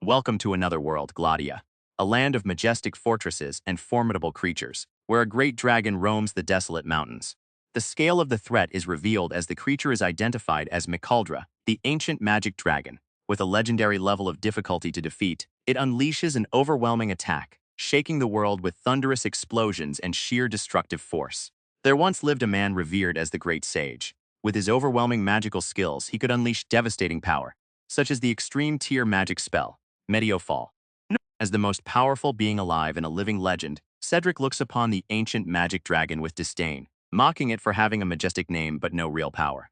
welcome to another world, Gladia, a land of majestic fortresses and formidable creatures, where a great dragon roams the desolate mountains. The scale of the threat is revealed as the creature is identified as Mikaldra, the ancient magic dragon. With a legendary level of difficulty to defeat, it unleashes an overwhelming attack, shaking the world with thunderous explosions and sheer destructive force. There once lived a man revered as the Great Sage. With his overwhelming magical skills, he could unleash devastating power, such as the extreme tier magic spell, Meteofall. As the most powerful being alive and a living legend, Cedric looks upon the ancient magic dragon with disdain, mocking it for having a majestic name but no real power.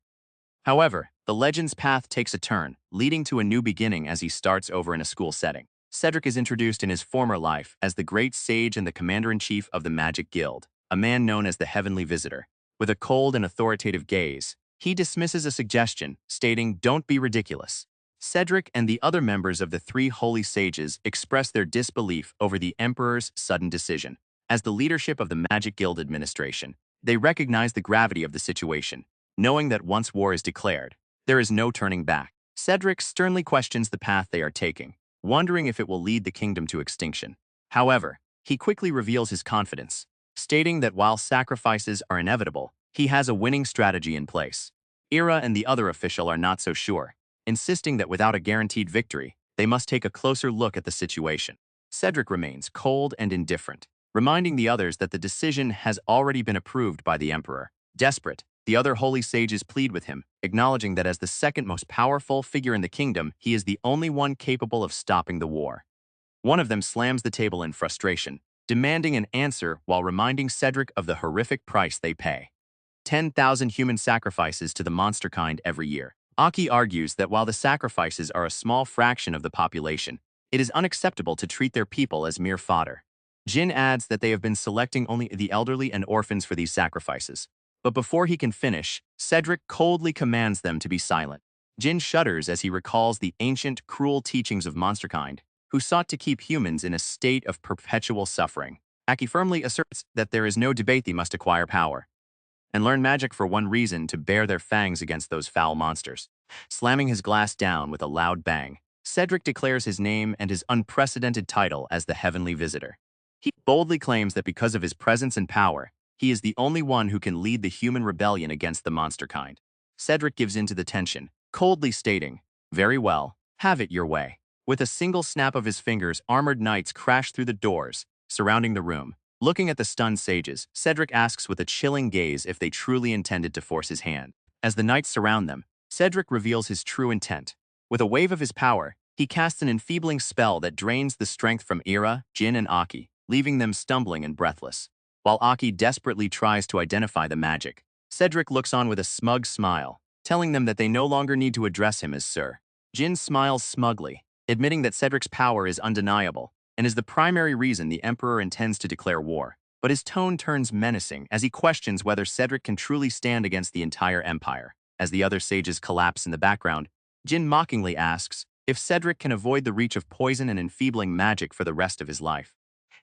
However, the legend's path takes a turn, leading to a new beginning as he starts over in a school setting. Cedric is introduced in his former life as the Great Sage and the Commander-in-Chief of the Magic Guild, a man known as the Heavenly Visitor. With a cold and authoritative gaze, he dismisses a suggestion, stating, "Don't be ridiculous." Cedric and the other members of the three holy sages express their disbelief over the Emperor's sudden decision. As the leadership of the Magic Guild administration, they recognize the gravity of the situation, knowing that once war is declared, there is no turning back. Cedric sternly questions the path they are taking, wondering if it will lead the kingdom to extinction. However, he quickly reveals his confidence, stating that while sacrifices are inevitable, he has a winning strategy in place. Ira and the other official are not so sure, insisting that without a guaranteed victory, they must take a closer look at the situation. Cedric remains cold and indifferent, reminding the others that the decision has already been approved by the Emperor. Desperate, the other holy sages plead with him, acknowledging that as the second most powerful figure in the kingdom, he is the only one capable of stopping the war. One of them slams the table in frustration, demanding an answer while reminding Cedric of the horrific price they pay. 10,000 human sacrifices to the monster kind every year. Aki argues that while the sacrifices are a small fraction of the population, it is unacceptable to treat their people as mere fodder. Jin adds that they have been selecting only the elderly and orphans for these sacrifices. But before he can finish, Cedric coldly commands them to be silent. Jin shudders as he recalls the ancient, cruel teachings of monsterkind, who sought to keep humans in a state of perpetual suffering. Aki firmly asserts that there is no debate they must acquire power and learn magic for one reason: to bear their fangs against those foul monsters. Slamming his glass down with a loud bang, Cedric declares his name and his unprecedented title as the Heavenly Visitor. He boldly claims that because of his presence and power, he is the only one who can lead the human rebellion against the monster kind. Cedric gives in to the tension, coldly stating, "Very well, have it your way." With a single snap of his fingers, armored knights crash through the doors, surrounding the room. Looking at the stunned sages, Cedric asks with a chilling gaze if they truly intended to force his hand. As the knights surround them, Cedric reveals his true intent. With a wave of his power, he casts an enfeebling spell that drains the strength from Ira, Jin, and Aki, leaving them stumbling and breathless. While Aki desperately tries to identify the magic, Cedric looks on with a smug smile, telling them that they no longer need to address him as Sir. Jin smiles smugly, admitting that Cedric's power is undeniable and is the primary reason the Emperor intends to declare war. But his tone turns menacing as he questions whether Cedric can truly stand against the entire empire. As the other sages collapse in the background, Jin mockingly asks if Cedric can avoid the reach of poison and enfeebling magic for the rest of his life.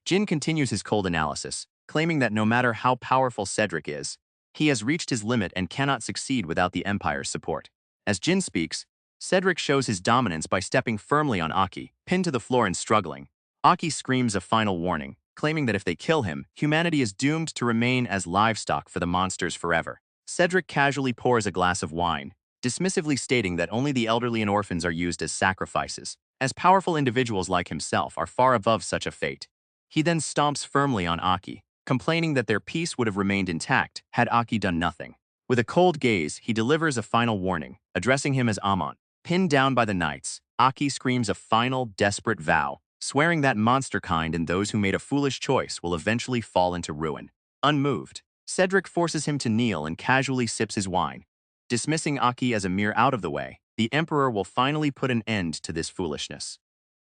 Jin continues his cold analysis, claiming that no matter how powerful Cedric is, he has reached his limit and cannot succeed without the Empire's support. As Jin speaks, Cedric shows his dominance by stepping firmly on Aki, pinned to the floor and struggling. Aki screams a final warning, claiming that if they kill him, humanity is doomed to remain as livestock for the monsters forever. Cedric casually pours a glass of wine, dismissively stating that only the elderly and orphans are used as sacrifices, as powerful individuals like himself are far above such a fate. He then stomps firmly on Aki, complaining that their peace would have remained intact had Aki done nothing. With a cold gaze, he delivers a final warning, addressing him as Amon. Pinned down by the knights, Aki screams a final, desperate vow, swearing that monsterkind and those who made a foolish choice will eventually fall into ruin. Unmoved, Cedric forces him to kneel and casually sips his wine. Dismissing Aki as a mere out-of-the-way, the Emperor will finally put an end to this foolishness.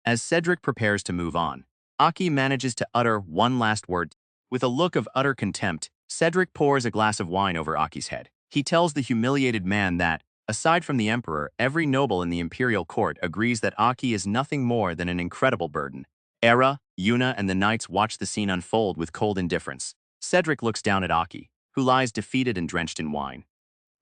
As Cedric prepares to move on, Aki manages to utter one last word. With a look of utter contempt, Cedric pours a glass of wine over Aki's head. He tells the humiliated man that, aside from the Emperor, every noble in the imperial court agrees that Aki is nothing more than an incredible burden. Era, Yuna, and the knights watch the scene unfold with cold indifference. Cedric looks down at Aki, who lies defeated and drenched in wine.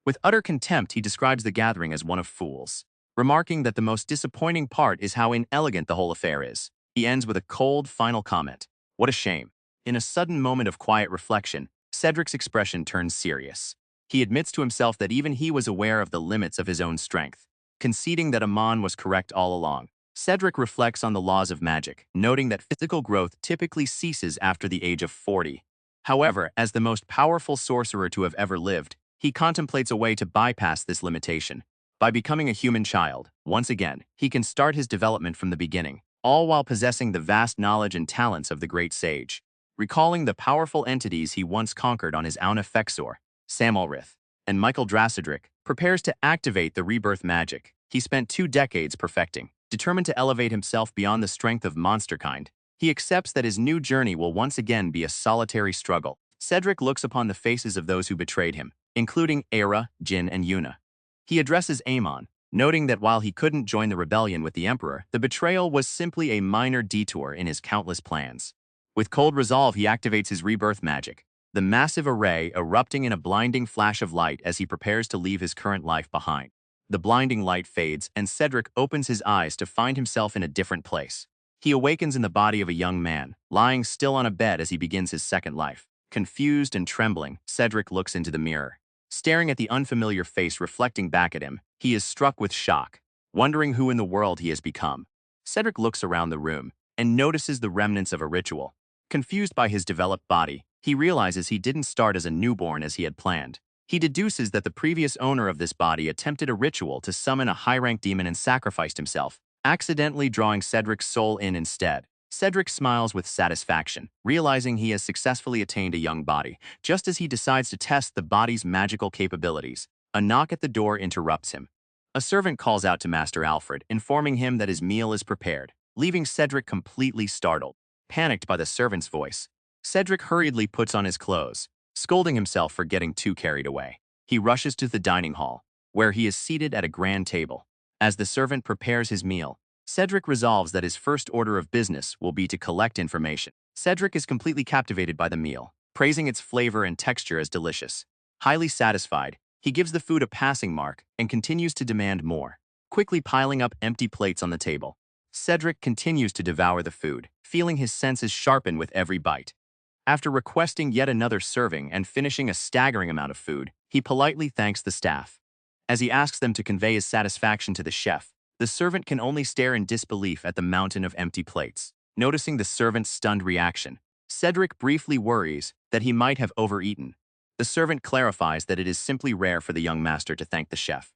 With utter contempt, he describes the gathering as one of fools. remarking that the most disappointing part is how inelegant the whole affair is. He ends with a cold, final comment. What a shame. In a sudden moment of quiet reflection, Cedric's expression turns serious. He admits to himself that even he was aware of the limits of his own strength, conceding that Amon was correct all along. Cedric reflects on the laws of magic, noting that physical growth typically ceases after the age of 40. However, as the most powerful sorcerer to have ever lived, he contemplates a way to bypass this limitation. By becoming a human child, once again, he can start his development from the beginning, all while possessing the vast knowledge and talents of the great sage. Recalling the powerful entities he once conquered on his Auna Fexor, Samalrith, and Michael Drasidric, prepares to activate the rebirth magic he spent 2 decades perfecting. Determined to elevate himself beyond the strength of monsterkind, he accepts that his new journey will once again be a solitary struggle. Cedric looks upon the faces of those who betrayed him, including Aira, Jin, and Yuna. He addresses Amon, noting that while he couldn't join the rebellion with the Emperor, the betrayal was simply a minor detour in his countless plans. With cold resolve, he activates his rebirth magic, the massive array erupting in a blinding flash of light as he prepares to leave his current life behind. The blinding light fades, and Cedric opens his eyes to find himself in a different place. He awakens in the body of a young man, lying still on a bed as he begins his second life. Confused and trembling, Cedric looks into the mirror. Staring at the unfamiliar face reflecting back at him, he is struck with shock, wondering who in the world he has become. Cedric looks around the room and notices the remnants of a ritual. Confused by his developed body, he realizes he didn't start as a newborn as he had planned. He deduces that the previous owner of this body attempted a ritual to summon a high-rank demon and sacrificed himself, accidentally drawing Cedric's soul in instead. Cedric smiles with satisfaction, realizing he has successfully attained a young body. Just as he decides to test the body's magical capabilities, a knock at the door interrupts him. A servant calls out to Master Alfred, informing him that his meal is prepared, leaving Cedric completely startled. Panicked by the servant's voice, Cedric hurriedly puts on his clothes, scolding himself for getting too carried away. He rushes to the dining hall, where he is seated at a grand table. As the servant prepares his meal, Cedric resolves that his first order of business will be to collect information. Cedric is completely captivated by the meal, praising its flavor and texture as delicious. Highly satisfied, he gives the food a passing mark and continues to demand more, quickly piling up empty plates on the table. Cedric continues to devour the food, feeling his senses sharpen with every bite. After requesting yet another serving and finishing a staggering amount of food, he politely thanks the staff. As he asks them to convey his satisfaction to the chef, the servant can only stare in disbelief at the mountain of empty plates. Noticing the servant's stunned reaction, Cedric briefly worries that he might have overeaten. The servant clarifies that it is simply rare for the young master to thank the chef.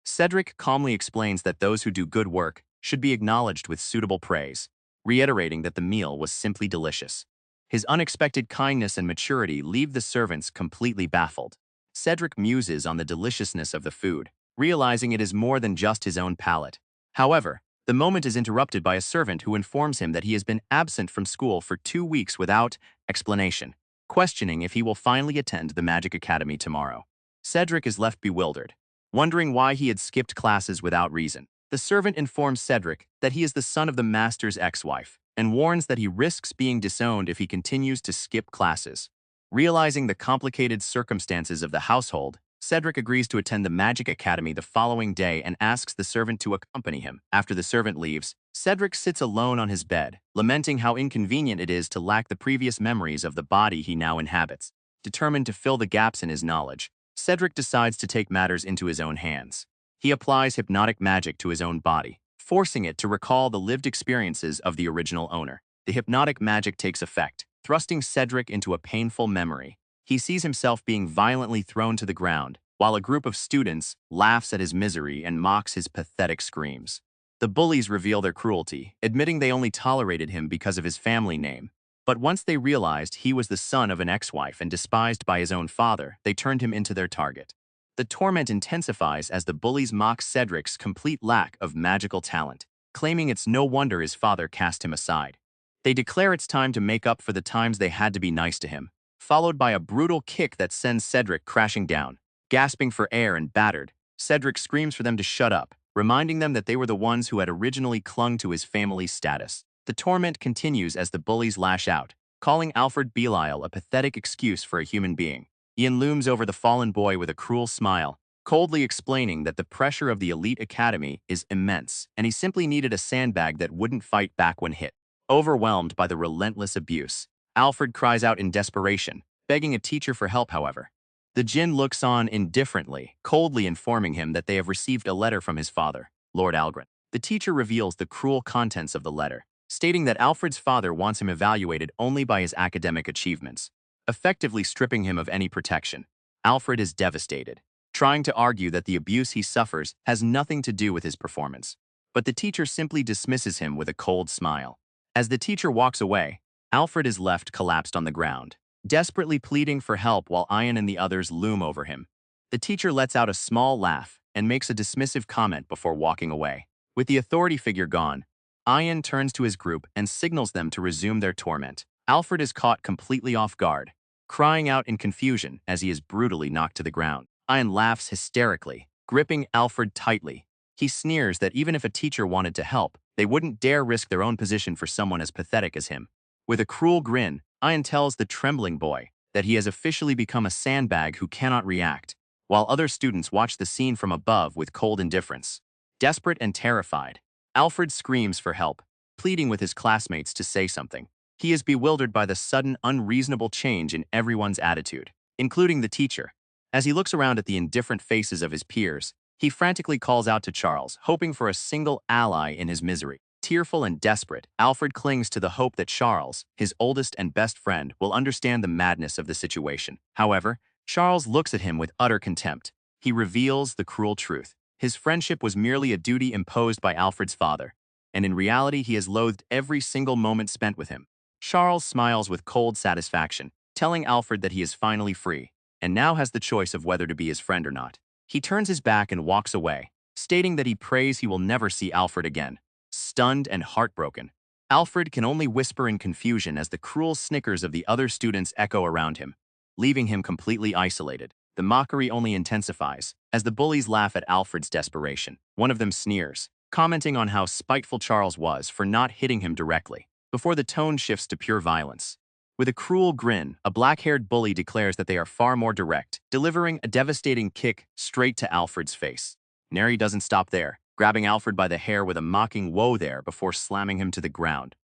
Cedric calmly explains that those who do good work should be acknowledged with suitable praise, reiterating that the meal was simply delicious. His unexpected kindness and maturity leave the servants completely baffled. Cedric muses on the deliciousness of the food, realizing it is more than just his own palate. However, the moment is interrupted by a servant who informs him that he has been absent from school for 2 weeks without explanation, questioning if he will finally attend the Magic Academy tomorrow. Cedric is left bewildered, wondering why he had skipped classes without reason. The servant informs Cedric that he is the son of the master's ex-wife, and warns that he risks being disowned if he continues to skip classes. Realizing the complicated circumstances of the household, Cedric agrees to attend the Magic Academy the following day and asks the servant to accompany him. After the servant leaves, Cedric sits alone on his bed, lamenting how inconvenient it is to lack the previous memories of the body he now inhabits. Determined to fill the gaps in his knowledge, Cedric decides to take matters into his own hands. He applies hypnotic magic to his own body, forcing it to recall the lived experiences of the original owner. The hypnotic magic takes effect, thrusting Cedric into a painful memory. He sees himself being violently thrown to the ground, while a group of students laughs at his misery and mocks his pathetic screams. The bullies reveal their cruelty, admitting they only tolerated him because of his family name. But once they realized he was the son of an ex-wife and despised by his own father, they turned him into their target. The torment intensifies as the bullies mock Cedric's complete lack of magical talent, claiming it's no wonder his father cast him aside. They declare it's time to make up for the times they had to be nice to him, followed by a brutal kick that sends Cedric crashing down. Gasping for air and battered, Cedric screams for them to shut up, reminding them that they were the ones who had originally clung to his family's status. The torment continues as the bullies lash out, calling Alfred Belial a pathetic excuse for a human being. Ian looms over the fallen boy with a cruel smile, coldly explaining that the pressure of the elite academy is immense and he simply needed a sandbag that wouldn't fight back when hit. Overwhelmed by the relentless abuse, Alfred cries out in desperation, begging a teacher for help, however. The Jinn looks on indifferently, coldly informing him that they have received a letter from his father, Lord Algren. The teacher reveals the cruel contents of the letter, stating that Alfred's father wants him evaluated only by his academic achievements, effectively stripping him of any protection. Alfred is devastated, trying to argue that the abuse he suffers has nothing to do with his performance. But the teacher simply dismisses him with a cold smile. As the teacher walks away, Alfred is left collapsed on the ground, desperately pleading for help while Ian and the others loom over him. The teacher lets out a small laugh and makes a dismissive comment before walking away. With the authority figure gone, Ian turns to his group and signals them to resume their torment. Alfred is caught completely off guard, crying out in confusion as he is brutally knocked to the ground. Ian laughs hysterically, gripping Alfred tightly. He sneers that even if a teacher wanted to help, they wouldn't dare risk their own position for someone as pathetic as him. With a cruel grin, Ian tells the trembling boy that he has officially become a sandbag who cannot react, while other students watch the scene from above with cold indifference. Desperate and terrified, Alfred screams for help, pleading with his classmates to say something. He is bewildered by the sudden, unreasonable change in everyone's attitude, including the teacher. As he looks around at the indifferent faces of his peers, he frantically calls out to Charles, hoping for a single ally in his misery. Tearful and desperate, Alfred clings to the hope that Charles, his oldest and best friend, will understand the madness of the situation. However, Charles looks at him with utter contempt. He reveals the cruel truth. His friendship was merely a duty imposed by Alfred's father, and in reality he has loathed every single moment spent with him. Charles smiles with cold satisfaction, telling Alfred that he is finally free, and now has the choice of whether to be his friend or not. He turns his back and walks away, stating that he prays he will never see Alfred again. Stunned and heartbroken, Alfred can only whisper in confusion as the cruel snickers of the other students echo around him, leaving him completely isolated. The mockery only intensifies as the bullies laugh at Alfred's desperation. One of them sneers, commenting on how spiteful Charles was for not hitting him directly, before the tone shifts to pure violence. With a cruel grin, a black-haired bully declares that they are far more direct, delivering a devastating kick straight to Alfred's face. Neri doesn't stop there, grabbing Alfred by the hair with a mocking "whoa there" before slamming him to the ground.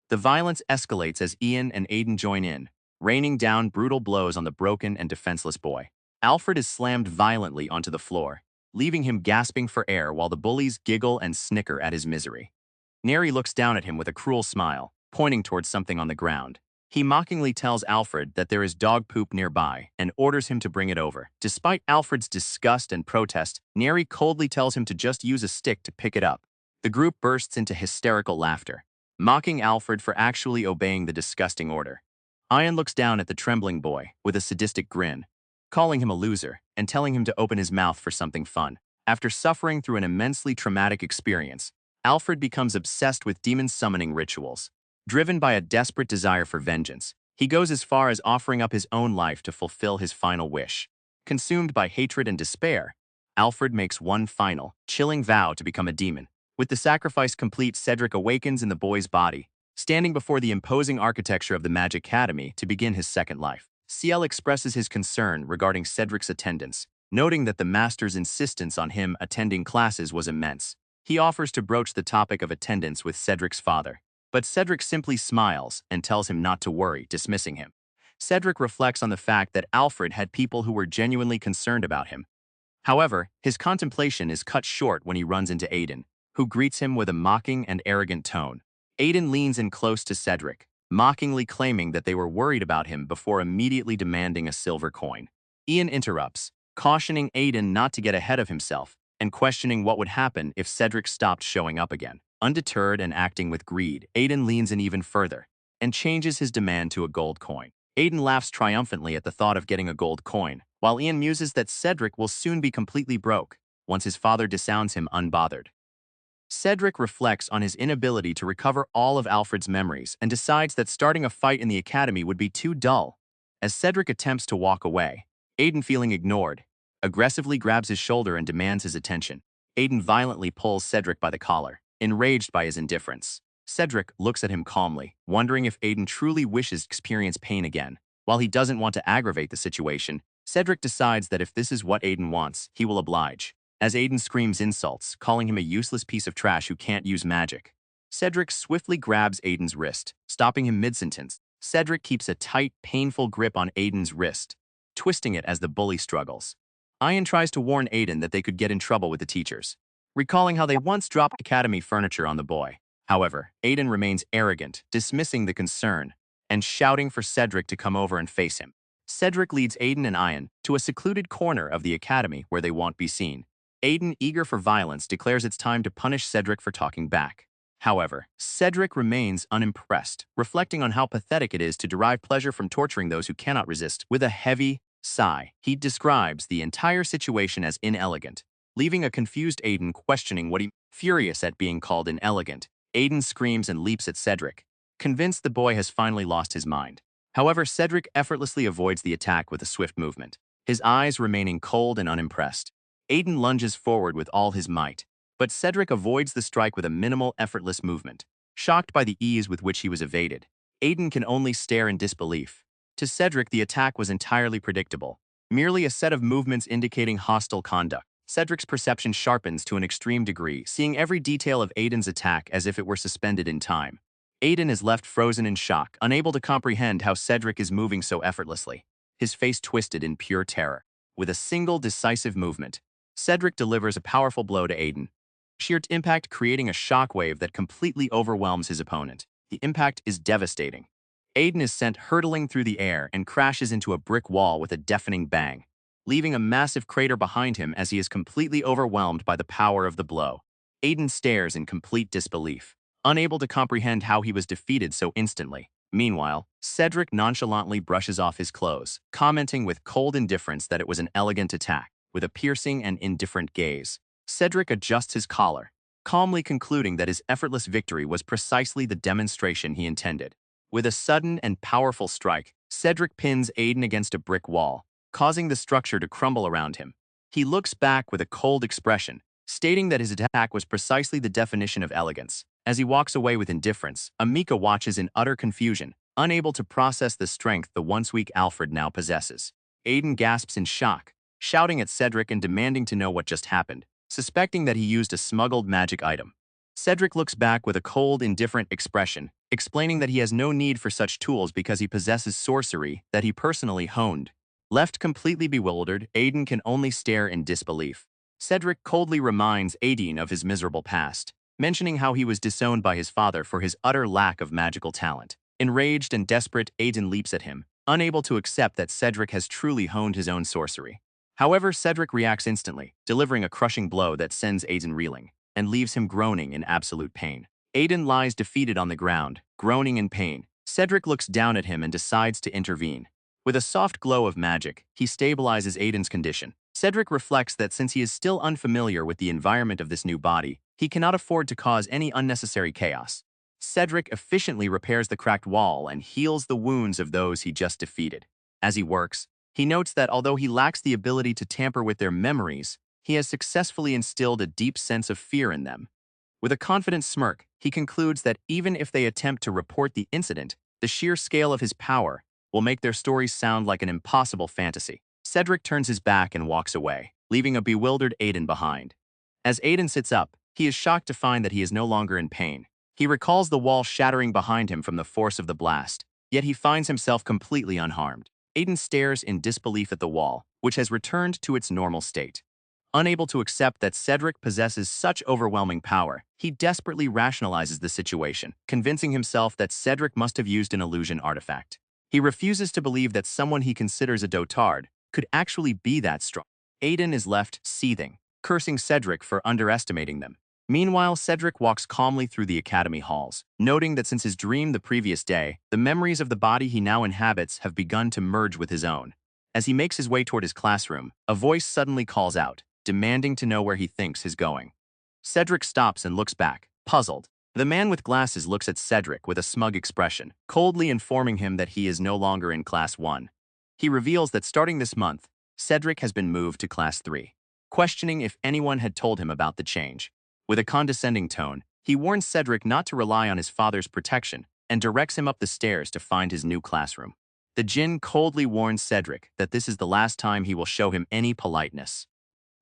The violence escalates as Ian and Aiden join in, raining down brutal blows on the broken and defenseless boy. Alfred is slammed violently onto the floor, leaving him gasping for air while the bullies giggle and snicker at his misery. Neri looks down at him with a cruel smile, pointing towards something on the ground. He mockingly tells Alfred that there is dog poop nearby and orders him to bring it over. Despite Alfred's disgust and protest, Neri coldly tells him to just use a stick to pick it up. The group bursts into hysterical laughter, mocking Alfred for actually obeying the disgusting order. Ian looks down at the trembling boy with a sadistic grin, calling him a loser and telling him to open his mouth for something fun. After suffering through an immensely traumatic experience, Alfred becomes obsessed with demon summoning rituals. Driven by a desperate desire for vengeance, he goes as far as offering up his own life to fulfill his final wish. Consumed by hatred and despair, Alfred makes one final, chilling vow to become a demon. With the sacrifice complete, Cedric awakens in the boy's body, standing before the imposing architecture of the Magic Academy to begin his second life. CL expresses his concern regarding Cedric's attendance, noting that the master's insistence on him attending classes was immense. He offers to broach the topic of attendance with Cedric's father, but Cedric simply smiles and tells him not to worry, dismissing him. Cedric reflects on the fact that Alfred had people who were genuinely concerned about him. However, his contemplation is cut short when he runs into Aiden, who greets him with a mocking and arrogant tone. Aiden leans in close to Cedric, mockingly claiming that they were worried about him before immediately demanding a silver coin. Ian interrupts, cautioning Aiden not to get ahead of himself and questioning what would happen if Cedric stopped showing up again. Undeterred and acting with greed, Aiden leans in even further and changes his demand to a gold coin. Aiden laughs triumphantly at the thought of getting a gold coin, while Ian muses that Cedric will soon be completely broke once his father disowns him unbothered. Cedric reflects on his inability to recover all of Alfred's memories and decides that starting a fight in the academy would be too dull. As Cedric attempts to walk away, Aiden, feeling ignored, aggressively grabs his shoulder and demands his attention. Aiden violently pulls Cedric by the collar, enraged by his indifference. Cedric looks at him calmly, wondering if Aiden truly wishes to experience pain again. While he doesn't want to aggravate the situation, Cedric decides that if this is what Aiden wants, he will oblige. As Aiden screams insults, calling him a useless piece of trash who can't use magic. Cedric swiftly grabs Aiden's wrist, stopping him mid-sentence. Cedric keeps a tight, painful grip on Aiden's wrist, twisting it as the bully struggles. Ian tries to warn Aiden that they could get in trouble with the teachers, recalling how they once dropped academy furniture on the boy. However, Aiden remains arrogant, dismissing the concern, and shouting for Cedric to come over and face him. Cedric leads Aiden and Ian to a secluded corner of the academy where they won't be seen. Aiden, eager for violence, declares it's time to punish Cedric for talking back. However, Cedric remains unimpressed, reflecting on how pathetic it is to derive pleasure from torturing those who cannot resist. With a heavy sigh, he describes the entire situation as inelegant, leaving a confused Aiden questioning what he... Furious at being called inelegant, Aiden screams and leaps at Cedric, convinced the boy has finally lost his mind. However, Cedric effortlessly avoids the attack with a swift movement, his eyes remaining cold and unimpressed. Aiden lunges forward with all his might, but Cedric avoids the strike with a minimal, effortless movement. Shocked by the ease with which he was evaded, Aiden can only stare in disbelief. To Cedric, the attack was entirely predictable, merely a set of movements indicating hostile conduct. Cedric's perception sharpens to an extreme degree, seeing every detail of Aiden's attack as if it were suspended in time. Aiden is left frozen in shock, unable to comprehend how Cedric is moving so effortlessly, his face twisted in pure terror. With a single decisive movement, Cedric delivers a powerful blow to Aiden, sheer impact creating a shockwave that completely overwhelms his opponent. The impact is devastating. Aiden is sent hurtling through the air and crashes into a brick wall with a deafening bang, leaving a massive crater behind him as he is completely overwhelmed by the power of the blow. Aiden stares in complete disbelief, unable to comprehend how he was defeated so instantly. Meanwhile, Cedric nonchalantly brushes off his clothes, commenting with cold indifference that it was an elegant attack. With a piercing and indifferent gaze, Cedric adjusts his collar, calmly concluding that his effortless victory was precisely the demonstration he intended. With a sudden and powerful strike, Cedric pins Aiden against a brick wall, causing the structure to crumble around him. He looks back with a cold expression, stating that his attack was precisely the definition of elegance. As he walks away with indifference, Amika watches in utter confusion, unable to process the strength the once weak Alfred now possesses. Aiden gasps in shock, shouting at Cedric and demanding to know what just happened, suspecting that he used a smuggled magic item. Cedric looks back with a cold, indifferent expression, explaining that he has no need for such tools because he possesses sorcery that he personally honed. Left completely bewildered, Aiden can only stare in disbelief. Cedric coldly reminds Aiden of his miserable past, mentioning how he was disowned by his father for his utter lack of magical talent. Enraged and desperate, Aiden leaps at him, unable to accept that Cedric has truly honed his own sorcery. However, Cedric reacts instantly, delivering a crushing blow that sends Aiden reeling and leaves him groaning in absolute pain. Aiden lies defeated on the ground, groaning in pain. Cedric looks down at him and decides to intervene. With a soft glow of magic, he stabilizes Aiden's condition. Cedric reflects that since he is still unfamiliar with the environment of this new body, he cannot afford to cause any unnecessary chaos. Cedric efficiently repairs the cracked wall and heals the wounds of those he just defeated. As he works, he notes that although he lacks the ability to tamper with their memories, he has successfully instilled a deep sense of fear in them. With a confident smirk, he concludes that even if they attempt to report the incident, the sheer scale of his power will make their stories sound like an impossible fantasy. Cedric turns his back and walks away, leaving a bewildered Aiden behind. As Aiden sits up, he is shocked to find that he is no longer in pain. He recalls the wall shattering behind him from the force of the blast, yet he finds himself completely unharmed. Aiden stares in disbelief at the wall, which has returned to its normal state. Unable to accept that Cedric possesses such overwhelming power, he desperately rationalizes the situation, convincing himself that Cedric must have used an illusion artifact. He refuses to believe that someone he considers a dotard could actually be that strong. Aiden is left seething, cursing Cedric for underestimating them. Meanwhile, Cedric walks calmly through the academy halls, noting that since his dream the previous day, the memories of the body he now inhabits have begun to merge with his own. As he makes his way toward his classroom, a voice suddenly calls out, demanding to know where he thinks he's going. Cedric stops and looks back, puzzled. The man with glasses looks at Cedric with a smug expression, coldly informing him that he is no longer in Class 1. He reveals that starting this month, Cedric has been moved to Class 3, questioning if anyone had told him about the change. With a condescending tone, he warns Cedric not to rely on his father's protection and directs him up the stairs to find his new classroom. The djinn coldly warns Cedric that this is the last time he will show him any politeness.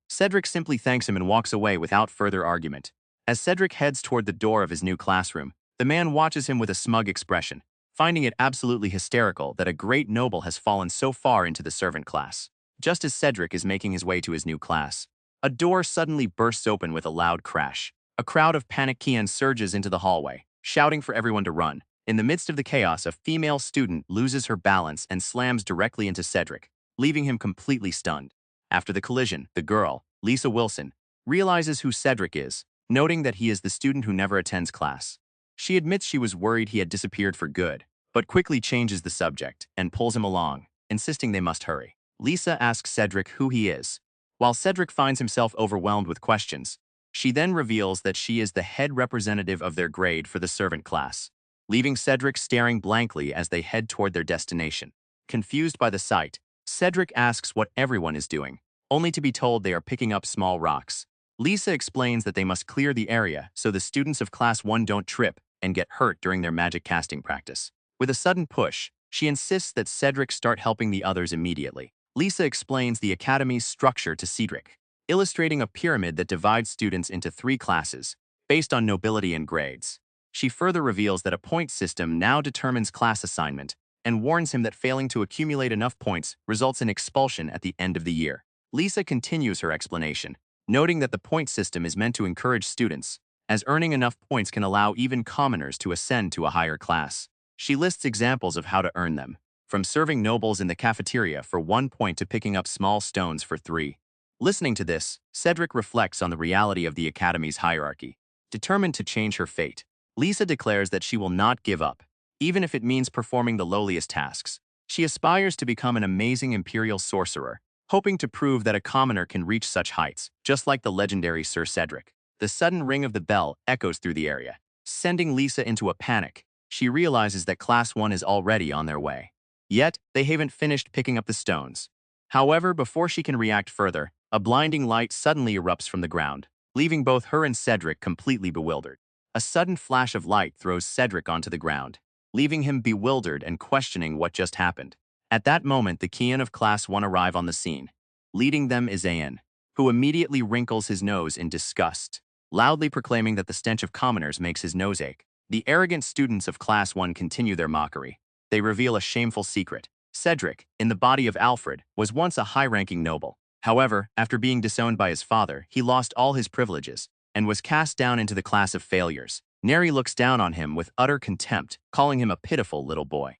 Cedric simply thanks him and walks away without further argument. As Cedric heads toward the door of his new classroom, the man watches him with a smug expression, finding it absolutely hysterical that a great noble has fallen so far into the servant class. Just as Cedric is making his way to his new class, a door suddenly bursts open with a loud crash. A crowd of panicked Kians surges into the hallway, shouting for everyone to run. In the midst of the chaos, a female student loses her balance and slams directly into Cedric, leaving him completely stunned. After the collision, the girl, Lisa Wilson, realizes who Cedric is, noting that he is the student who never attends class. She admits she was worried he had disappeared for good, but quickly changes the subject and pulls him along, insisting they must hurry. Lisa asks Cedric who he is. While Cedric finds himself overwhelmed with questions, she then reveals that she is the head representative of their grade for the servant class, leaving Cedric staring blankly as they head toward their destination. Confused by the sight, Cedric asks what everyone is doing, only to be told they are picking up small rocks. Lisa explains that they must clear the area so the students of Class 1 don't trip and get hurt during their magic casting practice. With a sudden push, she insists that Cedric start helping the others immediately. Lisa explains the academy's structure to Cedric, illustrating a pyramid that divides students into 3 classes, based on nobility and grades. She further reveals that a point system now determines class assignment, and warns him that failing to accumulate enough points results in expulsion at the end of the year. Lisa continues her explanation, noting that the point system is meant to encourage students, as earning enough points can allow even commoners to ascend to a higher class. She lists examples of how to earn them, from serving nobles in the cafeteria for 1 point to picking up small stones for 3. Listening to this, Cedric reflects on the reality of the academy's hierarchy. Determined to change her fate, Lisa declares that she will not give up, even if it means performing the lowliest tasks. She aspires to become an amazing imperial sorcerer, hoping to prove that a commoner can reach such heights, just like the legendary Sir Cedric. The sudden ring of the bell echoes through the area, sending Lisa into a panic. She realizes that Class 1 is already on their way. Yet, they haven't finished picking up the stones. However, before she can react further, a blinding light suddenly erupts from the ground, leaving both her and Cedric completely bewildered. A sudden flash of light throws Cedric onto the ground, leaving him bewildered and questioning what just happened. At that moment, the Kian of Class 1 arrive on the scene. Leading them is Seinen, who immediately wrinkles his nose in disgust, loudly proclaiming that the stench of commoners makes his nose ache. The arrogant students of Class 1 continue their mockery. They reveal a shameful secret. Cedric, in the body of Alfred, was once a high-ranking noble. However, after being disowned by his father, he lost all his privileges and was cast down into the class of failures. Neri looks down on him with utter contempt, calling him a pitiful little boy.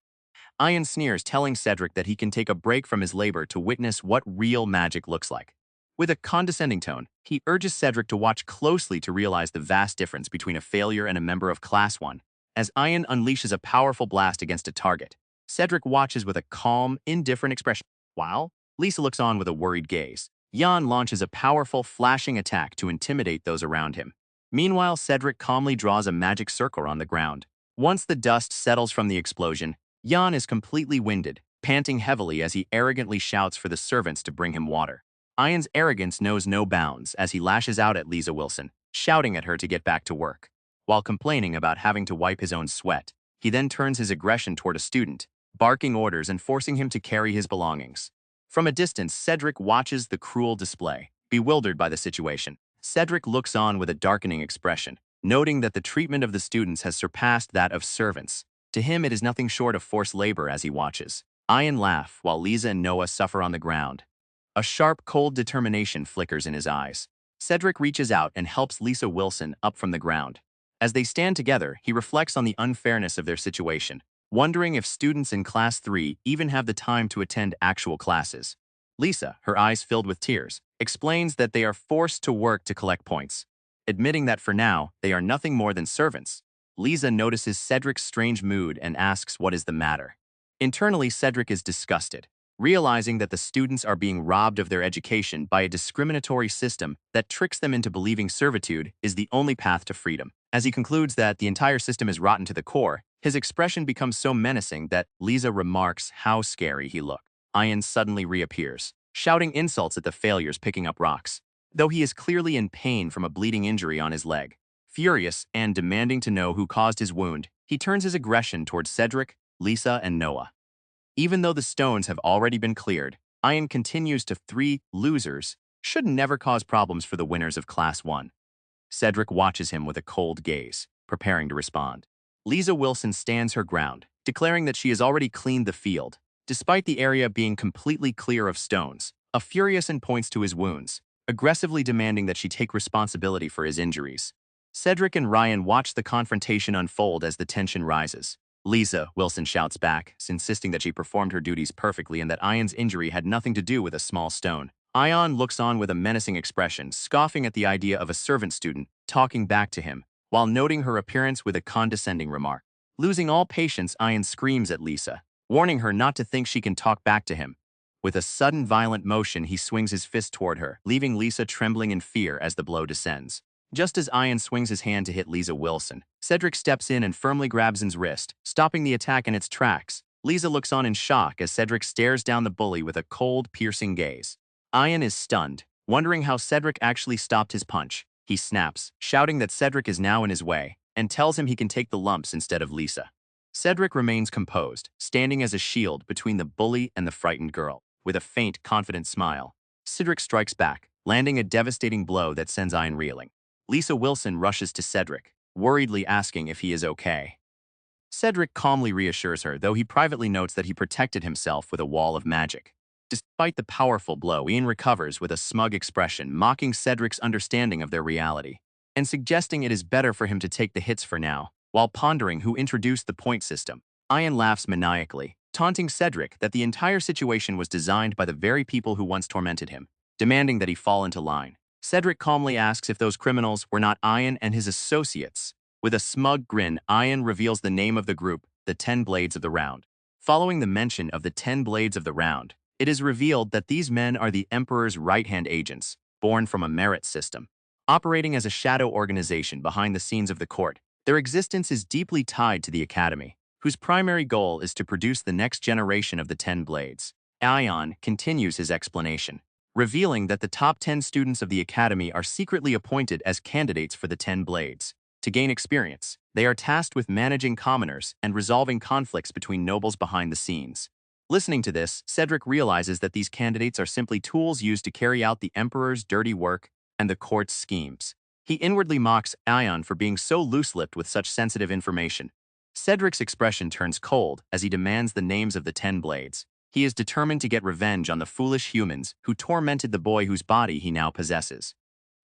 Ian sneers, telling Cedric that he can take a break from his labor to witness what real magic looks like. With a condescending tone, he urges Cedric to watch closely to realize the vast difference between a failure and a member of Class 1. As Ian unleashes a powerful blast against a target, Cedric watches with a calm, indifferent expression. While Lisa looks on with a worried gaze, Jan launches a powerful, flashing attack to intimidate those around him. Meanwhile, Cedric calmly draws a magic circle on the ground. Once the dust settles from the explosion, Jan is completely winded, panting heavily as he arrogantly shouts for the servants to bring him water. Ian's arrogance knows no bounds as he lashes out at Lisa Wilson, shouting at her to get back to work. While complaining about having to wipe his own sweat, he then turns his aggression toward a student, barking orders and forcing him to carry his belongings. From a distance, Cedric watches the cruel display, bewildered by the situation. Cedric looks on with a darkening expression, noting that the treatment of the students has surpassed that of servants. To him, it is nothing short of forced labor as he watches. Ian laughs while Lisa and Noah suffer on the ground. A sharp, cold determination flickers in his eyes. Cedric reaches out and helps Lisa Wilson up from the ground. As they stand together, he reflects on the unfairness of their situation, wondering if students in Class 3 even have the time to attend actual classes. Lisa, her eyes filled with tears, explains that they are forced to work to collect points. Admitting that for now, they are nothing more than servants, Lisa notices Cedric's strange mood and asks what is the matter. Internally, Cedric is disgusted, realizing that the students are being robbed of their education by a discriminatory system that tricks them into believing servitude is the only path to freedom. As he concludes that the entire system is rotten to the core, his expression becomes so menacing that Lisa remarks how scary he looked. Ian suddenly reappears, shouting insults at the failures picking up rocks, though he is clearly in pain from a bleeding injury on his leg. Furious and demanding to know who caused his wound, he turns his aggression towards Cedric, Lisa, and Noah. Even though the stones have already been cleared, Ian continues to 3 losers should never cause problems for the winners of Class 1. Cedric watches him with a cold gaze, preparing to respond. Lisa Wilson stands her ground, declaring that she has already cleaned the field, despite the area being completely clear of stones. Furiously points to his wounds, aggressively demanding that she take responsibility for his injuries. Cedric and Ryan watch the confrontation unfold as the tension rises. Lisa, Wilson shouts back, insisting that she performed her duties perfectly and that Ian's injury had nothing to do with a small stone. Ian looks on with a menacing expression, scoffing at the idea of a servant student talking back to him, while noting her appearance with a condescending remark. Losing all patience, Ian screams at Lisa, warning her not to think she can talk back to him. With a sudden violent motion, he swings his fist toward her, leaving Lisa trembling in fear as the blow descends. Just as Ian swings his hand to hit Lisa Wilson, Cedric steps in and firmly grabs his wrist, stopping the attack in its tracks. Lisa looks on in shock as Cedric stares down the bully with a cold, piercing gaze. Ian is stunned, wondering how Cedric actually stopped his punch. He snaps, shouting that Cedric is now in his way, and tells him he can take the lumps instead of Lisa. Cedric remains composed, standing as a shield between the bully and the frightened girl. With a faint, confident smile, Cedric strikes back, landing a devastating blow that sends Ian reeling. Lisa Wilson rushes to Cedric, worriedly asking if he is okay. Cedric calmly reassures her, though he privately notes that he protected himself with a wall of magic. Despite the powerful blow, Ian recovers with a smug expression, mocking Cedric's understanding of their reality, and suggesting it is better for him to take the hits for now, while pondering who introduced the point system. Ian laughs maniacally, taunting Cedric that the entire situation was designed by the very people who once tormented him, demanding that he fall into line. Cedric calmly asks if those criminals were not Ian and his associates. With a smug grin, Ian reveals the name of the group, the 10 Blades of the Round. Following the mention of the 10 Blades of the Round, it is revealed that these men are the Emperor's right-hand agents, born from a merit system. Operating as a shadow organization behind the scenes of the court, their existence is deeply tied to the Academy, whose primary goal is to produce the next generation of the 10 Blades. Ion continues his explanation, revealing that the top 10 students of the Academy are secretly appointed as candidates for the 10 Blades. To gain experience, they are tasked with managing commoners and resolving conflicts between nobles behind the scenes. Listening to this, Cedric realizes that these candidates are simply tools used to carry out the Emperor's dirty work and the court's schemes. He inwardly mocks Ion for being so loose-lipped with such sensitive information. Cedric's expression turns cold as he demands the names of the 10 Blades. He is determined to get revenge on the foolish humans who tormented the boy whose body he now possesses.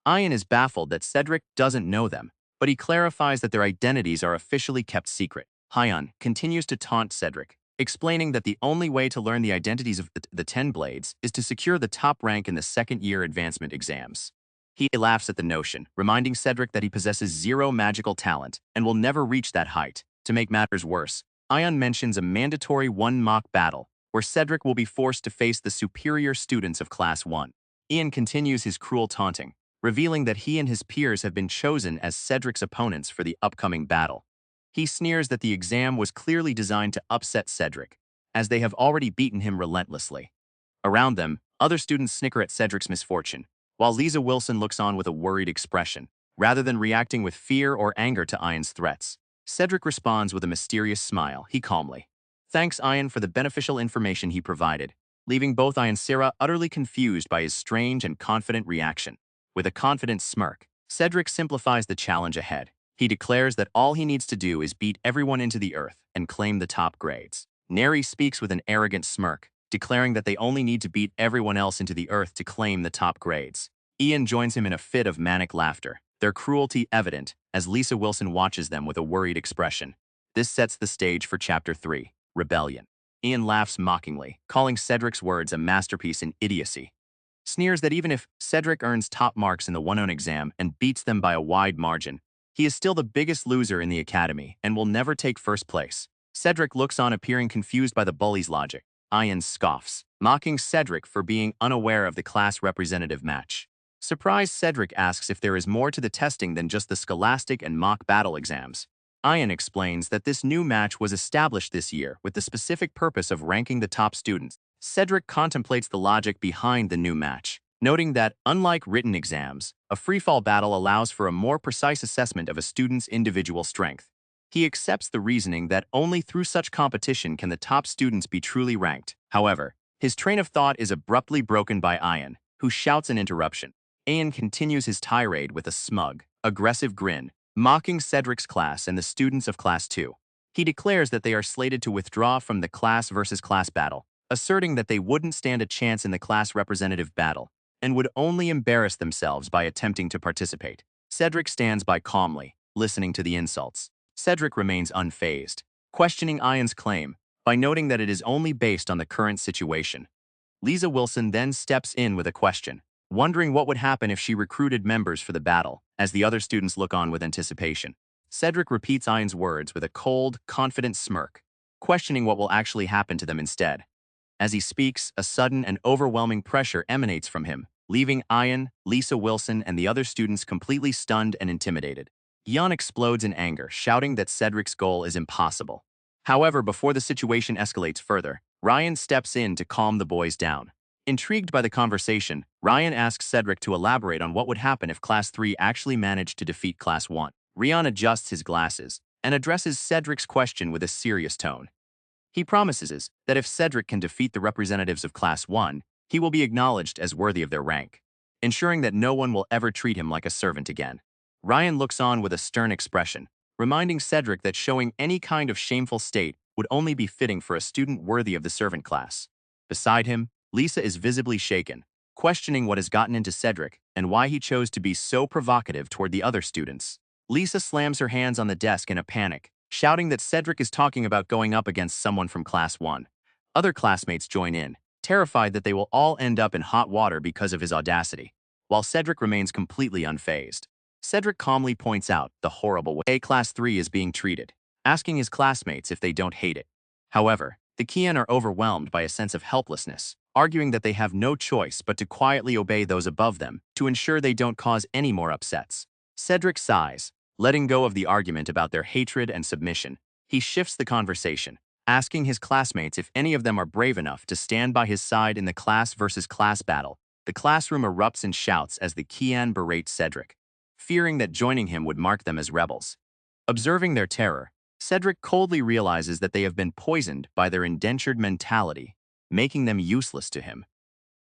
Ion is baffled that Cedric doesn't know them, but he clarifies that their identities are officially kept secret. Ion continues to taunt Cedric, explaining that the only way to learn the identities of the 10 Blades is to secure the top rank in the second-year advancement exams. He laughs at the notion, reminding Cedric that he possesses 0 magical talent and will never reach that height. To make matters worse, Ion mentions a mandatory 1 mock battle, where Cedric will be forced to face the superior students of Class 1. Ian continues his cruel taunting, revealing that he and his peers have been chosen as Cedric's opponents for the upcoming battle. He sneers that the exam was clearly designed to upset Cedric, as they have already beaten him relentlessly. Around them, other students snicker at Cedric's misfortune, while Lisa Wilson looks on with a worried expression. Rather than reacting with fear or anger to Ian's threats, Cedric responds with a mysterious smile. He calmly thanks Ian for the beneficial information he provided, leaving both Ian and Sarah utterly confused by his strange and confident reaction. With a confident smirk, Cedric simplifies the challenge ahead. He declares that all he needs to do is beat everyone into the earth and claim the top grades. Neri speaks with an arrogant smirk, declaring that they only need to beat everyone else into the earth to claim the top grades. Ian joins him in a fit of manic laughter, their cruelty evident as Lisa Wilson watches them with a worried expression. This sets the stage for Chapter 3, Rebellion. Ian laughs mockingly, calling Cedric's words a masterpiece in idiocy. Sneers that even if Cedric earns top marks in the 1-on exam and beats them by a wide margin, he is still the biggest loser in the Academy and will never take first place. Cedric looks on, appearing confused by the bully's logic. Ian scoffs, mocking Cedric for being unaware of the class representative match. Surprised, Cedric asks if there is more to the testing than just the scholastic and mock battle exams. Ian explains that this new match was established this year with the specific purpose of ranking the top students. Cedric contemplates the logic behind the new match, noting that, unlike written exams, a free-fall battle allows for a more precise assessment of a student's individual strength. He accepts the reasoning that only through such competition can the top students be truly ranked. However, his train of thought is abruptly broken by Ian, who shouts an interruption. Ian continues his tirade with a smug, aggressive grin, mocking Cedric's class and the students of Class 2. He declares that they are slated to withdraw from the class versus class battle, asserting that they wouldn't stand a chance in the class representative battle and would only embarrass themselves by attempting to participate. Cedric stands by calmly, listening to the insults. Cedric remains unfazed, questioning Ian's claim by noting that it is only based on the current situation. Lisa Wilson then steps in with a question, wondering what would happen if she recruited members for the battle, as the other students look on with anticipation. Cedric repeats Ian's words with a cold, confident smirk, questioning what will actually happen to them instead. As he speaks, a sudden and overwhelming pressure emanates from him, leaving Ian, Lisa Wilson, and the other students completely stunned and intimidated. Ian explodes in anger, shouting that Cedric's goal is impossible. However, before the situation escalates further, Ryan steps in to calm the boys down. Intrigued by the conversation, Ryan asks Cedric to elaborate on what would happen if Class 3 actually managed to defeat Class 1. Ryan adjusts his glasses and addresses Cedric's question with a serious tone. He promises that if Cedric can defeat the representatives of Class 1, he will be acknowledged as worthy of their rank, ensuring that no one will ever treat him like a servant again. Ryan looks on with a stern expression, reminding Cedric that showing any kind of shameful state would only be fitting for a student worthy of the servant class. Beside him, Lisa is visibly shaken, questioning what has gotten into Cedric and why he chose to be so provocative toward the other students. Lisa slams her hands on the desk in a panic, shouting that Cedric is talking about going up against someone from Class 1. Other classmates join in, terrified that they will all end up in hot water because of his audacity, while Cedric remains completely unfazed. Cedric calmly points out the horrible way Class 3 is being treated, asking his classmates if they don't hate it. However, the Kian are overwhelmed by a sense of helplessness, arguing that they have no choice but to quietly obey those above them to ensure they don't cause any more upsets. Cedric sighs, letting go of the argument about their hatred and submission. He shifts the conversation, asking his classmates if any of them are brave enough to stand by his side in the class versus class battle. The classroom erupts in shouts as the Kian berate Cedric, fearing that joining him would mark them as rebels. Observing their terror, Cedric coldly realizes that they have been poisoned by their indentured mentality, making them useless to him.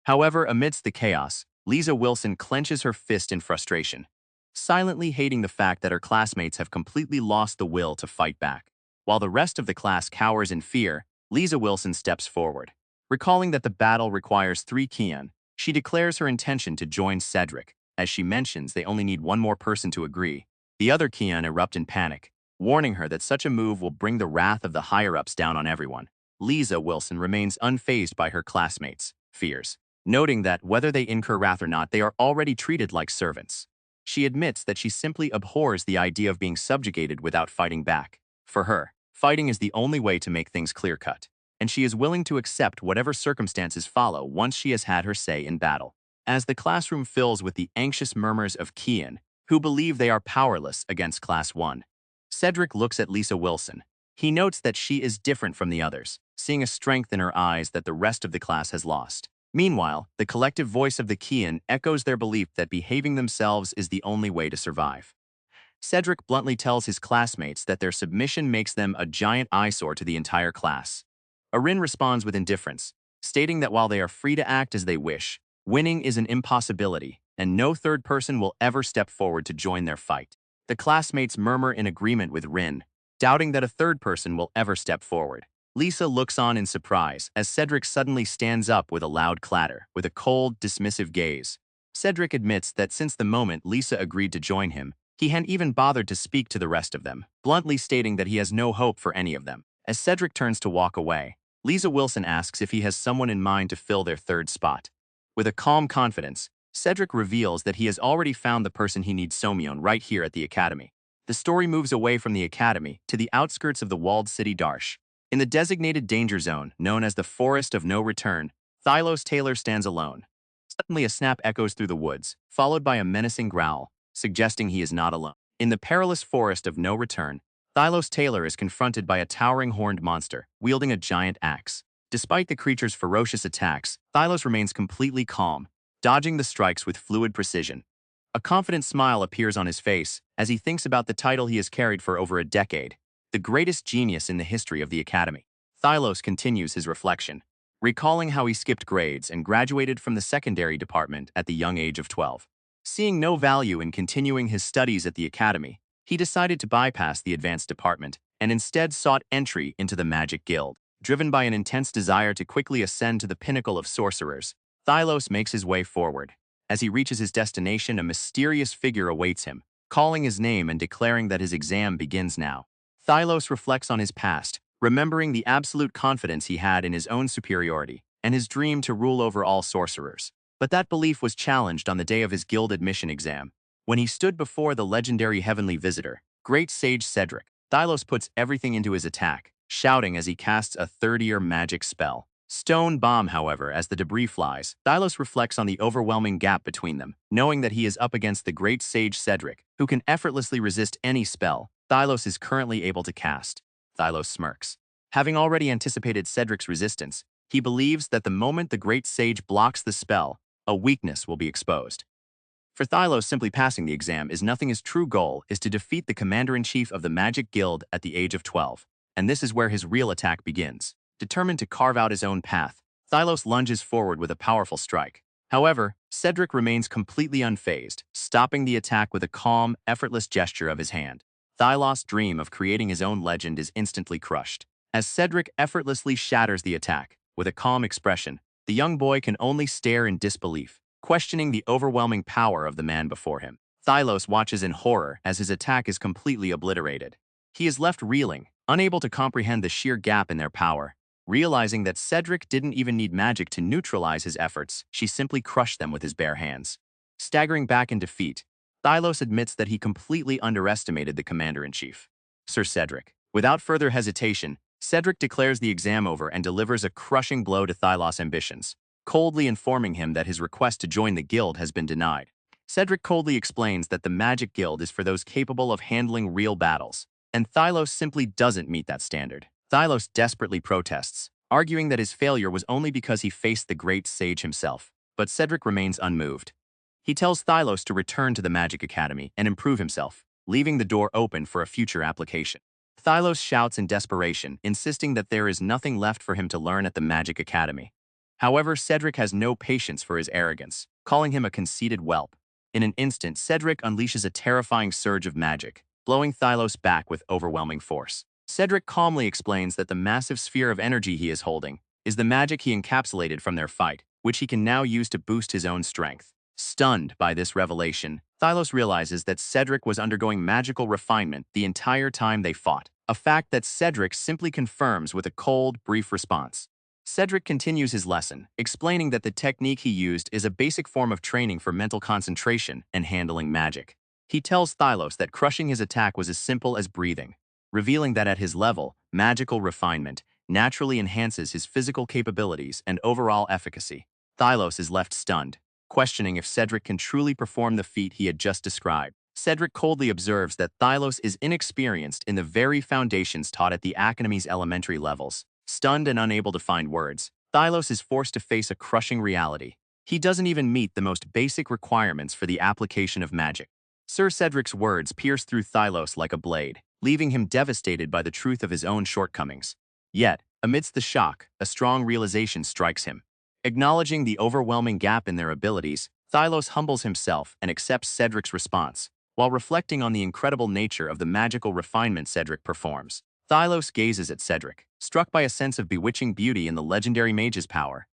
However, amidst the chaos, Lisa Wilson clenches her fist in frustration, silently hating the fact that her classmates have completely lost the will to fight back. While the rest of the class cowers in fear, Lisa Wilson steps forward. Recalling that the battle requires 3 Kian, she declares her intention to join Cedric, as she mentions they only need one more person to agree. The other Kian erupt in panic, warning her that such a move will bring the wrath of the higher-ups down on everyone. Lisa Wilson remains unfazed by her classmates' fears, noting that whether they incur wrath or not, they are already treated like servants. She admits that she simply abhors the idea of being subjugated without fighting back. For her, fighting is the only way to make things clear-cut, and she is willing to accept whatever circumstances follow once she has had her say in battle. As the classroom fills with the anxious murmurs of Kian, who believe they are powerless against Class 1, Cedric looks at Lisa Wilson. He notes that she is different from the others, seeing a strength in her eyes that the rest of the class has lost. Meanwhile, the collective voice of the Kian echoes their belief that behaving themselves is the only way to survive. Cedric bluntly tells his classmates that their submission makes them a giant eyesore to the entire class. Arin responds with indifference, stating that while they are free to act as they wish, winning is an impossibility, and no third person will ever step forward to join their fight. The classmates murmur in agreement with Rin, doubting that a third person will ever step forward. Lisa looks on in surprise as Cedric suddenly stands up with a loud clatter, with a cold, dismissive gaze. Cedric admits that since the moment Lisa agreed to join him, he hadn't even bothered to speak to the rest of them, bluntly stating that he has no hope for any of them. As Cedric turns to walk away, Lisa Wilson asks if he has someone in mind to fill their third spot. With a calm confidence, Cedric reveals that he has already found the person he needs, Somion, right here at the academy. The story moves away from the academy to the outskirts of the walled city Darsh. In the designated danger zone, known as the Forest of No Return, Thylos Taylor stands alone. Suddenly a snap echoes through the woods, followed by a menacing growl, suggesting he is not alone. In the perilous Forest of No Return, Thylos Taylor is confronted by a towering horned monster, wielding a giant axe. Despite the creature's ferocious attacks, Thylos remains completely calm, dodging the strikes with fluid precision. A confident smile appears on his face as he thinks about the title he has carried for over a decade. the greatest genius in the history of the Academy. Thylos continues his reflection, recalling how he skipped grades and graduated from the secondary department at the young age of 12. Seeing no value in continuing his studies at the Academy, he decided to bypass the advanced department and instead sought entry into the Magic Guild. Driven by an intense desire to quickly ascend to the pinnacle of sorcerers, Thylos makes his way forward. As he reaches his destination, a mysterious figure awaits him, calling his name and declaring that his exam begins now. Thylos reflects on his past, remembering the absolute confidence he had in his own superiority and his dream to rule over all sorcerers. But that belief was challenged on the day of his guild admission exam, when he stood before the legendary heavenly visitor, Great Sage Cedric. Thylos puts everything into his attack, shouting as he casts a third-year magic spell. Stone Bomb, however, as the debris flies, Thylos reflects on the overwhelming gap between them, knowing that he is up against the Great Sage Cedric, who can effortlessly resist any spell Thylos is currently able to cast. Thylos smirks. Having already anticipated Cedric's resistance, he believes that the moment the Great Sage blocks the spell, a weakness will be exposed. For Thylos, simply passing the exam is nothing. His true goal is to defeat the Commander-in-Chief of the Magic Guild at the age of 12, and this is where his real attack begins. Determined to carve out his own path, Thylos lunges forward with a powerful strike. However, Cedric remains completely unfazed, stopping the attack with a calm, effortless gesture of his hand. Thylos' dream of creating his own legend is instantly crushed. As Cedric effortlessly shatters the attack, with a calm expression, the young boy can only stare in disbelief, questioning the overwhelming power of the man before him. Thylos watches in horror as his attack is completely obliterated. He is left reeling, unable to comprehend the sheer gap in their power. Realizing that Cedric didn't even need magic to neutralize his efforts, she simply crushed them with his bare hands. Staggering back in defeat, Thylos admits that he completely underestimated the Commander-in-Chief, Sir Cedric. Without further hesitation, Cedric declares the exam over and delivers a crushing blow to Thylos' ambitions, coldly informing him that his request to join the guild has been denied. Cedric coldly explains that the Magic Guild is for those capable of handling real battles, and Thylos simply doesn't meet that standard. Thylos desperately protests, arguing that his failure was only because he faced the Great Sage himself, but Cedric remains unmoved. He tells Thylos to return to the Magic Academy and improve himself, leaving the door open for a future application. Thylos shouts in desperation, insisting that there is nothing left for him to learn at the Magic Academy. However, Cedric has no patience for his arrogance, calling him a conceited whelp. In an instant, Cedric unleashes a terrifying surge of magic, blowing Thylos back with overwhelming force. Cedric calmly explains that the massive sphere of energy he is holding is the magic he encapsulated from their fight, which he can now use to boost his own strength. Stunned by this revelation, Thylos realizes that Cedric was undergoing magical refinement the entire time they fought, a fact that Cedric simply confirms with a cold, brief response. Cedric continues his lesson, explaining that the technique he used is a basic form of training for mental concentration and handling magic. He tells Thylos that crushing his attack was as simple as breathing, revealing that at his level, magical refinement naturally enhances his physical capabilities and overall efficacy. Thylos is left stunned, questioning if Cedric can truly perform the feat he had just described. Cedric coldly observes that Thylos is inexperienced in the very foundations taught at the Academy's elementary levels. Stunned and unable to find words, Thylos is forced to face a crushing reality. He doesn't even meet the most basic requirements for the application of magic. Sir Cedric's words pierce through Thylos like a blade, leaving him devastated by the truth of his own shortcomings. Yet, amidst the shock, a strong realization strikes him. Acknowledging the overwhelming gap in their abilities, Thylos humbles himself and accepts Cedric's response, while reflecting on the incredible nature of the magical refinement Cedric performs. Thylos gazes at Cedric, struck by a sense of bewitching beauty in the legendary mage's power.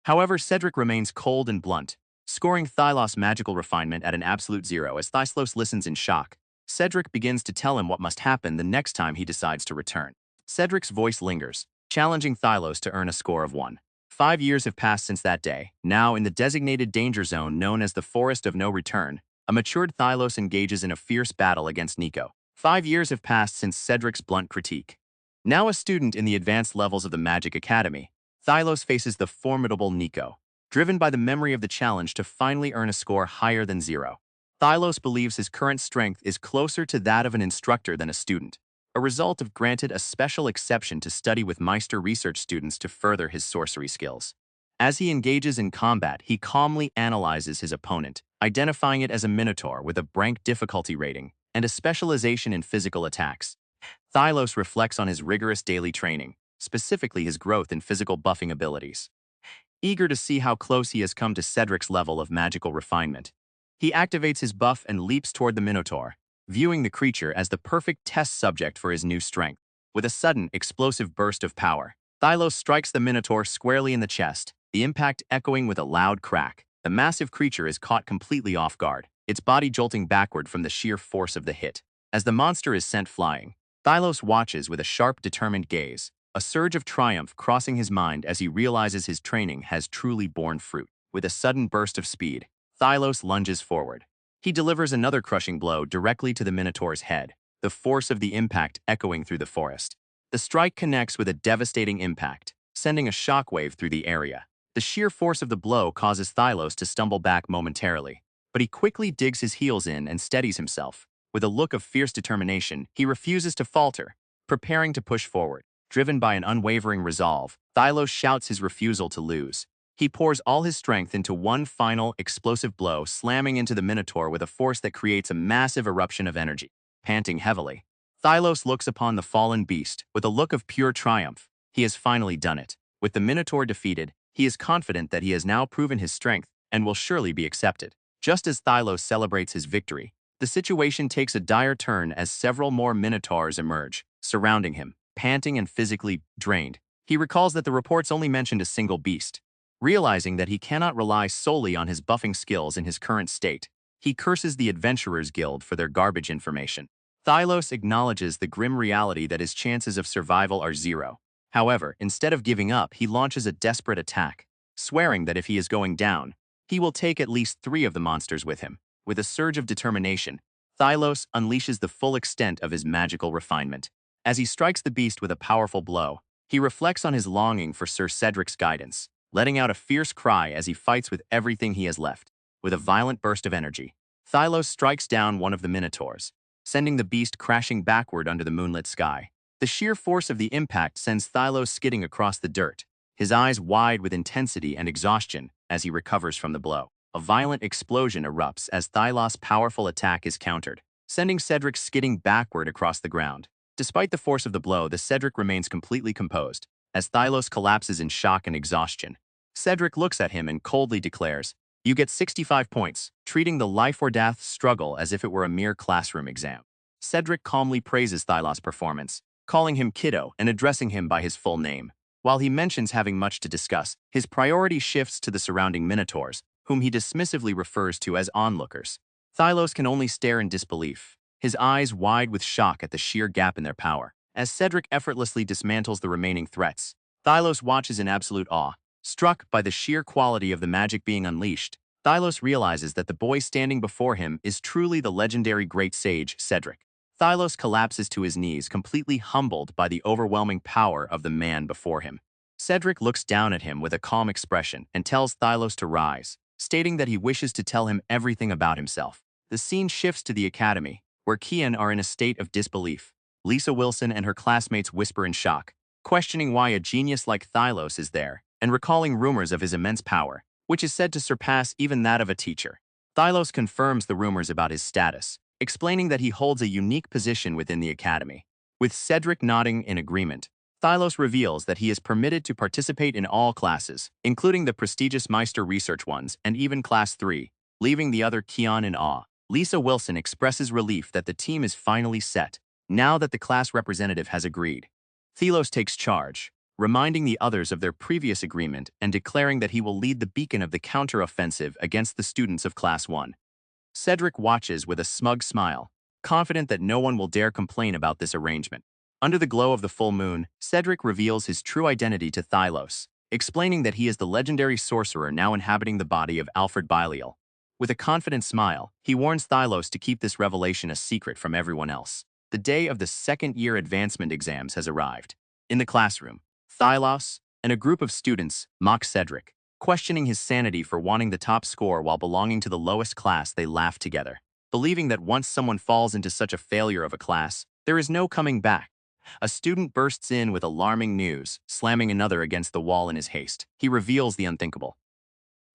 However, Cedric remains cold and blunt, scoring Thylos' magical refinement at an absolute 0. As Thylos listens in shock, Cedric begins to tell him what must happen the next time he decides to return. Cedric's voice lingers, challenging Thylos to earn a score of 1. 5 years have passed since that day. Now, in the designated danger zone known as the Forest of No Return, a matured Thylos engages in a fierce battle against Nico. 5 years have passed since Cedric's blunt critique. Now a student in the advanced levels of the Magic Academy, Thylos faces the formidable Nico, driven by the memory of the challenge to finally earn a score higher than 0. Thylos believes his current strength is closer to that of an instructor than a student, a result of granted a special exception to study with Meister research students to further his sorcery skills. As he engages in combat, he calmly analyzes his opponent, identifying it as a Minotaur with a rank difficulty rating and a specialization in physical attacks. Thylos reflects on his rigorous daily training, specifically his growth in physical buffing abilities. Eager to see how close he has come to Cedric's level of magical refinement, he activates his buff and leaps toward the Minotaur, viewing the creature as the perfect test subject for his new strength. With a sudden, explosive burst of power, Thylos strikes the Minotaur squarely in the chest, the impact echoing with a loud crack. The massive creature is caught completely off guard, its body jolting backward from the sheer force of the hit. As the monster is sent flying, Thylos watches with a sharp, determined gaze, a surge of triumph crossing his mind as he realizes his training has truly borne fruit. With a sudden burst of speed, Thylos lunges forward. He delivers another crushing blow directly to the Minotaur's head, the force of the impact echoing through the forest. The strike connects with a devastating impact, sending a shockwave through the area. The sheer force of the blow causes Thylos to stumble back momentarily, but he quickly digs his heels in and steadies himself. With a look of fierce determination, he refuses to falter, preparing to push forward. Driven by an unwavering resolve, Thylos shouts his refusal to lose. He pours all his strength into one final, explosive blow, slamming into the Minotaur with a force that creates a massive eruption of energy. Panting heavily, Thylos looks upon the fallen beast with a look of pure triumph. He has finally done it. With the Minotaur defeated, he is confident that he has now proven his strength and will surely be accepted. Just as Thylos celebrates his victory, the situation takes a dire turn as several more Minotaurs emerge, surrounding him. Panting and physically drained, he recalls that the reports only mentioned a single beast. Realizing that he cannot rely solely on his buffing skills in his current state, he curses the Adventurers Guild for their garbage information. Thylos acknowledges the grim reality that his chances of survival are zero. However, instead of giving up, he launches a desperate attack, swearing that if he is going down, he will take at least 3 of the monsters with him. With a surge of determination, Thylos unleashes the full extent of his magical refinement. As he strikes the beast with a powerful blow, he reflects on his longing for Sir Cedric's guidance, letting out a fierce cry as he fights with everything he has left. With a violent burst of energy, Thylos strikes down one of the Minotaurs, sending the beast crashing backward under the moonlit sky. The sheer force of the impact sends Thylos skidding across the dirt, his eyes wide with intensity and exhaustion as he recovers from the blow. A violent explosion erupts as Thylos' powerful attack is countered, sending Cedric skidding backward across the ground. Despite the force of the blow, the Cedric remains completely composed, as Thylos collapses in shock and exhaustion. Cedric looks at him and coldly declares, "You get 65 points," treating the life-or-death struggle as if it were a mere classroom exam. Cedric calmly praises Thylos' performance, calling him Kiddo and addressing him by his full name. While he mentions having much to discuss, his priority shifts to the surrounding Minotaurs, whom he dismissively refers to as onlookers. Thylos can only stare in disbelief, his eyes wide with shock at the sheer gap in their power. As Cedric effortlessly dismantles the remaining threats, Thylos watches in absolute awe. Struck by the sheer quality of the magic being unleashed, Thylos realizes that the boy standing before him is truly the legendary great sage Cedric. Thylos collapses to his knees, completely humbled by the overwhelming power of the man before him. Cedric looks down at him with a calm expression and tells Thylos to rise, stating that he wishes to tell him everything about himself. The scene shifts to the academy, where Kian are in a state of disbelief. Lisa Wilson and her classmates whisper in shock, questioning why a genius like Thylos is there, and recalling rumors of his immense power, which is said to surpass even that of a teacher. Thylos confirms the rumors about his status, explaining that he holds a unique position within the academy. With Cedric nodding in agreement, Thylos reveals that he is permitted to participate in all classes, including the prestigious Meister research ones and even Class 3, leaving the other Kian in awe. Lisa Wilson expresses relief that the team is finally set, now that the class representative has agreed. Thylos takes charge, reminding the others of their previous agreement and declaring that he will lead the beacon of the counter-offensive against the students of Class 1. Cedric watches with a smug smile, confident that no one will dare complain about this arrangement. Under the glow of the full moon, Cedric reveals his true identity to Thylos, explaining that he is the legendary sorcerer now inhabiting the body of Alfred Belial. With a confident smile, he warns Thylos to keep this revelation a secret from everyone else. The day of the second-year advancement exams has arrived. In the classroom, Thylos and a group of students mock Cedric, questioning his sanity for wanting the top score while belonging to the lowest class. They laugh together, believing that once someone falls into such a failure of a class, there is no coming back. A student bursts in with alarming news, slamming another against the wall in his haste. He reveals the unthinkable.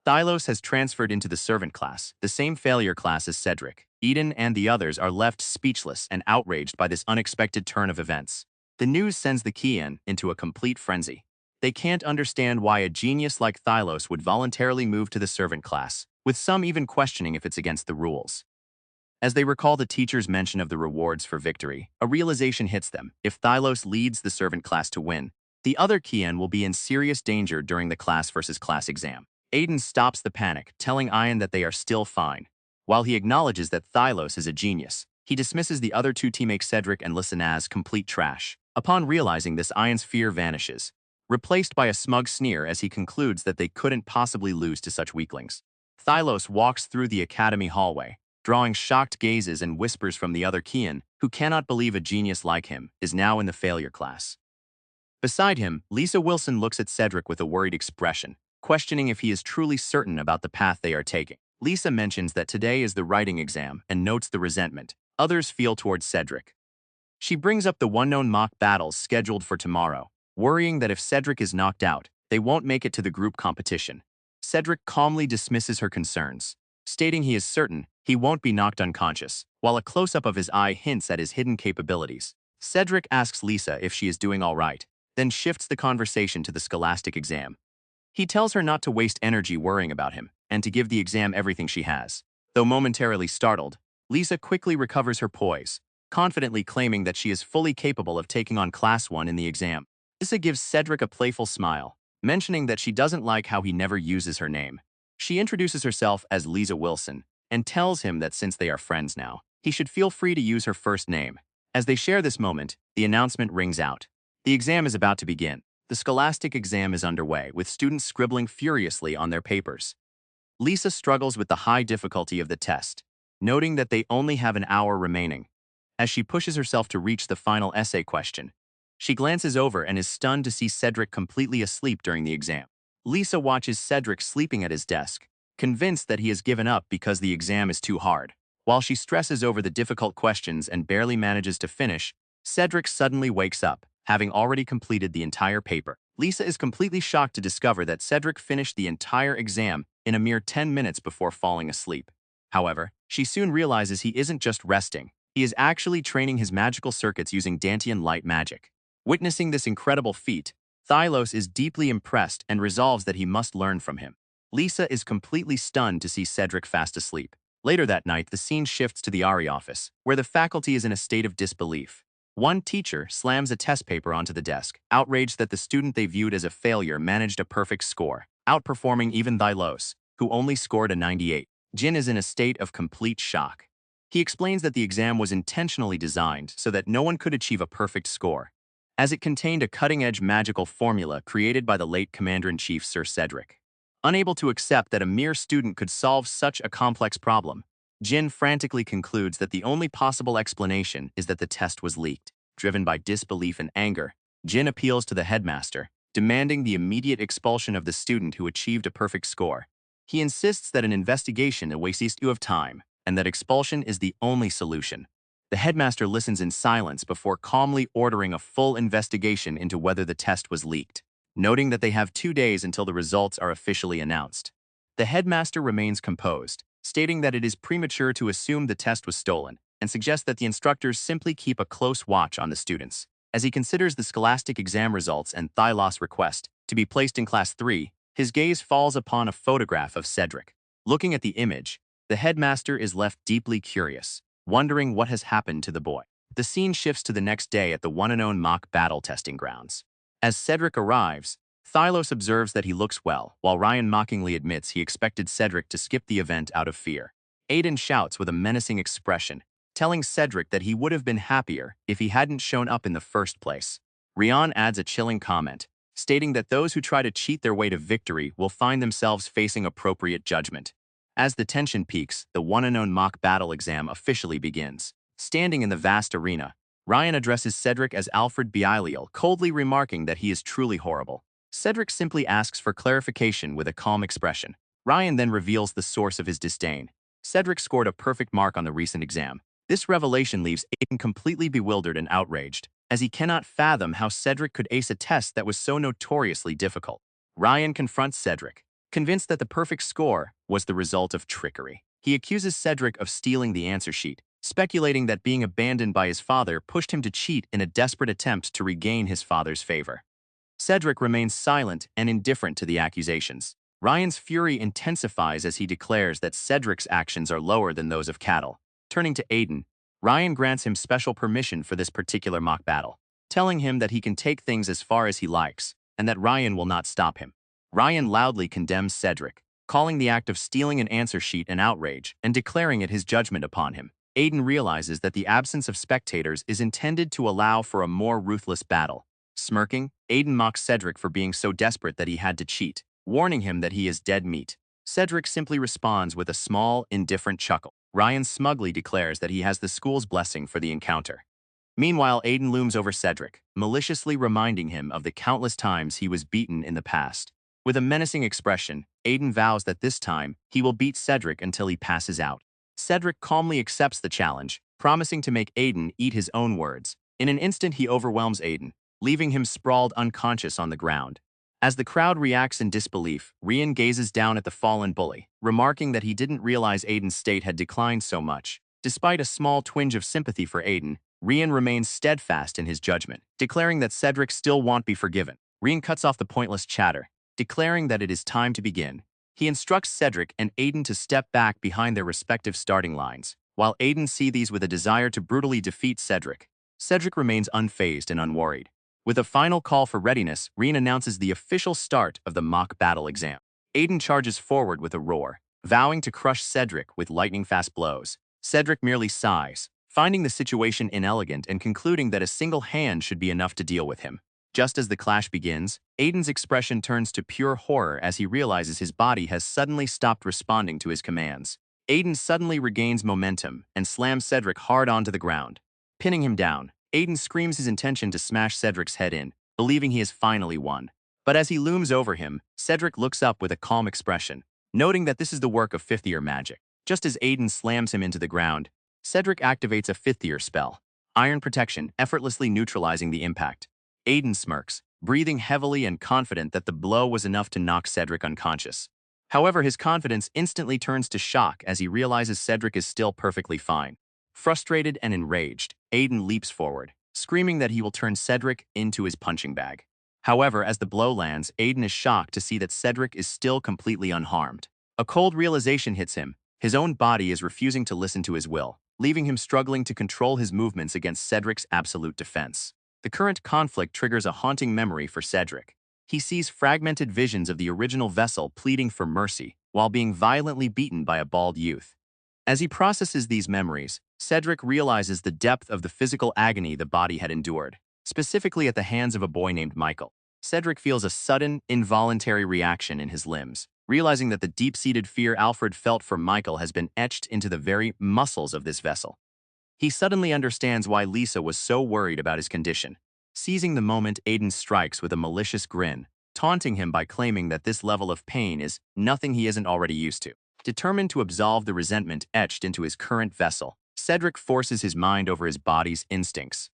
Thylos has transferred into the servant class, the same failure class as Cedric. Eden and the others are left speechless and outraged by this unexpected turn of events. The news sends the Kian into a complete frenzy. They can't understand why a genius like Thylos would voluntarily move to the servant class, with some even questioning if it's against the rules. As they recall the teacher's mention of the rewards for victory, a realization hits them. If Thylos leads the servant class to win, the other Kian will be in serious danger during the class versus class exam. Aiden stops the panic, telling Ian that they are still fine. While he acknowledges that Thylos is a genius, he dismisses the other two teammates Cedric and Listen as complete trash. Upon realizing this, Ian's fear vanishes, replaced by a smug sneer as he concludes that they couldn't possibly lose to such weaklings. Thylos walks through the academy hallway, drawing shocked gazes and whispers from the other Kian, who cannot believe a genius like him is now in the failure class. Beside him, Lisa Wilson looks at Cedric with a worried expression, questioning if he is truly certain about the path they are taking. Lisa mentions that today is the writing exam and notes the resentment others feel towards Cedric. She brings up the one-known mock battles scheduled for tomorrow, worrying that if Cedric is knocked out, they won't make it to the group competition. Cedric calmly dismisses her concerns, stating he is certain he won't be knocked unconscious, while a close-up of his eye hints at his hidden capabilities. Cedric asks Lisa if she is doing all right, then shifts the conversation to the scholastic exam. He tells her not to waste energy worrying about him, and to give the exam everything she has. Though momentarily startled, Lisa quickly recovers her poise, confidently claiming that she is fully capable of taking on Class 1 in the exam. Lisa gives Cedric a playful smile, mentioning that she doesn't like how he never uses her name. She introduces herself as Lisa Wilson, and tells him that since they are friends now, he should feel free to use her first name. As they share this moment, the announcement rings out. The exam is about to begin. The scholastic exam is underway, with students scribbling furiously on their papers. Lisa struggles with the high difficulty of the test, noting that they only have an hour remaining. As she pushes herself to reach the final essay question, she glances over and is stunned to see Cedric completely asleep during the exam. Lisa watches Cedric sleeping at his desk, convinced that he has given up because the exam is too hard. While she stresses over the difficult questions and barely manages to finish, Cedric suddenly wakes up, having already completed the entire paper. Lisa is completely shocked to discover that Cedric finished the entire exam in a mere 10 minutes before falling asleep. However, she soon realizes he isn't just resting, he is actually training his magical circuits using Dantian light magic. Witnessing this incredible feat, Thylos is deeply impressed and resolves that he must learn from him. Lisa is completely stunned to see Cedric fast asleep. Later that night, the scene shifts to the Ari office, where the faculty is in a state of disbelief. One teacher slams a test paper onto the desk, outraged that the student they viewed as a failure managed a perfect score, outperforming even Thylos, who only scored a 98. Jin is in a state of complete shock. He explains that the exam was intentionally designed so that no one could achieve a perfect score, as it contained a cutting-edge magical formula created by the late Commander-in-Chief Sir Cedric. Unable to accept that a mere student could solve such a complex problem, Jin frantically concludes that the only possible explanation is that the test was leaked. Driven by disbelief and anger, Jin appeals to the headmaster, demanding the immediate expulsion of the student who achieved a perfect score. He insists that an investigation wastes you of time, and that expulsion is the only solution. The headmaster listens in silence before calmly ordering a full investigation into whether the test was leaked, noting that they have 2 days until the results are officially announced. The headmaster remains composed, stating that it is premature to assume the test was stolen, and suggests that the instructors simply keep a close watch on the students. As he considers the scholastic exam results and Thylos' request to be placed in Class 3, his gaze falls upon a photograph of Cedric. Looking at the image, the headmaster is left deeply curious, wondering what has happened to the boy. The scene shifts to the next day at the one-and-own mock battle testing grounds. As Cedric arrives, Thylos observes that he looks well, while Ryan mockingly admits he expected Cedric to skip the event out of fear. Aiden shouts with a menacing expression, telling Cedric that he would have been happier if he hadn't shown up in the first place. Rian adds a chilling comment, stating that those who try to cheat their way to victory will find themselves facing appropriate judgment. As the tension peaks, the one-and-own mock battle exam officially begins. Standing in the vast arena, Ryan addresses Cedric as Alfred Bialiel, coldly remarking that he is truly horrible. Cedric simply asks for clarification with a calm expression. Ryan then reveals the source of his disdain. Cedric scored a perfect mark on the recent exam. This revelation leaves Aiden completely bewildered and outraged, as he cannot fathom how Cedric could ace a test that was so notoriously difficult. Ryan confronts Cedric, Convinced that the perfect score was the result of trickery, he accuses Cedric of stealing the answer sheet, speculating that being abandoned by his father pushed him to cheat in a desperate attempt to regain his father's favor. Cedric remains silent and indifferent to the accusations. Ryan's fury intensifies as he declares that Cedric's actions are lower than those of cattle. Turning to Aiden, Ryan grants him special permission for this particular mock battle, telling him that he can take things as far as he likes, and that Ryan will not stop him. Ryan loudly condemns Cedric, calling the act of stealing an answer sheet an outrage and declaring it his judgment upon him. Aiden realizes that the absence of spectators is intended to allow for a more ruthless battle. Smirking, Aiden mocks Cedric for being so desperate that he had to cheat, warning him that he is dead meat. Cedric simply responds with a small, indifferent chuckle. Ryan smugly declares that he has the school's blessing for the encounter. Meanwhile, Aiden looms over Cedric, maliciously reminding him of the countless times he was beaten in the past. With a menacing expression, Aiden vows that this time, he will beat Cedric until he passes out. Cedric calmly accepts the challenge, promising to make Aiden eat his own words. In an instant, he overwhelms Aiden, leaving him sprawled unconscious on the ground. As the crowd reacts in disbelief, Ryan gazes down at the fallen bully, remarking that he didn't realize Aiden's state had declined so much. Despite a small twinge of sympathy for Aiden, Ryan remains steadfast in his judgment, declaring that Cedric still won't be forgiven. Ryan cuts off the pointless chatter, declaring that it is time to begin. He instructs Cedric and Aiden to step back behind their respective starting lines, while Aiden sees these with a desire to brutally defeat Cedric. Cedric remains unfazed and unworried. With a final call for readiness, Ryan announces the official start of the mock battle exam. Aiden charges forward with a roar, vowing to crush Cedric with lightning-fast blows. Cedric merely sighs, finding the situation inelegant and concluding that a single hand should be enough to deal with him. Just as the clash begins, Aiden's expression turns to pure horror as he realizes his body has suddenly stopped responding to his commands. Aiden suddenly regains momentum and slams Cedric hard onto the ground. Pinning him down, Aiden screams his intention to smash Cedric's head in, believing he has finally won. But as he looms over him, Cedric looks up with a calm expression, noting that this is the work of fifth-year magic. Just as Aiden slams him into the ground, Cedric activates a fifth-year spell, Iron Protection, effortlessly neutralizing the impact. Aiden smirks, breathing heavily and confident that the blow was enough to knock Cedric unconscious. However, his confidence instantly turns to shock as he realizes Cedric is still perfectly fine. Frustrated and enraged, Aiden leaps forward, screaming that he will turn Cedric into his punching bag. However, as the blow lands, Aiden is shocked to see that Cedric is still completely unharmed. A cold realization hits him. His own body is refusing to listen to his will, leaving him struggling to control his movements against Cedric's absolute defense. The current conflict triggers a haunting memory for Cedric. He sees fragmented visions of the original vessel pleading for mercy while being violently beaten by a bald youth. As he processes these memories, Cedric realizes the depth of the physical agony the body had endured, specifically at the hands of a boy named Michael. Cedric feels a sudden, involuntary reaction in his limbs, realizing that the deep-seated fear Alfred felt for Michael has been etched into the very muscles of this vessel. He suddenly understands why Lisa was so worried about his condition. Seizing the moment, Aiden strikes with a malicious grin, taunting him by claiming that this level of pain is nothing he isn't already used to. Determined to absolve the resentment etched into his current vessel, Cedric forces his mind over his body's instincts.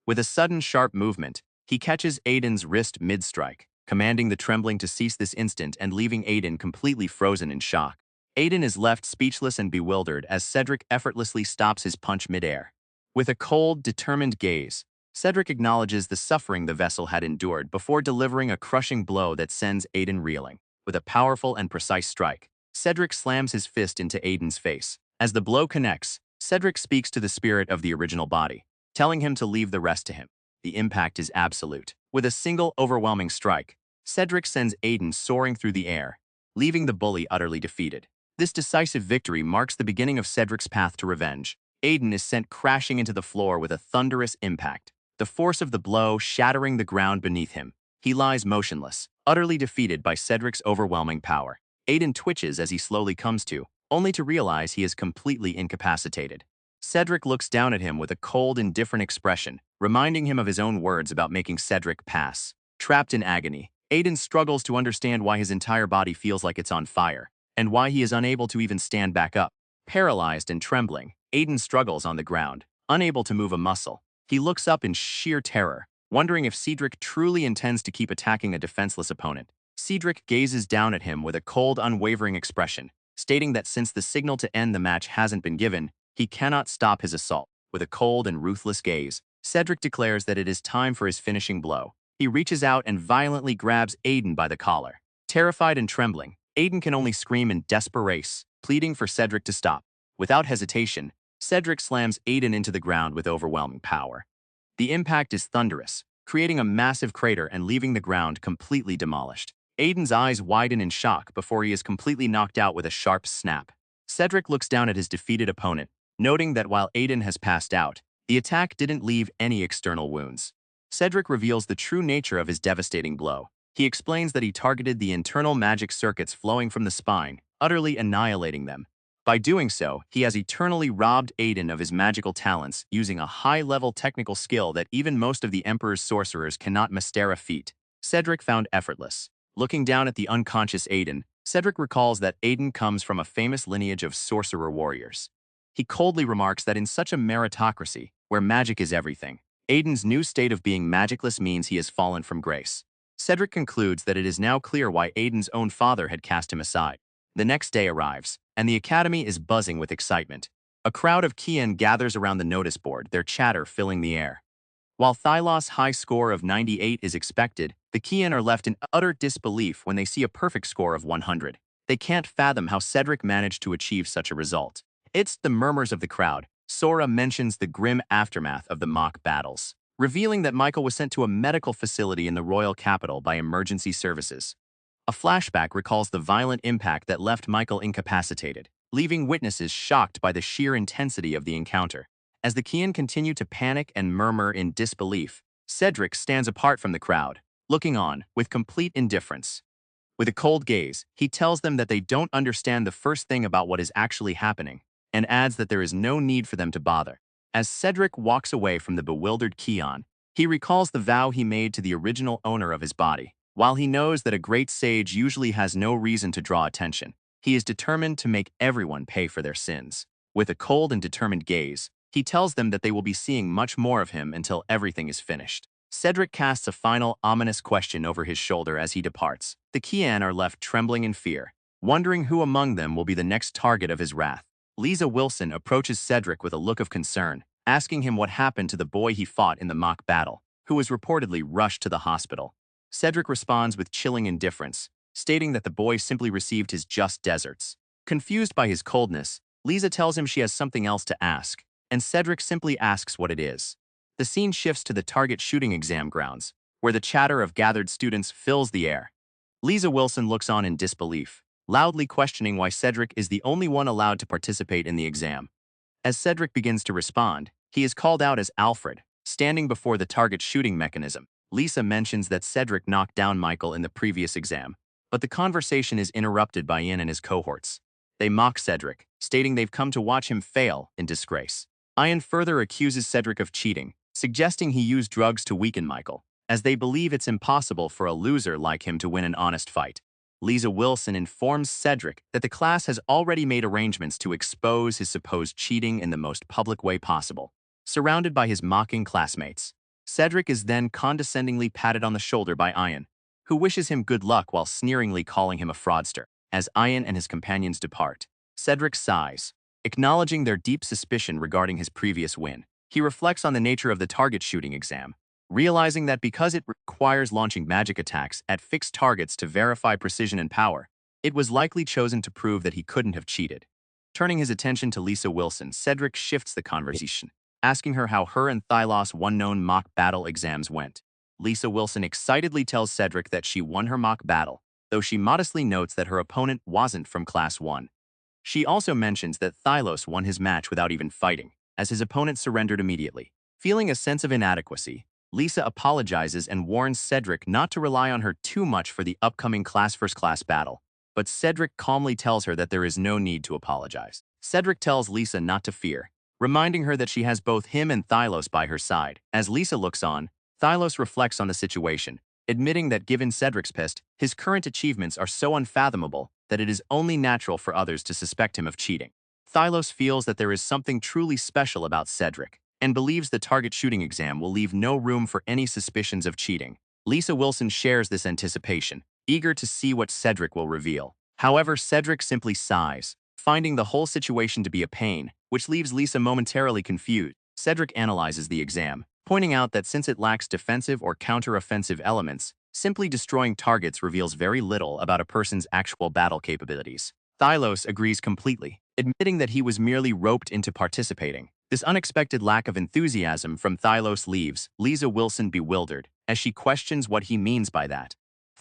With a sudden sharp movement, he catches Aiden's wrist mid-strike, commanding the trembling to cease this instant and leaving Aiden completely frozen in shock. Aiden is left speechless and bewildered as Cedric effortlessly stops his punch mid-air. With a cold, determined gaze, Cedric acknowledges the suffering the vessel had endured before delivering a crushing blow that sends Aiden reeling. With a powerful and precise strike, Cedric slams his fist into Aiden's face. As the blow connects, Cedric speaks to the spirit of the original body, telling him to leave the rest to him. The impact is absolute. With a single overwhelming strike, Cedric sends Aiden soaring through the air, leaving the bully utterly defeated. This decisive victory marks the beginning of Cedric's path to revenge. Aiden is sent crashing into the floor with a thunderous impact, the force of the blow shattering the ground beneath him. He lies motionless, utterly defeated by Cedric's overwhelming power. Aiden twitches as he slowly comes to, only to realize he is completely incapacitated. Cedric looks down at him with a cold, indifferent expression, reminding him of his own words about making Cedric pass. Trapped in agony, Aiden struggles to understand why his entire body feels like it's on fire, and why he is unable to even stand back up. Paralyzed and trembling, Aiden struggles on the ground, unable to move a muscle. He looks up in sheer terror, wondering if Cedric truly intends to keep attacking a defenseless opponent. Cedric gazes down at him with a cold, unwavering expression, stating that since the signal to end the match hasn't been given, he cannot stop his assault. With a cold and ruthless gaze, Cedric declares that it is time for his finishing blow. He reaches out and violently grabs Aiden by the collar. Terrified and trembling, Aiden can only scream in desperation, pleading for Cedric to stop. Without hesitation, Cedric slams Aiden into the ground with overwhelming power. The impact is thunderous, creating a massive crater and leaving the ground completely demolished. Aiden's eyes widen in shock before he is completely knocked out with a sharp snap. Cedric looks down at his defeated opponent, noting that while Aiden has passed out, the attack didn't leave any external wounds. Cedric reveals the true nature of his devastating blow. He explains that he targeted the internal magic circuits flowing from the spine, utterly annihilating them. By doing so, he has eternally robbed Aiden of his magical talents, using a high-level technical skill that even most of the Emperor's sorcerers cannot master a feat. Cedric found effortless. Looking down at the unconscious Aiden, Cedric recalls that Aiden comes from a famous lineage of sorcerer warriors. He coldly remarks that in such a meritocracy, where magic is everything, Aiden's new state of being magicless means he has fallen from grace. Cedric concludes that it is now clear why Aiden's own father had cast him aside. The next day arrives, and the academy is buzzing with excitement. A crowd of Kian gathers around the notice board, their chatter filling the air. While Thylos' high score of 98 is expected, the Kian are left in utter disbelief when they see a perfect score of 100. They can't fathom how Cedric managed to achieve such a result. It's the murmurs of the crowd. Sora mentions the grim aftermath of the mock battles, revealing that Michael was sent to a medical facility in the royal capital by emergency services. A flashback recalls the violent impact that left Michael incapacitated, leaving witnesses shocked by the sheer intensity of the encounter. As the Kian continue to panic and murmur in disbelief, Cedric stands apart from the crowd, looking on with complete indifference. With a cold gaze, he tells them that they don't understand the first thing about what is actually happening, and adds that there is no need for them to bother. As Cedric walks away from the bewildered Kian, he recalls the vow he made to the original owner of his body. While he knows that a great sage usually has no reason to draw attention, he is determined to make everyone pay for their sins. With a cold and determined gaze, he tells them that they will be seeing much more of him until everything is finished. Cedric casts a final, ominous question over his shoulder as he departs. The Kian are left trembling in fear, wondering who among them will be the next target of his wrath. Lisa Wilson approaches Cedric with a look of concern, asking him what happened to the boy he fought in the mock battle, who was reportedly rushed to the hospital. Cedric responds with chilling indifference, stating that the boy simply received his just deserts. Confused by his coldness, Lisa tells him she has something else to ask, and Cedric simply asks what it is. The scene shifts to the target shooting exam grounds, where the chatter of gathered students fills the air. Lisa Wilson looks on in disbelief, loudly questioning why Cedric is the only one allowed to participate in the exam. As Cedric begins to respond, he is called out as Alfred, standing before the target shooting mechanism. Lisa mentions that Cedric knocked down Michael in the previous exam, but the conversation is interrupted by Ian and his cohorts. They mock Cedric, stating they've come to watch him fail in disgrace. Ian further accuses Cedric of cheating, suggesting he used drugs to weaken Michael, as they believe it's impossible for a loser like him to win an honest fight. Lisa Wilson informs Cedric that the class has already made arrangements to expose his supposed cheating in the most public way possible. Surrounded by his mocking classmates, Cedric is then condescendingly patted on the shoulder by Ian, who wishes him good luck while sneeringly calling him a fraudster. As Ian and his companions depart, Cedric sighs, acknowledging their deep suspicion regarding his previous win. He reflects on the nature of the target shooting exam, realizing that because it requires launching magic attacks at fixed targets to verify precision and power, it was likely chosen to prove that he couldn't have cheated. Turning his attention to Lisa Wilson, Cedric shifts the conversation, asking her how her and Thylos' one-known mock battle exams went. Lisa Wilson excitedly tells Cedric that she won her mock battle, though she modestly notes that her opponent wasn't from Class 1. She also mentions that Thylos won his match without even fighting, as his opponent surrendered immediately. Feeling a sense of inadequacy, Lisa apologizes and warns Cedric not to rely on her too much for the upcoming class-versus-class battle, but Cedric calmly tells her that there is no need to apologize. Cedric tells Lisa not to fear, reminding her that she has both him and Thylos by her side. As Lisa looks on, Thylos reflects on the situation, admitting that given Cedric's past, his current achievements are so unfathomable that it is only natural for others to suspect him of cheating. Thylos feels that there is something truly special about Cedric, and believes the target shooting exam will leave no room for any suspicions of cheating. Lisa Wilson shares this anticipation, eager to see what Cedric will reveal. However, Cedric simply sighs, finding the whole situation to be a pain, which leaves Lisa momentarily confused. Cedric analyzes the exam, pointing out that since it lacks defensive or counter-offensive elements, simply destroying targets reveals very little about a person's actual battle capabilities. Thylos agrees completely, admitting that he was merely roped into participating. This unexpected lack of enthusiasm from Thylos leaves Lisa Wilson bewildered, as she questions what he means by that.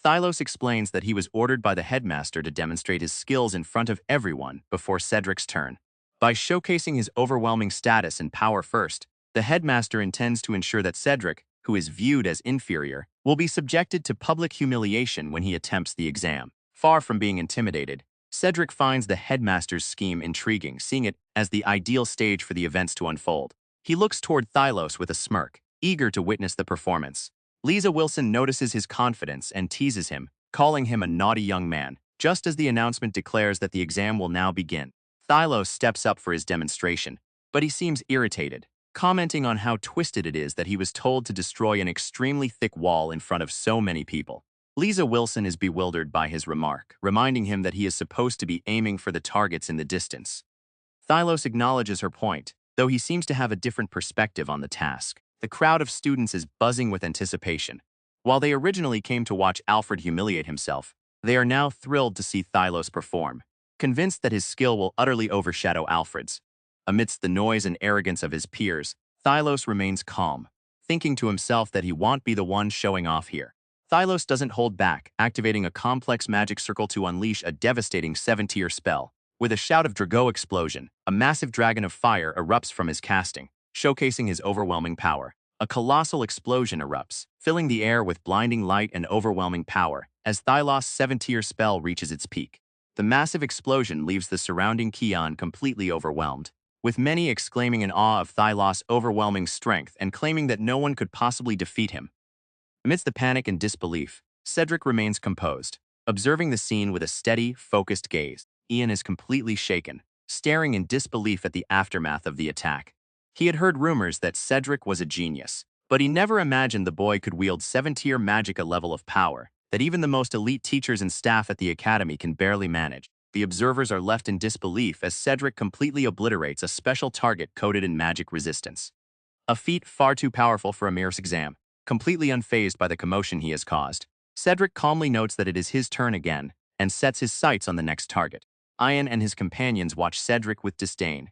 Thylos explains that he was ordered by the headmaster to demonstrate his skills in front of everyone before Cedric's turn. By showcasing his overwhelming status and power first, the headmaster intends to ensure that Cedric, who is viewed as inferior, will be subjected to public humiliation when he attempts the exam. Far from being intimidated, Cedric finds the headmaster's scheme intriguing, seeing it as the ideal stage for the events to unfold. He looks toward Thylos with a smirk, eager to witness the performance. Lisa Wilson notices his confidence and teases him, calling him a naughty young man, just as the announcement declares that the exam will now begin. Thylos steps up for his demonstration, but he seems irritated, commenting on how twisted it is that he was told to destroy an extremely thick wall in front of so many people. Lisa Wilson is bewildered by his remark, reminding him that he is supposed to be aiming for the targets in the distance. Thylos acknowledges her point, though he seems to have a different perspective on the task. The crowd of students is buzzing with anticipation. While they originally came to watch Alfred humiliate himself, they are now thrilled to see Thylos perform, convinced that his skill will utterly overshadow Alfred's. Amidst the noise and arrogance of his peers, Thylos remains calm, thinking to himself that he won't be the one showing off here. Thylos doesn't hold back, activating a complex magic circle to unleash a devastating 7-tier spell. With a shout of Drago explosion, a massive dragon of fire erupts from his casting, showcasing his overwhelming power. A colossal explosion erupts, filling the air with blinding light and overwhelming power, as Thylos' 7-tier spell reaches its peak. The massive explosion leaves the surrounding Kion completely overwhelmed, with many exclaiming in awe of Thylos' overwhelming strength and claiming that no one could possibly defeat him. Amidst the panic and disbelief, Cedric remains composed, observing the scene with a steady, focused gaze. Ian is completely shaken, staring in disbelief at the aftermath of the attack. He had heard rumors that Cedric was a genius, but he never imagined the boy could wield 7-tier magic, a level of power that even the most elite teachers and staff at the academy can barely manage. The observers are left in disbelief as Cedric completely obliterates a special target coated in magic resistance. A feat far too powerful for a mere exam. Completely unfazed by the commotion he has caused, Cedric calmly notes that it is his turn again and sets his sights on the next target. Ian and his companions watch Cedric with disdain.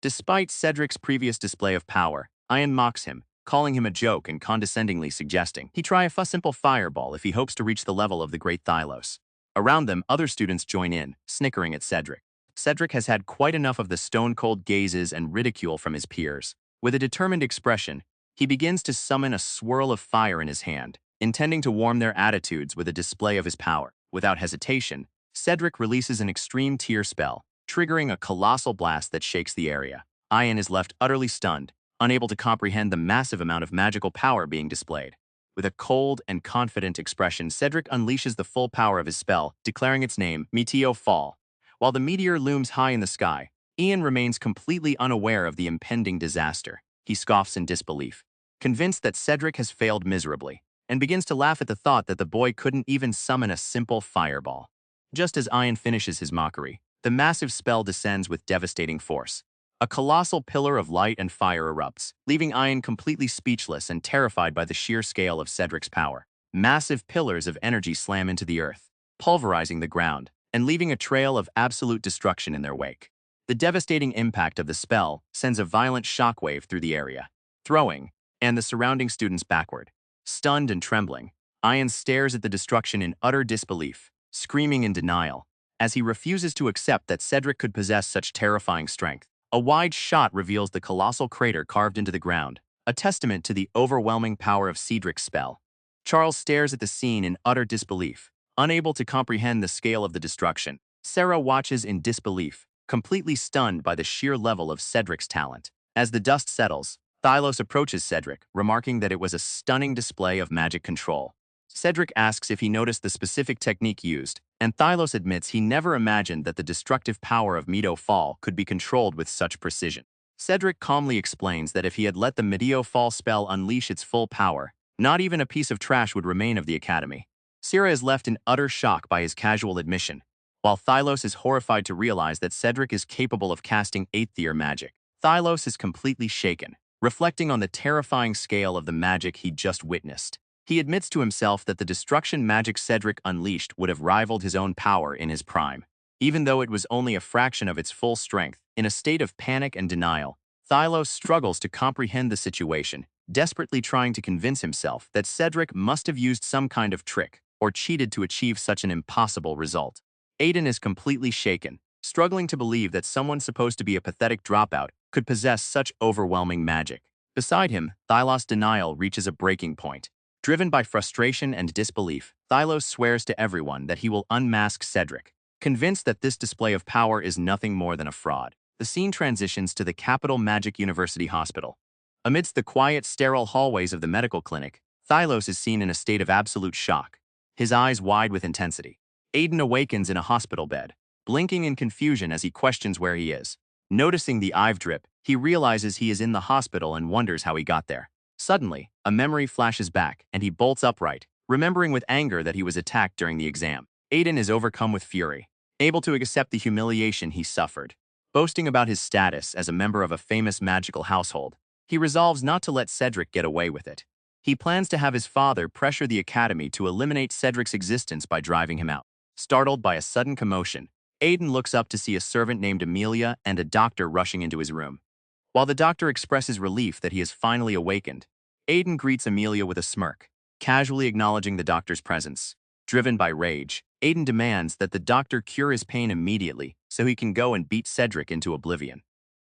Despite Cedric's previous display of power, Ian mocks him, calling him a joke and condescendingly suggesting he try a simple fireball if he hopes to reach the level of the great Thylos. Around them, other students join in, snickering at Cedric. Cedric has had quite enough of the stone-cold gazes and ridicule from his peers. With a determined expression, he begins to summon a swirl of fire in his hand, intending to warm their attitudes with a display of his power. Without hesitation, Cedric releases an extreme tier spell, triggering a colossal blast that shakes the area. Ian is left utterly stunned, unable to comprehend the massive amount of magical power being displayed. With a cold and confident expression, Cedric unleashes the full power of his spell, declaring its name, Meteo Fall. While the meteor looms high in the sky, Ian remains completely unaware of the impending disaster. He scoffs in disbelief, convinced that Cedric has failed miserably, and begins to laugh at the thought that the boy couldn't even summon a simple fireball. Just as Ian finishes his mockery, the massive spell descends with devastating force. A colossal pillar of light and fire erupts, leaving Ian completely speechless and terrified by the sheer scale of Cedric's power. Massive pillars of energy slam into the earth, pulverizing the ground, and leaving a trail of absolute destruction in their wake. The devastating impact of the spell sends a violent shockwave through the area, throwing and the surrounding students backward. Stunned and trembling, Ian stares at the destruction in utter disbelief, screaming in denial, as he refuses to accept that Cedric could possess such terrifying strength. A wide shot reveals the colossal crater carved into the ground, a testament to the overwhelming power of Cedric's spell. Charles stares at the scene in utter disbelief, unable to comprehend the scale of the destruction. Sarah watches in disbelief, completely stunned by the sheer level of Cedric's talent. As the dust settles, Thylos approaches Cedric, remarking that it was a stunning display of magic control. Cedric asks if he noticed the specific technique used, and Thylos admits he never imagined that the destructive power of Meteo Fall could be controlled with such precision. Cedric calmly explains that if he had let the Meteo Fall spell unleash its full power, not even a piece of trash would remain of the academy. Sierra is left in utter shock by his casual admission, while Thylos is horrified to realize that Cedric is capable of casting 8th-tier magic. Thylos is completely shaken, reflecting on the terrifying scale of the magic he'd just witnessed. He admits to himself that the destruction magic Cedric unleashed would have rivaled his own power in his prime. Even though it was only a fraction of its full strength, in a state of panic and denial, Thylos struggles to comprehend the situation, desperately trying to convince himself that Cedric must have used some kind of trick or cheated to achieve such an impossible result. Aiden is completely shaken, struggling to believe that someone supposed to be a pathetic dropout could possess such overwhelming magic. Beside him, Thylos' denial reaches a breaking point. Driven by frustration and disbelief, Thylos swears to everyone that he will unmask Cedric, convinced that this display of power is nothing more than a fraud. The scene transitions to the Capital Magic University Hospital. Amidst the quiet, sterile hallways of the medical clinic, Thylos is seen in a state of absolute shock, his eyes wide with intensity. Aiden awakens in a hospital bed, blinking in confusion as he questions where he is. Noticing the eye drip, he realizes he is in the hospital and wonders how he got there. Suddenly, a memory flashes back, and he bolts upright, remembering with anger that he was attacked during the exam. Aiden is overcome with fury, able to accept the humiliation he suffered. Boasting about his status as a member of a famous magical household, he resolves not to let Cedric get away with it. He plans to have his father pressure the academy to eliminate Cedric's existence by driving him out. Startled by a sudden commotion, Aiden looks up to see a servant named Amelia and a doctor rushing into his room. While the doctor expresses relief that he has finally awakened, Aiden greets Amelia with a smirk, casually acknowledging the doctor's presence. Driven by rage, Aiden demands that the doctor cure his pain immediately so he can go and beat Cedric into oblivion.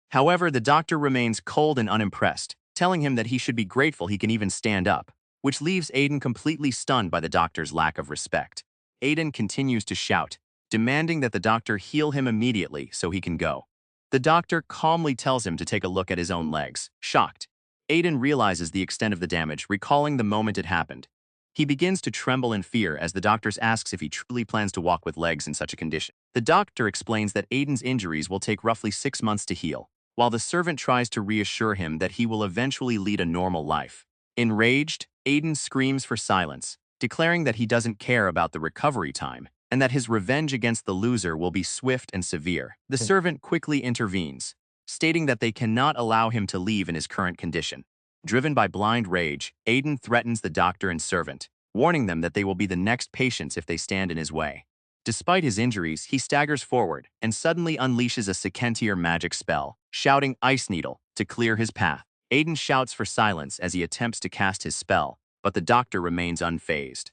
However, the doctor remains cold and unimpressed, telling him that he should be grateful he can even stand up, which leaves Aiden completely stunned by the doctor's lack of respect. Aiden continues to shout, demanding that the doctor heal him immediately so he can go. The doctor calmly tells him to take a look at his own legs. Shocked, Aiden realizes the extent of the damage, recalling the moment it happened. He begins to tremble in fear as the doctor asks if he truly plans to walk with legs in such a condition. The doctor explains that Aiden's injuries will take roughly 6 months to heal, while the servant tries to reassure him that he will eventually lead a normal life. Enraged, Aiden screams for silence, declaring that he doesn't care about the recovery time and that his revenge against the loser will be swift and severe. The servant quickly intervenes, stating that they cannot allow him to leave in his current condition. Driven by blind rage, Aiden threatens the doctor and servant, warning them that they will be the next patients if they stand in his way. Despite his injuries, he staggers forward and suddenly unleashes a second-tier magic spell, shouting Ice Needle to clear his path. Aiden shouts for silence as he attempts to cast his spell, but the doctor remains unfazed.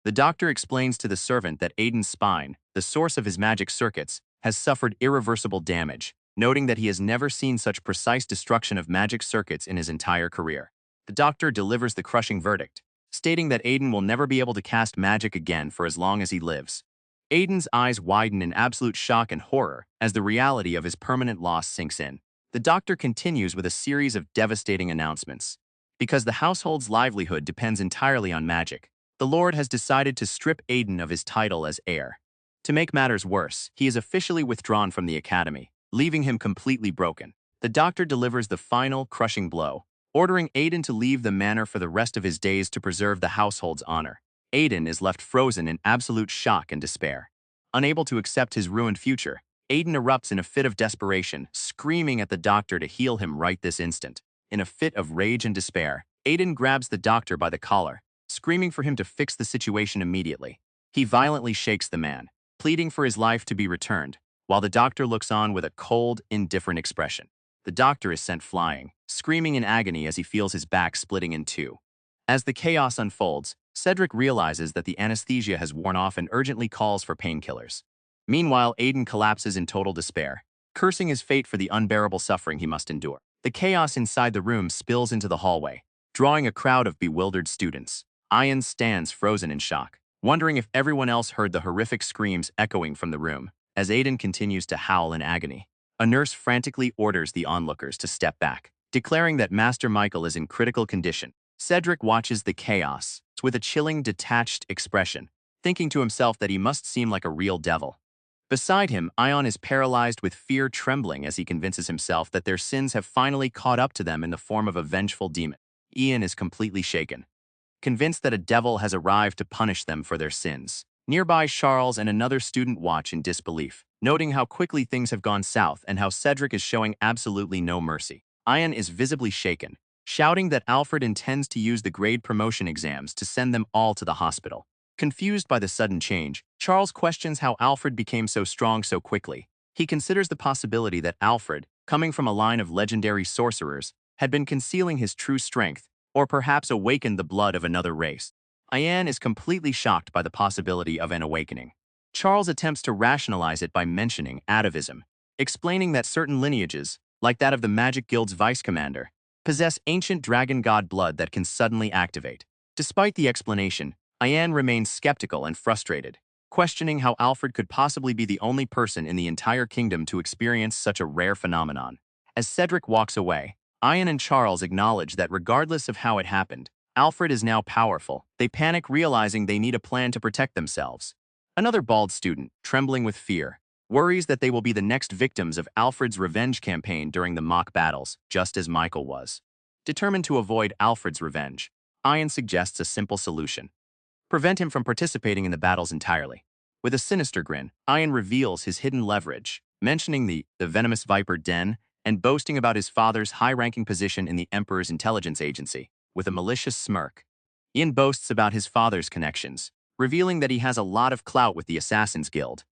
The doctor explains to the servant that Aiden's spine, the source of his magic circuits, has suffered irreversible damage, noting that he has never seen such precise destruction of magic circuits in his entire career. The doctor delivers the crushing verdict, stating that Aiden will never be able to cast magic again for as long as he lives. Aiden's eyes widen in absolute shock and horror as the reality of his permanent loss sinks in. The doctor continues with a series of devastating announcements. Because the household's livelihood depends entirely on magic, the Lord has decided to strip Aiden of his title as heir. To make matters worse, he is officially withdrawn from the academy, leaving him completely broken. The doctor delivers the final, crushing blow, ordering Aiden to leave the manor for the rest of his days to preserve the household's honor. Aiden is left frozen in absolute shock and despair. Unable to accept his ruined future, Aiden erupts in a fit of desperation, screaming at the doctor to heal him right this instant. In a fit of rage and despair, Aiden grabs the doctor by the collar, screaming for him to fix the situation immediately. He violently shakes the man, pleading for his life to be returned, while the doctor looks on with a cold, indifferent expression. The doctor is sent flying, screaming in agony as he feels his back splitting in two. As the chaos unfolds, Cedric realizes that the anesthesia has worn off and urgently calls for painkillers. Meanwhile, Aiden collapses in total despair, cursing his fate for the unbearable suffering he must endure. The chaos inside the room spills into the hallway, drawing a crowd of bewildered students. Ian stands frozen in shock, wondering if everyone else heard the horrific screams echoing from the room, as Aiden continues to howl in agony. A nurse frantically orders the onlookers to step back, declaring that Master Michael is in critical condition. Cedric watches the chaos with a chilling, detached expression, thinking to himself that he must seem like a real devil. Beside him, Ion is paralyzed with fear, trembling as he convinces himself that their sins have finally caught up to them in the form of a vengeful demon. Ian is completely shaken, convinced that a devil has arrived to punish them for their sins. Nearby, Charles and another student watch in disbelief, noting how quickly things have gone south and how Cedric is showing absolutely no mercy. Ian is visibly shaken, shouting that Alfred intends to use the grade promotion exams to send them all to the hospital. Confused by the sudden change, Charles questions how Alfred became so strong so quickly. He considers the possibility that Alfred, coming from a line of legendary sorcerers, had been concealing his true strength, or perhaps awakened the blood of another race. Ian is completely shocked by the possibility of an awakening. Charles attempts to rationalize it by mentioning atavism, explaining that certain lineages, like that of the Magic Guild's vice commander, possess ancient dragon god blood that can suddenly activate. Despite the explanation, Ian remains skeptical and frustrated, questioning how Alfred could possibly be the only person in the entire kingdom to experience such a rare phenomenon. As Cedric walks away, Ian and Charles acknowledge that regardless of how it happened, Alfred is now powerful. They panic, realizing they need a plan to protect themselves. Another bald student, trembling with fear, worries that they will be the next victims of Alfred's revenge campaign during the mock battles, just as Michael was. Determined to avoid Alfred's revenge, Ian suggests a simple solution: prevent him from participating in the battles entirely. With a sinister grin, Ian reveals his hidden leverage, mentioning the venomous Viper Den and boasting about his father's high-ranking position in the Emperor's intelligence agency. With a malicious smirk, Ian boasts about his father's connections, revealing that he has a lot of clout with the Assassin's Guild.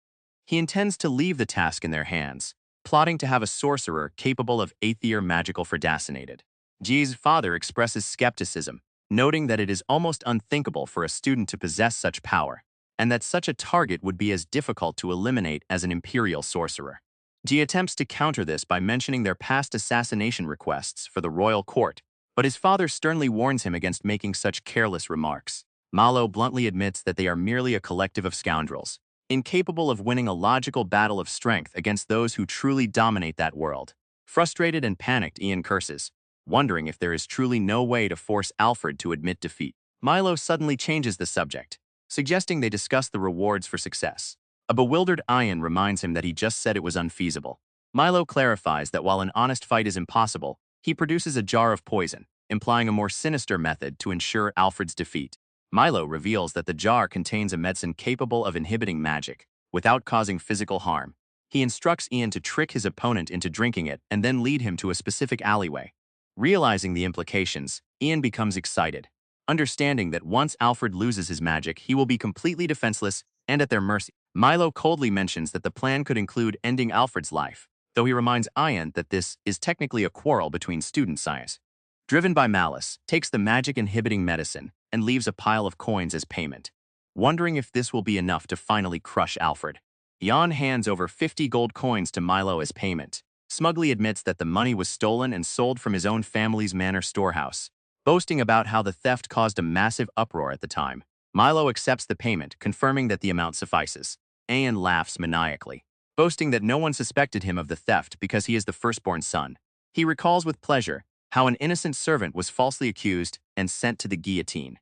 He intends to leave the task in their hands, plotting to have a sorcerer capable of Aether magical Fredacinated. G's father expresses skepticism, noting that it is almost unthinkable for a student to possess such power, and that such a target would be as difficult to eliminate as an imperial sorcerer. G attempts to counter this by mentioning their past assassination requests for the royal court, but his father sternly warns him against making such careless remarks. Malo bluntly admits that they are merely a collective of scoundrels, incapable of winning a logical battle of strength against those who truly dominate that world. Frustrated and panicked, Ian curses, wondering if there is truly no way to force Alfred to admit defeat. Milo suddenly changes the subject, suggesting they discuss the rewards for success. A bewildered Ian reminds him that he just said it was unfeasible. Milo clarifies that while an honest fight is impossible, he produces a jar of poison, implying a more sinister method to ensure Alfred's defeat. Milo reveals that the jar contains a medicine capable of inhibiting magic, without causing physical harm. He instructs Ian to trick his opponent into drinking it and then lead him to a specific alleyway. Realizing the implications, Ian becomes excited, understanding that once Alfred loses his magic, he will be completely defenseless and at their mercy. Milo coldly mentions that the plan could include ending Alfred's life, though he reminds Ian that this is technically a quarrel between student science. Driven by malice, takes the magic-inhibiting medicine and leaves a pile of coins as payment, wondering if this will be enough to finally crush Alfred. Jan hands over 50 gold coins to Milo as payment, smugly admits that the money was stolen and sold from his own family's manor storehouse, boasting about how the theft caused a massive uproar at the time. Milo accepts the payment, confirming that the amount suffices. Ian laughs maniacally, boasting that no one suspected him of the theft because he is the firstborn son. He recalls with pleasure how an innocent servant was falsely accused and sent to the guillotine.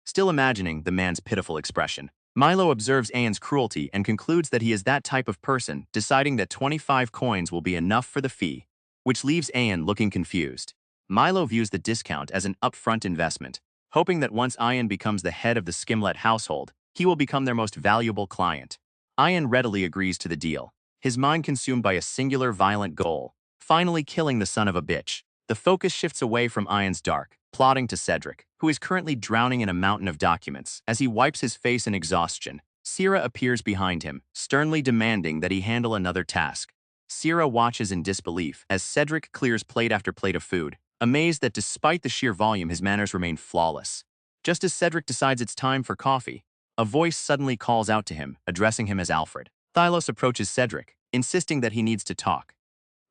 Still imagining the man's pitiful expression, Milo observes Ian's cruelty and concludes that he is that type of person, deciding that 25 coins will be enough for the fee, which leaves Ian looking confused. Milo views the discount as an upfront investment, hoping that once Ian becomes the head of the Skimlet household, he will become their most valuable client. Ian readily agrees to the deal, his mind consumed by a singular violent goal, finally killing the son of a bitch. The focus shifts away from Ian's dark, plotting to Cedric, who is currently drowning in a mountain of documents. As he wipes his face in exhaustion, Sierra appears behind him, sternly demanding that he handle another task. Sierra watches in disbelief as Cedric clears plate after plate of food, amazed that despite the sheer volume his manners remain flawless. Just as Cedric decides it's time for coffee, a voice suddenly calls out to him, addressing him as Alfred. Thylos approaches Cedric, insisting that he needs to talk.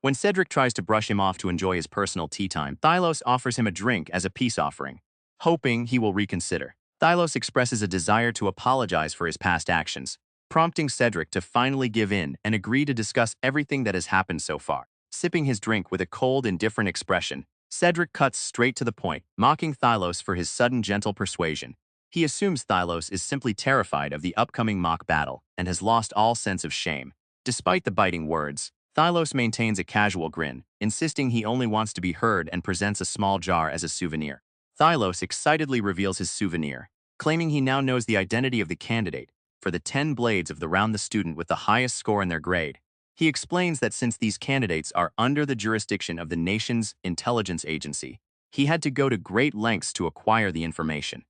When Cedric tries to brush him off to enjoy his personal tea time, Thylos offers him a drink as a peace offering, hoping he will reconsider. Thylos expresses a desire to apologize for his past actions, prompting Cedric to finally give in and agree to discuss everything that has happened so far. Sipping his drink with a cold, indifferent expression, Cedric cuts straight to the point, mocking Thylos for his sudden gentle persuasion. He assumes Thylos is simply terrified of the upcoming mock battle and has lost all sense of shame. Despite the biting words, Thylos maintains a casual grin, insisting he only wants to be heard and presents a small jar as a souvenir. Thylos excitedly reveals his souvenir, claiming he now knows the identity of the candidate for the 10 blades of the round the student with the highest score in their grade. He explains that since these candidates are under the jurisdiction of the nation's intelligence agency, he had to go to great lengths to acquire the information.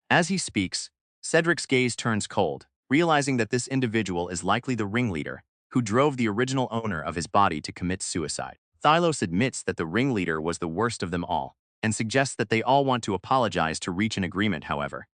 As he speaks, Cedric's gaze turns cold, realizing that this individual is likely the ringleader who drove the original owner of his body to commit suicide. Thylos admits that the ringleader was the worst of them all, and suggests that they all want to apologize to reach an agreement, however.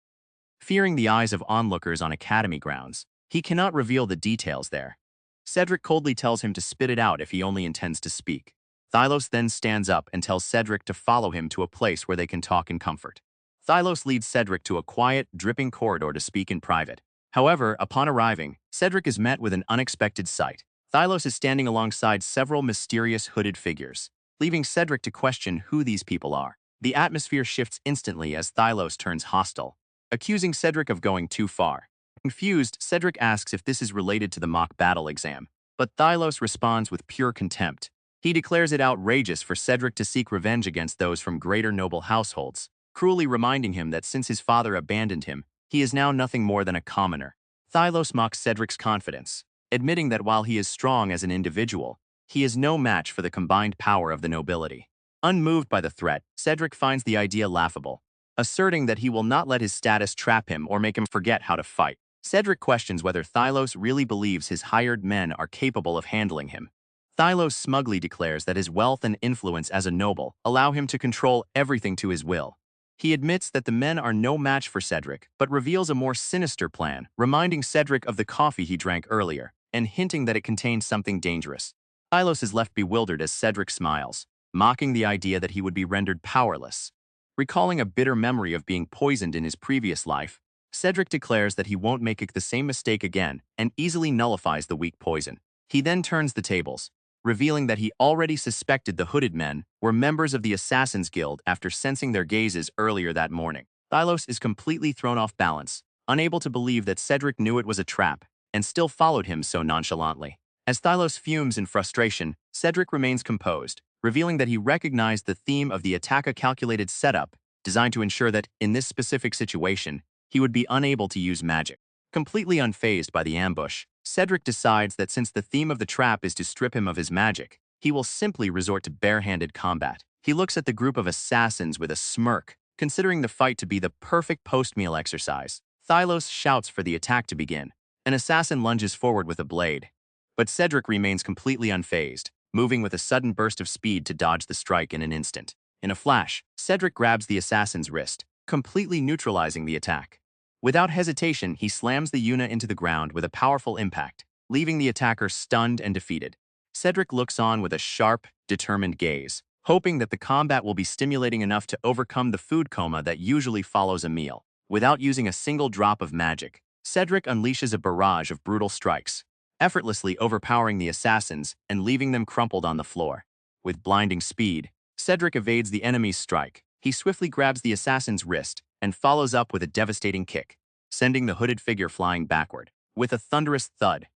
Fearing the eyes of onlookers on academy grounds, he cannot reveal the details there. Cedric coldly tells him to spit it out if he only intends to speak. Thylos then stands up and tells Cedric to follow him to a place where they can talk in comfort. Thylos leads Cedric to a quiet, dripping corridor to speak in private. However, upon arriving, Cedric is met with an unexpected sight. Thylos is standing alongside several mysterious hooded figures, leaving Cedric to question who these people are. The atmosphere shifts instantly as Thylos turns hostile, accusing Cedric of going too far. Confused, Cedric asks if this is related to the mock battle exam, but Thylos responds with pure contempt. He declares it outrageous for Cedric to seek revenge against those from greater noble households, cruelly reminding him that since his father abandoned him, he is now nothing more than a commoner. Thylos mocks Cedric's confidence, admitting that while he is strong as an individual, he is no match for the combined power of the nobility. Unmoved by the threat, Cedric finds the idea laughable, asserting that he will not let his status trap him or make him forget how to fight. Cedric questions whether Thylos really believes his hired men are capable of handling him. Thylos smugly declares that his wealth and influence as a noble allow him to control everything to his will. He admits that the men are no match for Cedric, but reveals a more sinister plan, reminding Cedric of the coffee he drank earlier, and hinting that it contained something dangerous. Thylos is left bewildered as Cedric smiles, mocking the idea that he would be rendered powerless. Recalling a bitter memory of being poisoned in his previous life, Cedric declares that he won't make the same mistake again and easily nullifies the weak poison. He then turns the tables, revealing that he already suspected the hooded men were members of the Assassin's Guild after sensing their gazes earlier that morning. Thylos is completely thrown off balance, unable to believe that Cedric knew it was a trap and still followed him so nonchalantly. As Thylos fumes in frustration, Cedric remains composed, revealing that he recognized the theme of the attack-a-calculated setup designed to ensure that, in this specific situation, he would be unable to use magic. Completely unfazed by the ambush, Cedric decides that since the theme of the trap is to strip him of his magic, he will simply resort to bare-handed combat. He looks at the group of assassins with a smirk, considering the fight to be the perfect post-meal exercise. Thylos shouts for the attack to begin. An assassin lunges forward with a blade, but Cedric remains completely unfazed, moving with a sudden burst of speed to dodge the strike in an instant. In a flash, Cedric grabs the assassin's wrist, completely neutralizing the attack. Without hesitation, he slams the Yuna into the ground with a powerful impact, leaving the attacker stunned and defeated. Cedric looks on with a sharp, determined gaze, hoping that the combat will be stimulating enough to overcome the food coma that usually follows a meal. Without using a single drop of magic, Cedric unleashes a barrage of brutal strikes, effortlessly overpowering the assassins and leaving them crumpled on the floor. With blinding speed, Cedric evades the enemy's strike. He swiftly grabs the assassin's wrist and follows up with a devastating kick, sending the hooded figure flying backward. With a thunderous thud,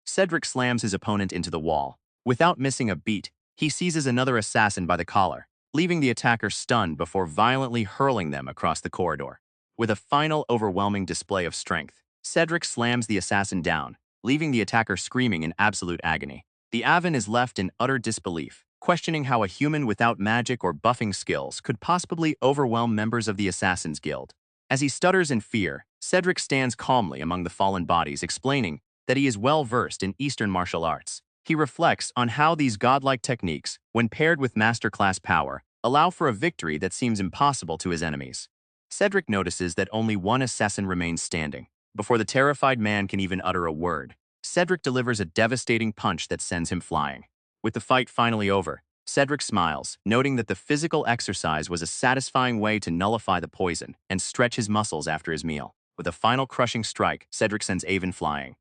Cedric slams his opponent into the wall. Without missing a beat, he seizes another assassin by the collar, leaving the attacker stunned before violently hurling them across the corridor. With a final overwhelming display of strength, Cedric slams the assassin down, leaving the attacker screaming in absolute agony. The Avon is left in utter disbelief, questioning how a human without magic or buffing skills could possibly overwhelm members of the Assassin's Guild. As he stutters in fear, Cedric stands calmly among the fallen bodies, explaining that he is well versed in Eastern martial arts. He reflects on how these godlike techniques, when paired with masterclass power, allow for a victory that seems impossible to his enemies. Cedric notices that only one assassin remains standing. Before the terrified man can even utter a word, Cedric delivers a devastating punch that sends him flying. With the fight finally over, Cedric smiles, noting that the physical exercise was a satisfying way to nullify the poison and stretch his muscles after his meal. With a final crushing strike, Cedric sends Avon flying.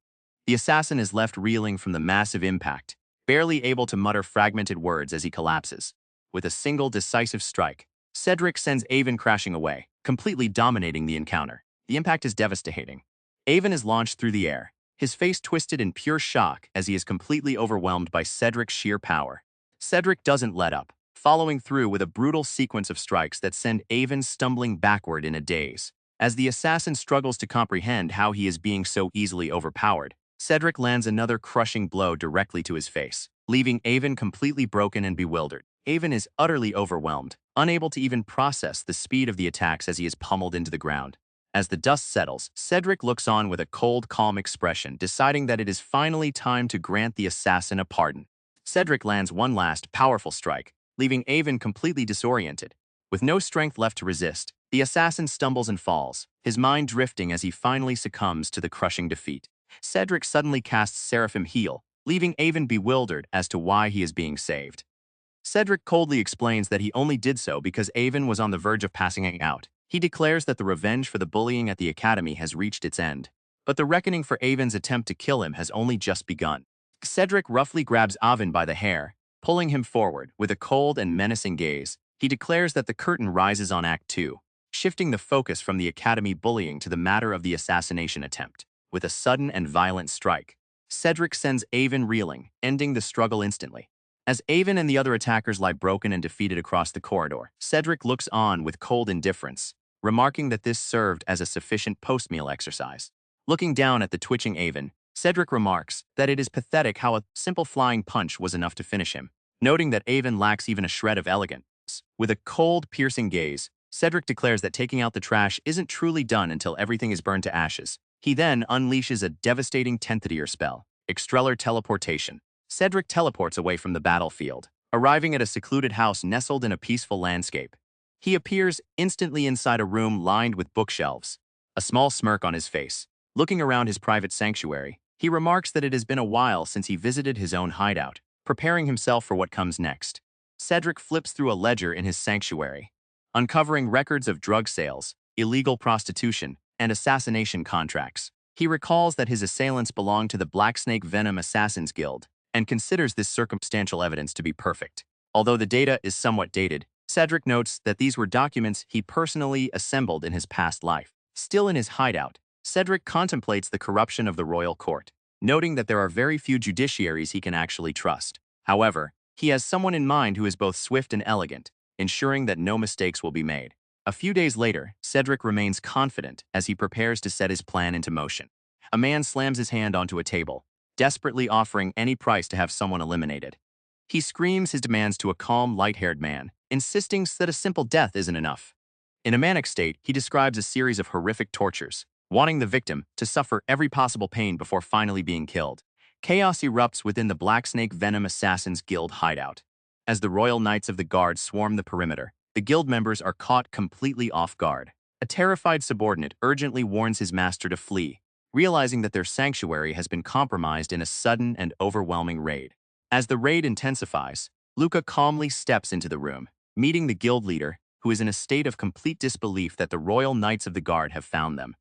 The assassin is left reeling from the massive impact, barely able to mutter fragmented words as he collapses. With a single decisive strike, Cedric sends Avon crashing away, completely dominating the encounter. The impact is devastating. Avon is launched through the air, his face twisted in pure shock as he is completely overwhelmed by Cedric's sheer power. Cedric doesn't let up, following through with a brutal sequence of strikes that send Avon stumbling backward in a daze. As the assassin struggles to comprehend how he is being so easily overpowered, Cedric lands another crushing blow directly to his face, leaving Avon completely broken and bewildered. Avon is utterly overwhelmed, unable to even process the speed of the attacks as he is pummeled into the ground. As the dust settles, Cedric looks on with a cold, calm expression, deciding that it is finally time to grant the assassin a pardon. Cedric lands one last, powerful strike, leaving Avon completely disoriented. With no strength left to resist, the assassin stumbles and falls, his mind drifting as he finally succumbs to the crushing defeat. Cedric suddenly casts Seraphim Heal, leaving Avon bewildered as to why he is being saved. Cedric coldly explains that he only did so because Avon was on the verge of passing out. He declares that the revenge for the bullying at the academy has reached its end. But the reckoning for Avon's attempt to kill him has only just begun. Cedric roughly grabs Avon by the hair, pulling him forward. With a cold and menacing gaze, he declares that the curtain rises on Act 2, shifting the focus from the academy bullying to the matter of the assassination attempt. With a sudden and violent strike, Cedric sends Avon reeling, ending the struggle instantly. As Avon and the other attackers lie broken and defeated across the corridor, Cedric looks on with cold indifference, remarking that this served as a sufficient post-meal exercise. Looking down at the twitching Avon, Cedric remarks that it is pathetic how a simple flying punch was enough to finish him, noting that Avon lacks even a shred of elegance. With a cold, piercing gaze, Cedric declares that taking out the trash isn't truly done until everything is burned to ashes. He then unleashes a devastating 10th-tier spell, Extrellar Teleportation. Cedric teleports away from the battlefield, arriving at a secluded house nestled in a peaceful landscape. He appears instantly inside a room lined with bookshelves, a small smirk on his face. Looking around his private sanctuary, he remarks that it has been a while since he visited his own hideout, preparing himself for what comes next. Cedric flips through a ledger in his sanctuary, uncovering records of drug sales, illegal prostitution, and assassination contracts. He recalls that his assailants belong to the Blacksnake Venom Assassins Guild, and considers this circumstantial evidence to be perfect. Although the data is somewhat dated, Cedric notes that these were documents he personally assembled in his past life. Still in his hideout, Cedric contemplates the corruption of the royal court, noting that there are very few judiciaries he can actually trust. However, he has someone in mind who is both swift and elegant, ensuring that no mistakes will be made. A few days later, Cedric remains confident as he prepares to set his plan into motion. A man slams his hand onto a table, desperately offering any price to have someone eliminated. He screams his demands to a calm, light-haired man, insisting that a simple death isn't enough. In a manic state, he describes a series of horrific tortures, wanting the victim to suffer every possible pain before finally being killed. Chaos erupts within the Blacksnake Venom Assassins Guild hideout. As the Royal Knights of the Guard swarm the perimeter, the guild members are caught completely off guard. A terrified subordinate urgently warns his master to flee, realizing that their sanctuary has been compromised in a sudden and overwhelming raid. As the raid intensifies, Luca calmly steps into the room, meeting the guild leader, who is in a state of complete disbelief that the Royal Knights of the Guard have found them.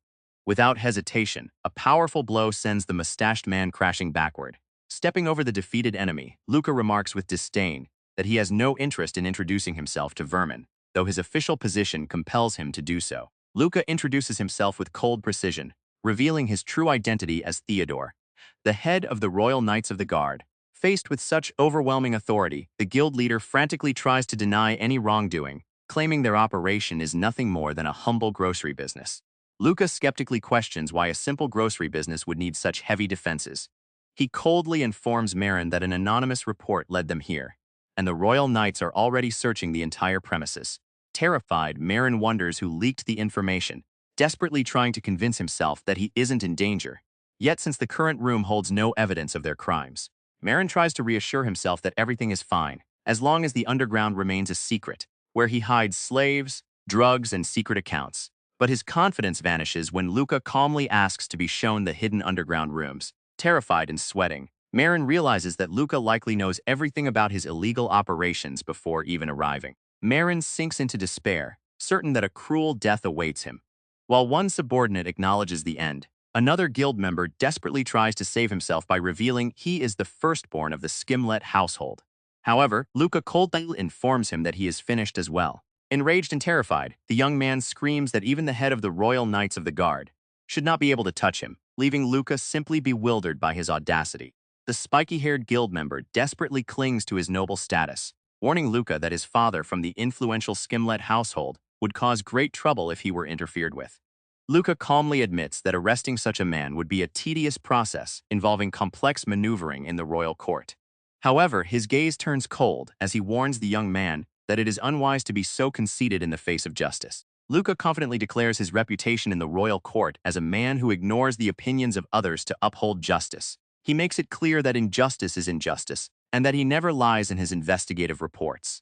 Without hesitation, a powerful blow sends the mustached man crashing backward. Stepping over the defeated enemy, Luca remarks with disdain that he has no interest in introducing himself to Vermin, though his official position compels him to do so. Luca introduces himself with cold precision, revealing his true identity as Theodore, the head of the Royal Knights of the Guard. Faced with such overwhelming authority, the guild leader frantically tries to deny any wrongdoing, claiming their operation is nothing more than a humble grocery business. Luca skeptically questions why a simple grocery business would need such heavy defenses. He coldly informs Marin that an anonymous report led them here, and the Royal Knights are already searching the entire premises. Terrified, Marin wonders who leaked the information, desperately trying to convince himself that he isn't in danger. Yet since the current room holds no evidence of their crimes, Marin tries to reassure himself that everything is fine, as long as the underground remains a secret, where he hides slaves, drugs, and secret accounts. But his confidence vanishes when Luca calmly asks to be shown the hidden underground rooms. Terrified and sweating, Marin realizes that Luca likely knows everything about his illegal operations before even arriving. Marin sinks into despair, certain that a cruel death awaits him. While one subordinate acknowledges the end, another guild member desperately tries to save himself by revealing he is the firstborn of the Skimlet household. However, Luca coldly informs him that he is finished as well. Enraged and terrified, the young man screams that even the head of the Royal Knights of the Guard should not be able to touch him, leaving Luca simply bewildered by his audacity. The spiky-haired guild member desperately clings to his noble status, warning Luca that his father from the influential Skimlet household would cause great trouble if he were interfered with. Luca calmly admits that arresting such a man would be a tedious process involving complex maneuvering in the royal court. However, his gaze turns cold as he warns the young man that it is unwise to be so conceited in the face of justice. Luca confidently declares his reputation in the royal court as a man who ignores the opinions of others to uphold justice. He makes it clear that injustice is injustice, and that he never lies in his investigative reports.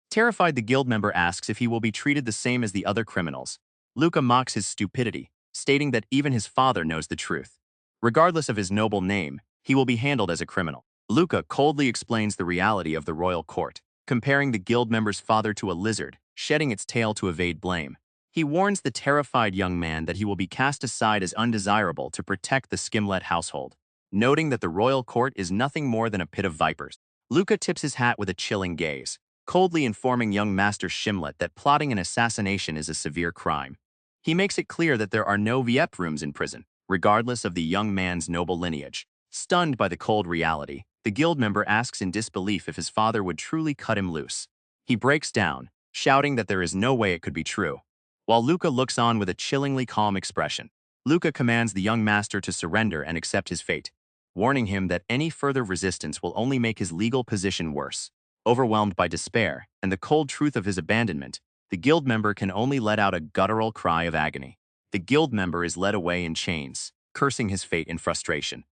Terrified, the guild member asks if he will be treated the same as the other criminals. Luca mocks his stupidity, stating that even his father knows the truth. Regardless of his noble name, he will be handled as a criminal. Luca coldly explains the reality of the royal court, comparing the guild member's father to a lizard, shedding its tail to evade blame. He warns the terrified young man that he will be cast aside as undesirable to protect the Skimlet household, noting that the royal court is nothing more than a pit of vipers. Luca tips his hat with a chilling gaze, coldly informing young Master Shimlet that plotting an assassination is a severe crime. He makes it clear that there are no VIP rooms in prison, regardless of the young man's noble lineage. Stunned by the cold reality, the guild member asks in disbelief if his father would truly cut him loose. He breaks down, shouting that there is no way it could be true. While Luca looks on with a chillingly calm expression, Luca commands the young master to surrender and accept his fate, warning him that any further resistance will only make his legal position worse. Overwhelmed by despair and the cold truth of his abandonment, the guild member can only let out a guttural cry of agony. The guild member is led away in chains, cursing his fate in frustration.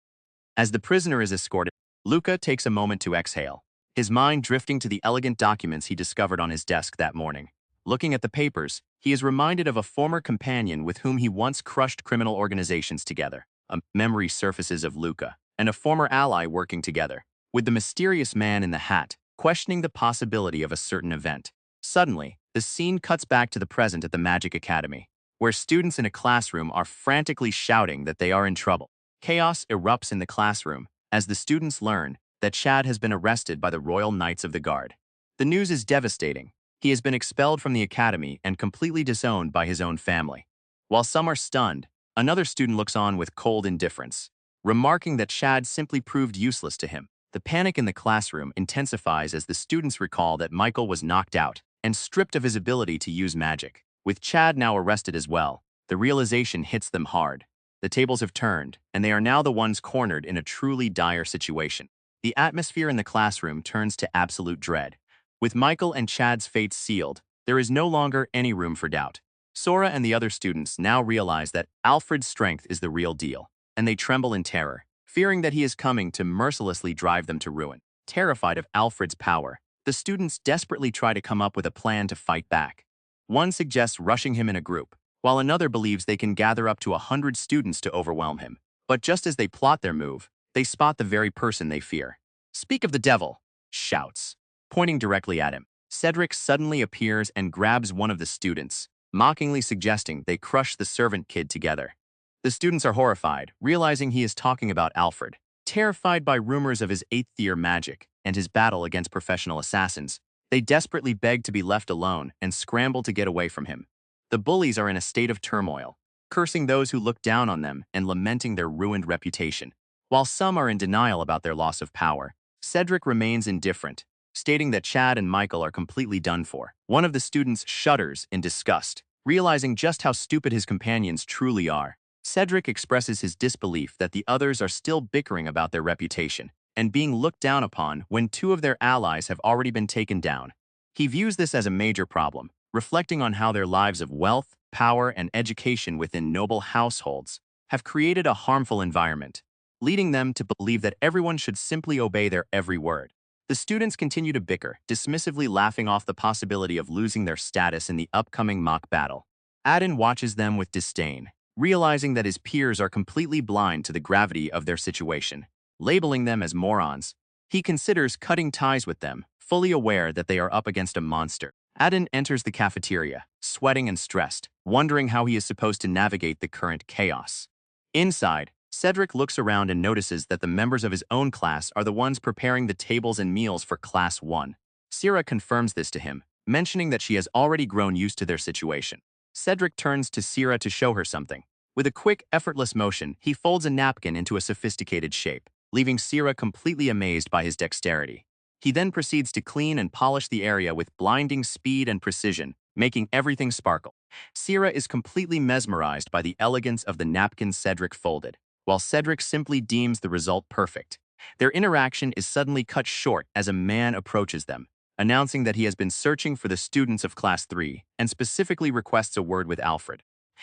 As the prisoner is escorted, Luca takes a moment to exhale, his mind drifting to the elegant documents he discovered on his desk that morning. Looking at the papers, he is reminded of a former companion with whom he once crushed criminal organizations together. A memory surfaces of Luca and a former ally working together, with the mysterious man in the hat questioning the possibility of a certain event. Suddenly, the scene cuts back to the present at the Magic Academy, where students in a classroom are frantically shouting that they are in trouble. Chaos erupts in the classroom as the students learn that Chad has been arrested by the Royal Knights of the Guard. The news is devastating. He has been expelled from the academy and completely disowned by his own family. While some are stunned, another student looks on with cold indifference, remarking that Chad simply proved useless to him. The panic in the classroom intensifies as the students recall that Michael was knocked out and stripped of his ability to use magic. With Chad now arrested as well, the realization hits them hard. The tables have turned, and they are now the ones cornered in a truly dire situation. The atmosphere in the classroom turns to absolute dread. With Michael and Chad's fates sealed, there is no longer any room for doubt. Sora and the other students now realize that Alfred's strength is the real deal, and they tremble in terror, fearing that he is coming to mercilessly drive them to ruin. Terrified of Alfred's power, the students desperately try to come up with a plan to fight back. One suggests rushing him in a group, while another believes they can gather up to 100 students to overwhelm him. But just as they plot their move, they spot the very person they fear. "Speak of the devil!" shouts, pointing directly at him. Cedric suddenly appears and grabs one of the students, mockingly suggesting they crush the servant kid together. The students are horrified, realizing he is talking about Alfred. Terrified by rumors of his 8th year magic and his battle against professional assassins, they desperately beg to be left alone and scramble to get away from him. The bullies are in a state of turmoil, cursing those who look down on them and lamenting their ruined reputation. While some are in denial about their loss of power, Cedric remains indifferent, stating that Chad and Michael are completely done for. One of the students shudders in disgust, realizing just how stupid his companions truly are. Cedric expresses his disbelief that the others are still bickering about their reputation and being looked down upon when 2 of their allies have already been taken down. He views this as a major problem, reflecting on how their lives of wealth, power, and education within noble households have created a harmful environment, leading them to believe that everyone should simply obey their every word. The students continue to bicker, dismissively laughing off the possibility of losing their status in the upcoming mock battle. Adin watches them with disdain, realizing that his peers are completely blind to the gravity of their situation. Labeling them as morons, he considers cutting ties with them, fully aware that they are up against a monster. Adin enters the cafeteria, sweating and stressed, wondering how he is supposed to navigate the current chaos. Inside, Cedric looks around and notices that the members of his own class are the ones preparing the tables and meals for Class 1. Sierra confirms this to him, mentioning that she has already grown used to their situation. Cedric turns to Sierra to show her something. With a quick, effortless motion, he folds a napkin into a sophisticated shape, leaving Sierra completely amazed by his dexterity. He then proceeds to clean and polish the area with blinding speed and precision, making everything sparkle. Sierra is completely mesmerized by the elegance of the napkin Cedric folded, while Cedric simply deems the result perfect. Their interaction is suddenly cut short as a man approaches them, announcing that he has been searching for the students of Class 3 and specifically requests a word with Alfred.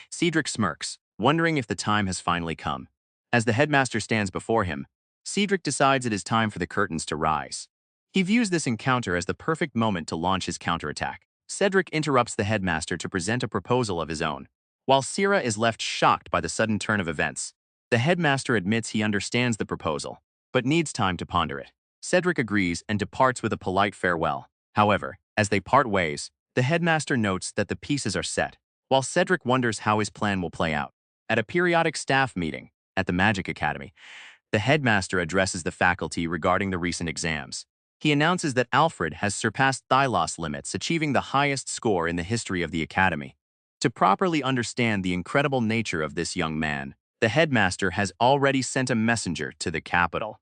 Cedric smirks, wondering if the time has finally come. As the headmaster stands before him, Cedric decides it is time for the curtains to rise. He views this encounter as the perfect moment to launch his counterattack. Cedric interrupts the headmaster to present a proposal of his own. While Sierra is left shocked by the sudden turn of events, the headmaster admits he understands the proposal, but needs time to ponder it. Cedric agrees and departs with a polite farewell. However, as they part ways, the headmaster notes that the pieces are set, while Cedric wonders how his plan will play out. At a periodic staff meeting at the Magic Academy, the headmaster addresses the faculty regarding the recent exams. He announces that Alfred has surpassed Thylos limits, achieving the highest score in the history of the academy. To properly understand the incredible nature of this young man, the headmaster has already sent a messenger to the capital.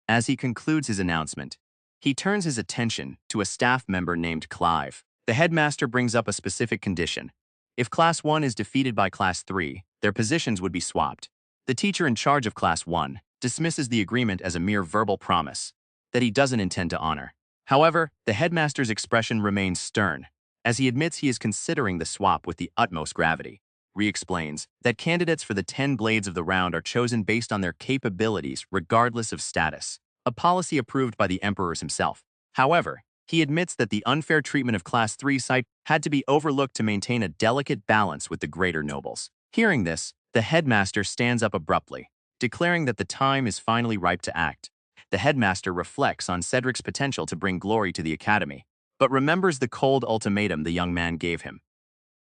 As he concludes his announcement, he turns his attention to a staff member named Clive. The headmaster brings up a specific condition. If Class 1 is defeated by Class 3, their positions would be swapped. The teacher in charge of Class 1 dismisses the agreement as a mere verbal promise that he doesn't intend to honor. However, the headmaster's expression remains stern, as he admits he is considering the swap with the utmost gravity. Re-explains that candidates for the 10 blades of the round are chosen based on their capabilities regardless of status, a policy approved by the emperor himself. However, he admits that the unfair treatment of Class 3 site had to be overlooked to maintain a delicate balance with the greater nobles. Hearing this, the headmaster stands up abruptly, declaring that the time is finally ripe to act. The headmaster reflects on Cedric's potential to bring glory to the academy, but remembers the cold ultimatum the young man gave him.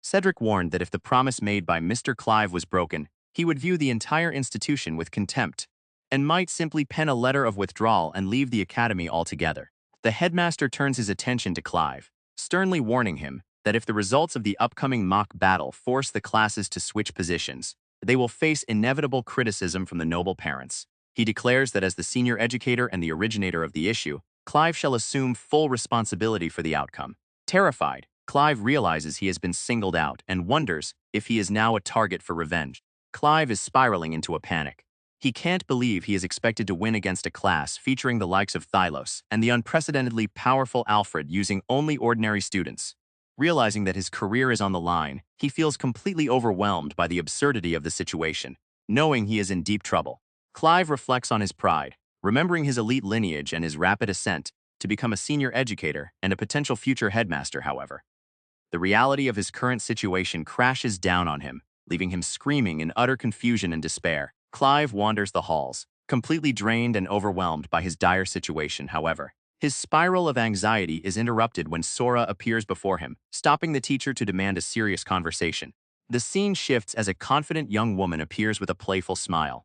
Cedric warned that if the promise made by Mr. Clive was broken, he would view the entire institution with contempt, and might simply pen a letter of withdrawal and leave the academy altogether. The headmaster turns his attention to Clive, sternly warning him that if the results of the upcoming mock battle force the classes to switch positions, they will face inevitable criticism from the noble parents. He declares that as the senior educator and the originator of the issue, Clive shall assume full responsibility for the outcome. Terrified, Clive realizes he has been singled out and wonders if he is now a target for revenge. Clive is spiraling into a panic. He can't believe he is expected to win against a class featuring the likes of Thylos and the unprecedentedly powerful Alfred using only ordinary students. Realizing that his career is on the line, he feels completely overwhelmed by the absurdity of the situation, knowing he is in deep trouble. Clive reflects on his pride, remembering his elite lineage and his rapid ascent to become a senior educator and a potential future headmaster. However, the reality of his current situation crashes down on him, leaving him screaming in utter confusion and despair. Clive wanders the halls, completely drained and overwhelmed by his dire situation. However, his spiral of anxiety is interrupted when Sora appears before him, stopping the teacher to demand a serious conversation. The scene shifts as a confident young woman appears with a playful smile.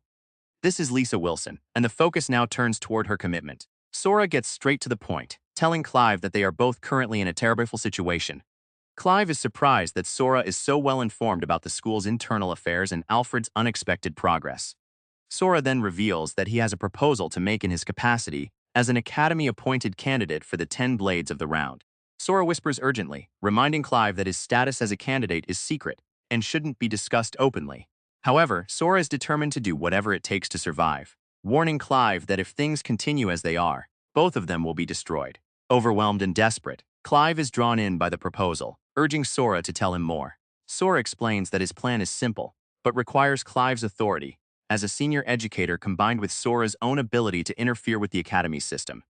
This is Lisa Wilson, and the focus now turns toward her commitment. Sora gets straight to the point, telling Clive that they are both currently in a terrible situation. Clive is surprised that Sora is so well informed about the school's internal affairs and Alfred's unexpected progress. Sora then reveals that he has a proposal to make in his capacity as an academy-appointed candidate for the 10 blades of the round. Sora whispers urgently, reminding Clive that his status as a candidate is secret and shouldn't be discussed openly. However, Sora is determined to do whatever it takes to survive, warning Clive that if things continue as they are, both of them will be destroyed. Overwhelmed and desperate, Clive is drawn in by the proposal, urging Sora to tell him more. Sora explains that his plan is simple, but requires Clive's authority as a senior educator combined with Sora's own ability to interfere with the academy's system.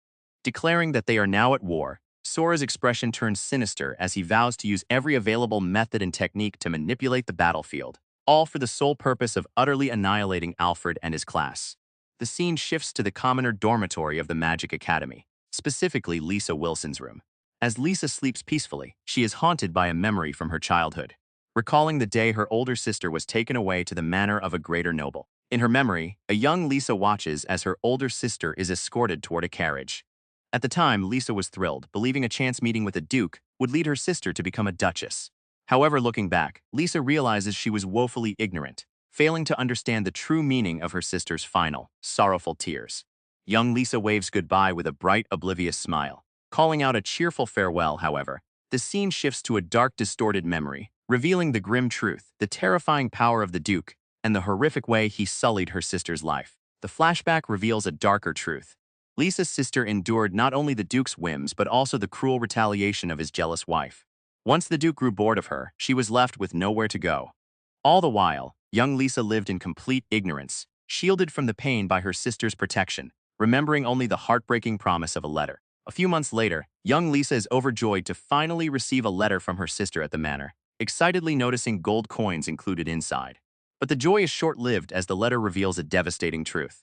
Declaring that they are now at war, Sora's expression turns sinister as he vows to use every available method and technique to manipulate the battlefield, all for the sole purpose of utterly annihilating Alfred and his class. The scene shifts to the commoner dormitory of the Magic Academy, specifically Lisa Wilson's room. As Lisa sleeps peacefully, she is haunted by a memory from her childhood, recalling the day her older sister was taken away to the manor of a greater noble. In her memory, a young Lisa watches as her older sister is escorted toward a carriage. At the time, Lisa was thrilled, believing a chance meeting with a duke would lead her sister to become a duchess. However, looking back, Lisa realizes she was woefully ignorant, failing to understand the true meaning of her sister's final, sorrowful tears. Young Lisa waves goodbye with a bright, oblivious smile. Calling out a cheerful farewell, however, the scene shifts to a dark, distorted memory, revealing the grim truth, the terrifying power of the Duke, and the horrific way he sullied her sister's life. The flashback reveals a darker truth. Lisa's sister endured not only the Duke's whims but also the cruel retaliation of his jealous wife. Once the Duke grew bored of her, she was left with nowhere to go. All the while, young Lisa lived in complete ignorance, shielded from the pain by her sister's protection, remembering only the heartbreaking promise of a letter. A few months later, young Lisa is overjoyed to finally receive a letter from her sister at the manor, excitedly noticing gold coins included inside. But the joy is short-lived as the letter reveals a devastating truth.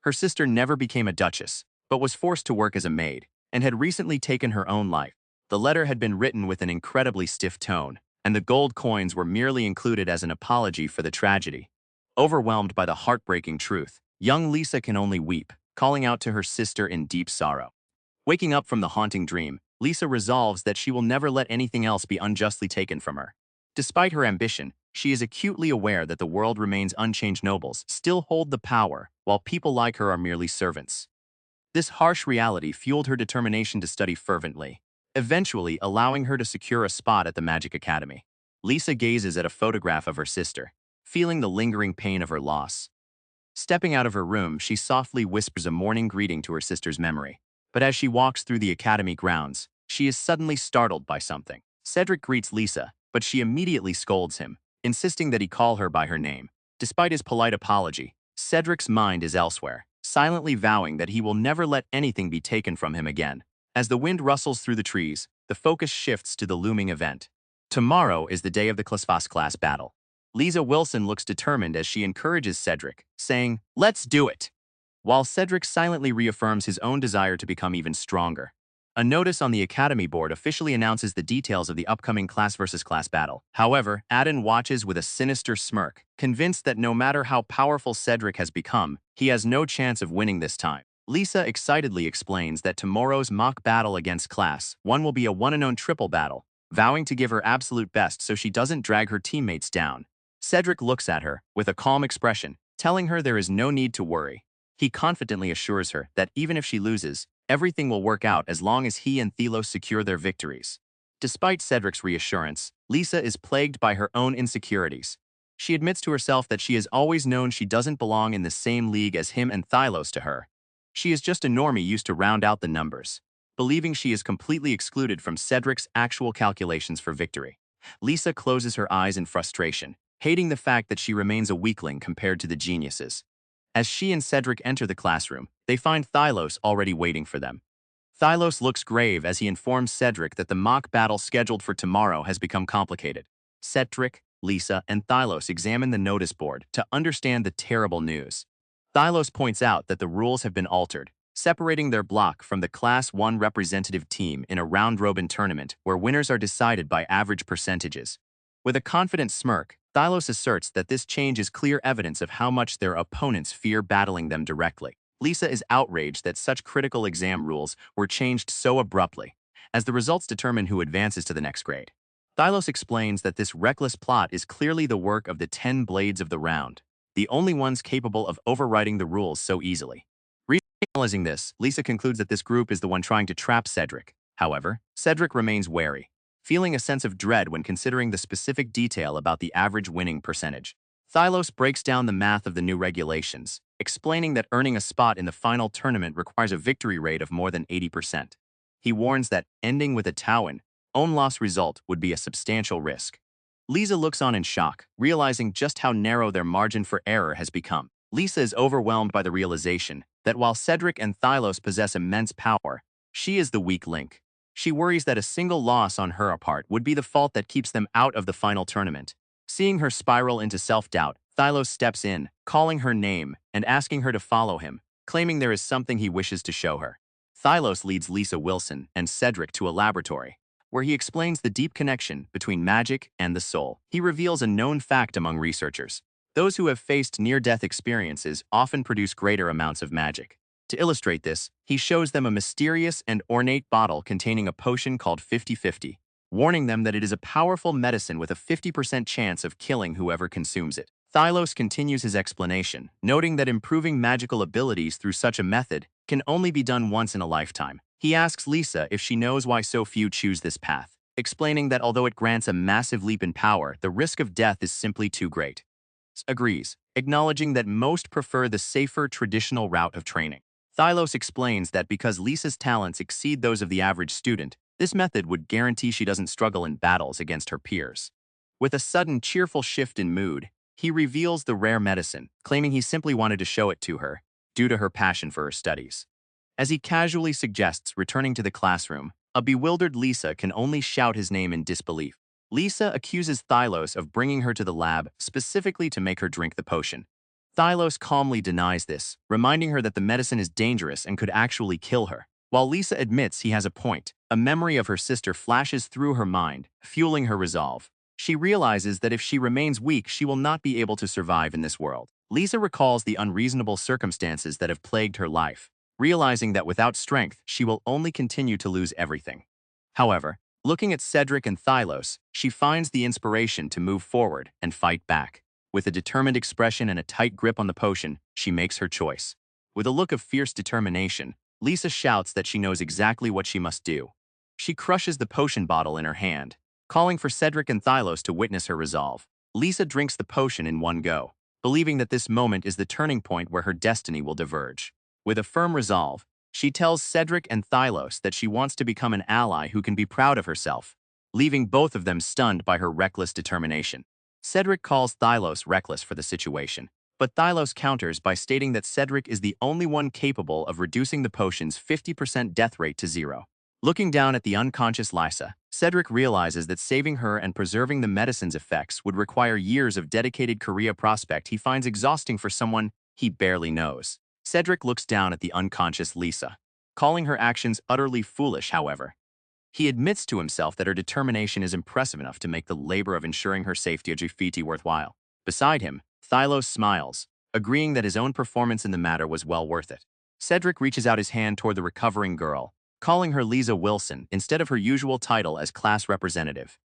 Her sister never became a duchess, but was forced to work as a maid, and had recently taken her own life. The letter had been written with an incredibly stiff tone, and the gold coins were merely included as an apology for the tragedy. Overwhelmed by the heartbreaking truth, young Lisa can only weep, calling out to her sister in deep sorrow. Waking up from the haunting dream, Lisa resolves that she will never let anything else be unjustly taken from her. Despite her ambition, she is acutely aware that the world remains unchanged. Nobles still hold the power, while people like her are merely servants. This harsh reality fueled her determination to study fervently, eventually allowing her to secure a spot at the Magic Academy. Lisa gazes at a photograph of her sister, feeling the lingering pain of her loss. Stepping out of her room, she softly whispers a morning greeting to her sister's memory. But as she walks through the academy grounds, she is suddenly startled by something. Cedric greets Lisa, but she immediately scolds him, insisting that he call her by her name. Despite his polite apology, Cedric's mind is elsewhere, silently vowing that he will never let anything be taken from him again. As the wind rustles through the trees, the focus shifts to the looming event. Tomorrow is the day of the class battle. Lisa Wilson looks determined as she encourages Cedric, saying, "Let's do it!" While Cedric silently reaffirms his own desire to become even stronger. A notice on the Academy board officially announces the details of the upcoming class versus class battle. However, Adin watches with a sinister smirk, convinced that no matter how powerful Cedric has become, he has no chance of winning this time. Lisa excitedly explains that tomorrow's mock battle against Class 1 will be a one-and-done triple battle, vowing to give her absolute best so she doesn't drag her teammates down. Cedric looks at her with a calm expression, telling her there is no need to worry. He confidently assures her that even if she loses, everything will work out as long as he and Thelos secure their victories. Despite Cedric's reassurance, Lisa is plagued by her own insecurities. She admits to herself that she has always known she doesn't belong in the same league as him and Thylos. To her, she is just a normie used to round out the numbers, believing she is completely excluded from Cedric's actual calculations for victory. Lisa closes her eyes in frustration, hating the fact that she remains a weakling compared to the geniuses. As she and Cedric enter the classroom, they find Thylos already waiting for them. Thylos looks grave as he informs Cedric that the mock battle scheduled for tomorrow has become complicated. Cedric, Lisa, and Thylos examine the notice board to understand the terrible news. Thylos points out that the rules have been altered, separating their block from the Class 1 representative team in a round-robin tournament where winners are decided by average percentages. With a confident smirk, Thylos asserts that this change is clear evidence of how much their opponents fear battling them directly. Lisa is outraged that such critical exam rules were changed so abruptly, as the results determine who advances to the next grade. Thylos explains that this reckless plot is clearly the work of the 10 Blades of the Round, the only ones capable of overriding the rules so easily. Realizing this, Lisa concludes that this group is the one trying to trap Cedric. However, Cedric remains wary, feeling a sense of dread when considering the specific detail about the average winning percentage. Thylos breaks down the math of the new regulations, explaining that earning a spot in the final tournament requires a victory rate of more than 80%. He warns that ending with a Tauan, own-loss result would be a substantial risk. Lisa looks on in shock, realizing just how narrow their margin for error has become. Lisa is overwhelmed by the realization that while Cedric and Thylos possess immense power, she is the weak link. She worries that a single loss on her part would be the fault that keeps them out of the final tournament. Seeing her spiral into self-doubt, Thylos steps in, calling her name and asking her to follow him, claiming there is something he wishes to show her. Thylos leads Lisa Wilson and Cedric to a laboratory, where he explains the deep connection between magic and the soul. He reveals a known fact among researchers. Those who have faced near-death experiences often produce greater amounts of magic. To illustrate this, he shows them a mysterious and ornate bottle containing a potion called 50-50, warning them that it is a powerful medicine with a 50% chance of killing whoever consumes it. Thylos continues his explanation, noting that improving magical abilities through such a method can only be done once in a lifetime. He asks Lisa if she knows why so few choose this path, explaining that although it grants a massive leap in power, the risk of death is simply too great. Agrees, acknowledging that most prefer the safer traditional route of training. Thylos explains that because Lisa's talents exceed those of the average student, this method would guarantee she doesn't struggle in battles against her peers. With a sudden cheerful shift in mood, he reveals the rare medicine, claiming he simply wanted to show it to her, due to her passion for her studies. As he casually suggests returning to the classroom, a bewildered Lisa can only shout his name in disbelief. Lisa accuses Thylos of bringing her to the lab specifically to make her drink the potion. Thylos calmly denies this, reminding her that the medicine is dangerous and could actually kill her. While Lisa admits he has a point, a memory of her sister flashes through her mind, fueling her resolve. She realizes that if she remains weak, she will not be able to survive in this world. Lisa recalls the unreasonable circumstances that have plagued her life, realizing that without strength, she will only continue to lose everything. However, looking at Cedric and Thylos, she finds the inspiration to move forward and fight back. With a determined expression and a tight grip on the potion, she makes her choice. With a look of fierce determination, Lisa shouts that she knows exactly what she must do. She crushes the potion bottle in her hand, calling for Cedric and Thylos to witness her resolve. Lisa drinks the potion in one go, believing that this moment is the turning point where her destiny will diverge. With a firm resolve, she tells Cedric and Thylos that she wants to become an ally who can be proud of herself, leaving both of them stunned by her reckless determination. Cedric calls Thylos reckless for the situation, but Thylos counters by stating that Cedric is the only one capable of reducing the potion's 50% death rate to 0. Looking down at the unconscious Lisa, Cedric realizes that saving her and preserving the medicine's effects would require years of dedicated career prospect he finds exhausting for someone he barely knows. Cedric looks down at the unconscious Lisa, calling her actions utterly foolish, however. He admits to himself that her determination is impressive enough to make the labor of ensuring her safety a graffiti worthwhile. Beside him, Thylos smiles, agreeing that his own performance in the matter was well worth it. Cedric reaches out his hand toward the recovering girl, calling her Lisa Wilson instead of her usual title as class representative.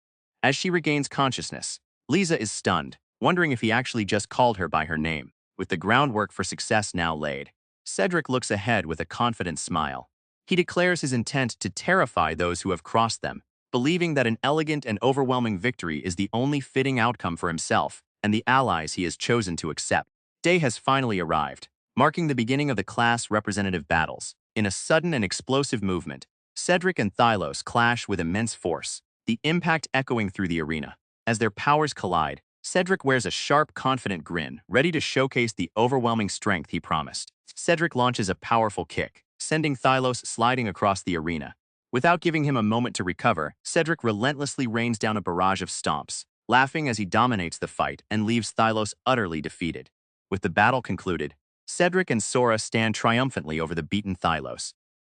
As she regains consciousness, Lisa is stunned, wondering if he actually just called her by her name. With the groundwork for success now laid, Cedric looks ahead with a confident smile. He declares his intent to terrify those who have crossed them, believing that an elegant and overwhelming victory is the only fitting outcome for himself and the allies he has chosen to accept. Day has finally arrived, marking the beginning of the class representative battles. In a sudden and explosive movement, Cedric and Thylos clash with immense force, the impact echoing through the arena. As their powers collide, Cedric wears a sharp, confident grin, ready to showcase the overwhelming strength he promised. Cedric launches a powerful kick, sending Thylos sliding across the arena. Without giving him a moment to recover, Cedric relentlessly rains down a barrage of stomps, laughing as he dominates the fight and leaves Thylos utterly defeated. With the battle concluded, Cedric and Sora stand triumphantly over the beaten Thylos.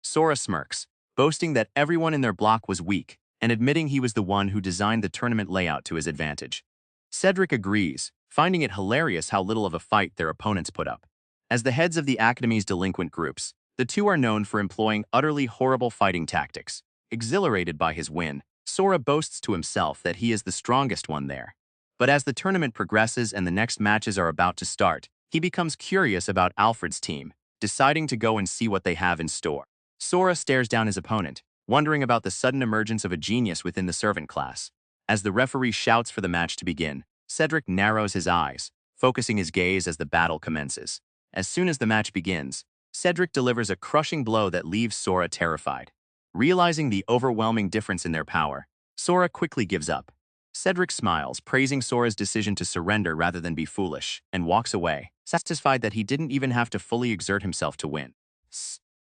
Sora smirks, boasting that everyone in their block was weak, and admitting he was the one who designed the tournament layout to his advantage. Cedric agrees, finding it hilarious how little of a fight their opponents put up. As the heads of the Academy's delinquent groups, the two are known for employing utterly horrible fighting tactics. Exhilarated by his win, Sora boasts to himself that he is the strongest one there. But as the tournament progresses and the next matches are about to start, he becomes curious about Alfred's team, deciding to go and see what they have in store. Sora stares down his opponent, wondering about the sudden emergence of a genius within the servant class. As the referee shouts for the match to begin, Cedric narrows his eyes, focusing his gaze as the battle commences. As soon as the match begins, Cedric delivers a crushing blow that leaves Sora terrified. Realizing the overwhelming difference in their power, Sora quickly gives up. Cedric smiles, praising Sora's decision to surrender rather than be foolish, and walks away, satisfied that he didn't even have to fully exert himself to win.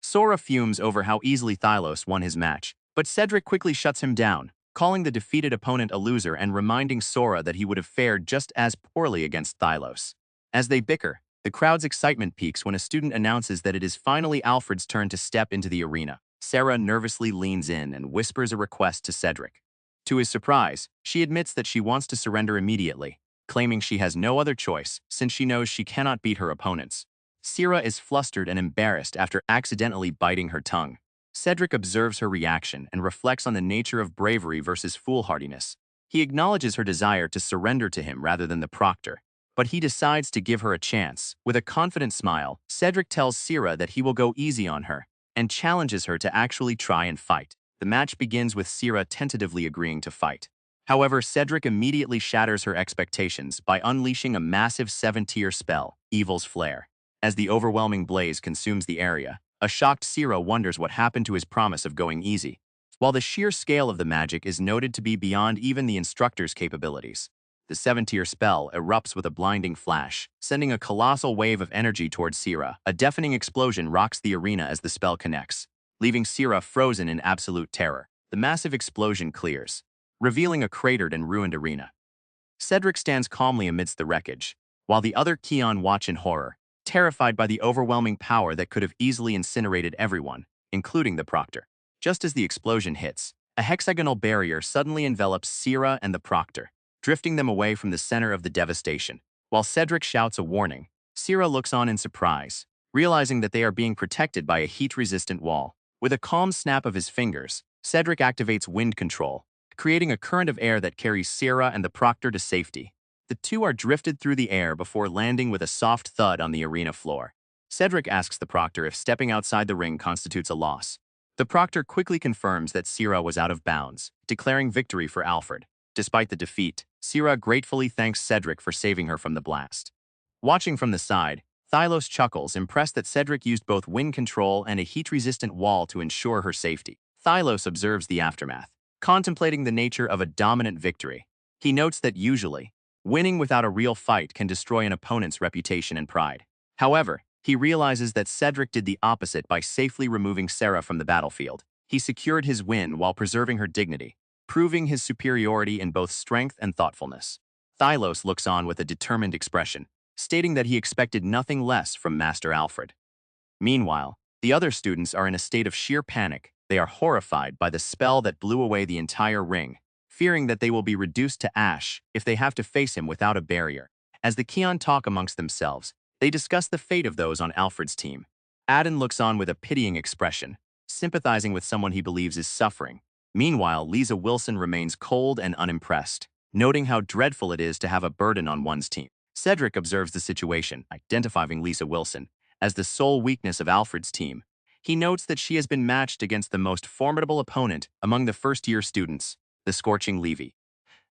Sora fumes over how easily Thylos won his match, but Cedric quickly shuts him down, calling the defeated opponent a loser and reminding Sora that he would have fared just as poorly against Thylos. As they bicker, the crowd's excitement peaks when a student announces that it is finally Alfred's turn to step into the arena. Sarah nervously leans in and whispers a request to Cedric. To his surprise, she admits that she wants to surrender immediately, claiming she has no other choice since she knows she cannot beat her opponents. Sarah is flustered and embarrassed after accidentally biting her tongue. Cedric observes her reaction and reflects on the nature of bravery versus foolhardiness. He acknowledges her desire to surrender to him rather than the proctor, But he decides to give her a chance. With a confident smile, Cedric tells Sierra that he will go easy on her and challenges her to actually try and fight. The match begins with Sierra tentatively agreeing to fight. However, Cedric immediately shatters her expectations by unleashing a massive 7-tier spell, Evil's Flare. As the overwhelming blaze consumes the area, a shocked Sierra wonders what happened to his promise of going easy. While the sheer scale of the magic is noted to be beyond even the instructor's capabilities, the 7-tier spell erupts with a blinding flash, sending a colossal wave of energy towards Sierra. A deafening explosion rocks the arena as the spell connects, leaving Sierra frozen in absolute terror. The massive explosion clears, revealing a cratered and ruined arena. Cedric stands calmly amidst the wreckage, while the other Keon watch in horror, terrified by the overwhelming power that could have easily incinerated everyone, including the Proctor. Just as the explosion hits, a hexagonal barrier suddenly envelops Sierra and the Proctor, drifting them away from the center of the devastation. While Cedric shouts a warning, Sierra looks on in surprise, realizing that they are being protected by a heat-resistant wall. With a calm snap of his fingers, Cedric activates wind control, creating a current of air that carries Sierra and the Proctor to safety. The two are drifted through the air before landing with a soft thud on the arena floor. Cedric asks the Proctor if stepping outside the ring constitutes a loss. The Proctor quickly confirms that Sierra was out of bounds, declaring victory for Alfred. Despite the defeat, Sierra gratefully thanks Cedric for saving her from the blast. Watching from the side, Thylos chuckles, impressed that Cedric used both wind control and a heat-resistant wall to ensure her safety. Thylos observes the aftermath, contemplating the nature of a dominant victory. He notes that usually, winning without a real fight can destroy an opponent's reputation and pride. However, he realizes that Cedric did the opposite by safely removing Sarah from the battlefield. He secured his win while preserving her dignity, proving his superiority in both strength and thoughtfulness. Thylos looks on with a determined expression, stating that he expected nothing less from Master Alfred. Meanwhile, the other students are in a state of sheer panic. They are horrified by the spell that blew away the entire ring, fearing that they will be reduced to ash if they have to face him without a barrier. As the Keon talk amongst themselves, they discuss the fate of those on Alfred's team. Adin looks on with a pitying expression, sympathizing with someone he believes is suffering. Meanwhile, Lisa Wilson remains cold and unimpressed, noting how dreadful it is to have a burden on one's team. Cedric observes the situation, identifying Lisa Wilson as the sole weakness of Alfred's team. He notes that she has been matched against the most formidable opponent among the first-year students, the Scorching Levy.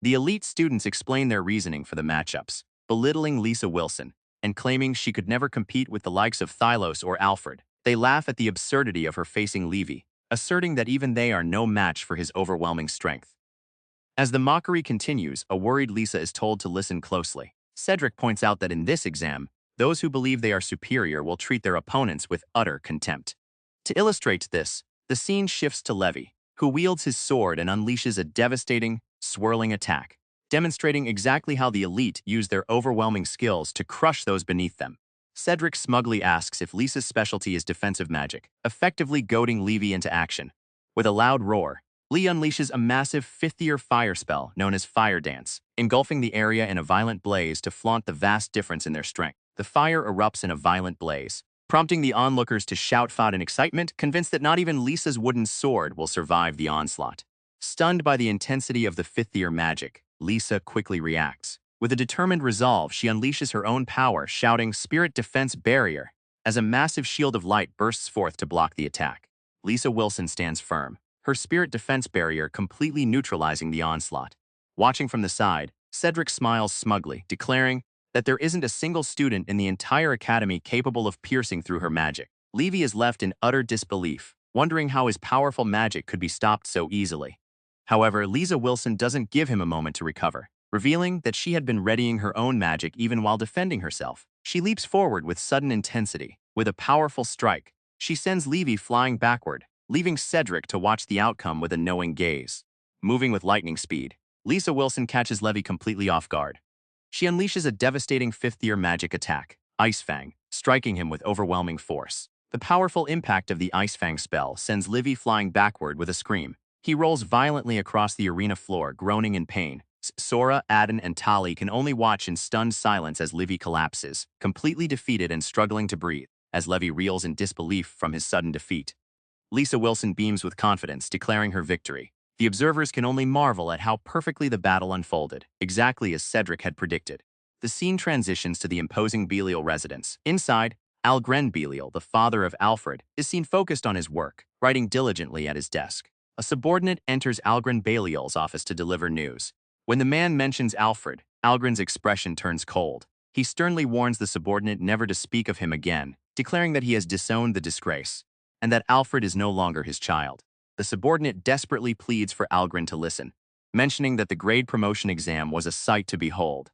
The elite students explain their reasoning for the matchups, belittling Lisa Wilson and claiming she could never compete with the likes of Thylos or Alfred. They laugh at the absurdity of her facing Levy, asserting that even they are no match for his overwhelming strength. As the mockery continues, a worried Lisa is told to listen closely. Cedric points out that in this exam, those who believe they are superior will treat their opponents with utter contempt. To illustrate this, the scene shifts to Levi, who wields his sword and unleashes a devastating, swirling attack, demonstrating exactly how the elite use their overwhelming skills to crush those beneath them. Cedric smugly asks if Lisa's specialty is defensive magic, effectively goading Levi into action. With a loud roar, Lee unleashes a massive 5th-year fire spell known as Fire Dance, engulfing the area in a violent blaze to flaunt the vast difference in their strength. The fire erupts in a violent blaze, prompting the onlookers to shout out in excitement, convinced that not even Lisa's wooden sword will survive the onslaught. Stunned by the intensity of the 5th-year magic, Lisa quickly reacts. With a determined resolve, she unleashes her own power, shouting "Spirit Defense Barrier," as a massive shield of light bursts forth to block the attack. Lisa Wilson stands firm, her Spirit Defense Barrier completely neutralizing the onslaught. Watching from the side, Cedric smiles smugly, declaring that there isn't a single student in the entire academy capable of piercing through her magic. Levi is left in utter disbelief, wondering how his powerful magic could be stopped so easily. However, Lisa Wilson doesn't give him a moment to recover, revealing that she had been readying her own magic even while defending herself. She leaps forward with sudden intensity. With a powerful strike, she sends Levi flying backward, leaving Cedric to watch the outcome with a knowing gaze. Moving with lightning speed, Lisa Wilson catches Levi completely off guard. She unleashes a devastating 5th-year magic attack, Ice Fang, striking him with overwhelming force. The powerful impact of the Ice Fang spell sends Levi flying backward with a scream. He rolls violently across the arena floor, groaning in pain. Sora, Adin, and Tali can only watch in stunned silence as Levi collapses, completely defeated and struggling to breathe, as Levi reels in disbelief from his sudden defeat. Lisa Wilson beams with confidence, declaring her victory. The observers can only marvel at how perfectly the battle unfolded, exactly as Cedric had predicted. The scene transitions to the imposing Belial residence. Inside, Algren Belial, the father of Alfred, is seen focused on his work, writing diligently at his desk. A subordinate enters Algren Belial's office to deliver news. When the man mentions Alfred, Algren's expression turns cold. He sternly warns the subordinate never to speak of him again, declaring that he has disowned the disgrace, and that Alfred is no longer his child. The subordinate desperately pleads for Algren to listen, mentioning that the grade promotion exam was a sight to behold.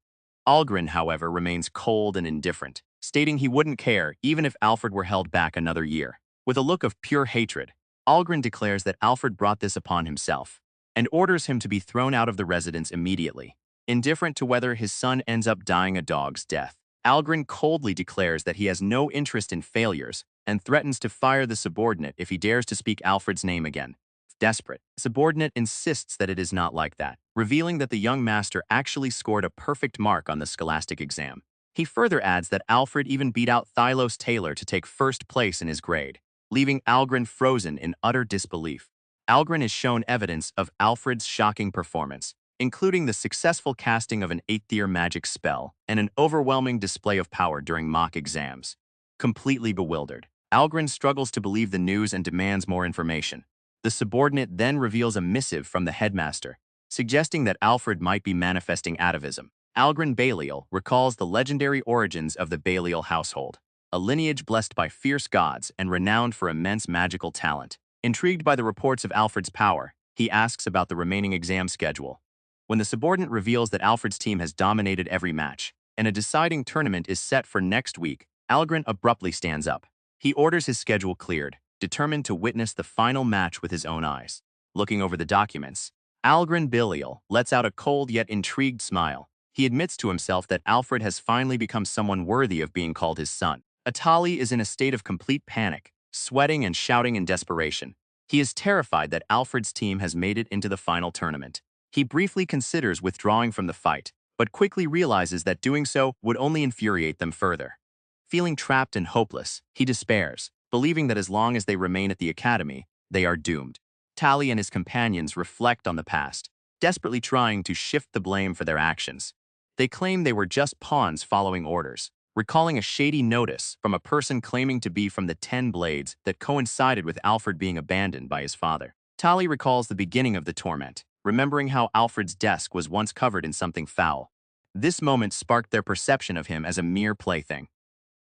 Algren, however, remains cold and indifferent, stating he wouldn't care even if Alfred were held back another year. With a look of pure hatred, Algren declares that Alfred brought this upon himself, and orders him to be thrown out of the residence immediately. Indifferent to whether his son ends up dying a dog's death, Algren coldly declares that he has no interest in failures and threatens to fire the subordinate if he dares to speak Alfred's name again. Desperate, the subordinate insists that it is not like that, revealing that the young master actually scored a perfect mark on the scholastic exam. He further adds that Alfred even beat out Thylos Taylor to take first place in his grade, leaving Algren frozen in utter disbelief. Algren is shown evidence of Alfred's shocking performance, including the successful casting of an 8th-year magic spell and an overwhelming display of power during mock exams. Completely bewildered, Algren struggles to believe the news and demands more information. The subordinate then reveals a missive from the headmaster, suggesting that Alfred might be manifesting atavism. Algren Belial recalls the legendary origins of the Belial household, a lineage blessed by fierce gods and renowned for immense magical talent. Intrigued by the reports of Alfred's power, he asks about the remaining exam schedule. When the subordinate reveals that Alfred's team has dominated every match, and a deciding tournament is set for next week, Algren abruptly stands up. He orders his schedule cleared, determined to witness the final match with his own eyes. Looking over the documents, Algren Belial lets out a cold yet intrigued smile. He admits to himself that Alfred has finally become someone worthy of being called his son. Atali is in a state of complete panic, sweating and shouting in desperation. He is terrified that Alfred's team has made it into the final tournament. He briefly considers withdrawing from the fight, but quickly realizes that doing so would only infuriate them further. Feeling trapped and hopeless, he despairs, believing that as long as they remain at the academy, they are doomed. Tali and his companions reflect on the past, desperately trying to shift the blame for their actions. They claim they were just pawns following orders, recalling a shady notice from a person claiming to be from the 10 Blades that coincided with Alfred being abandoned by his father. Tali recalls the beginning of the torment, remembering how Alfred's desk was once covered in something foul. This moment sparked their perception of him as a mere plaything.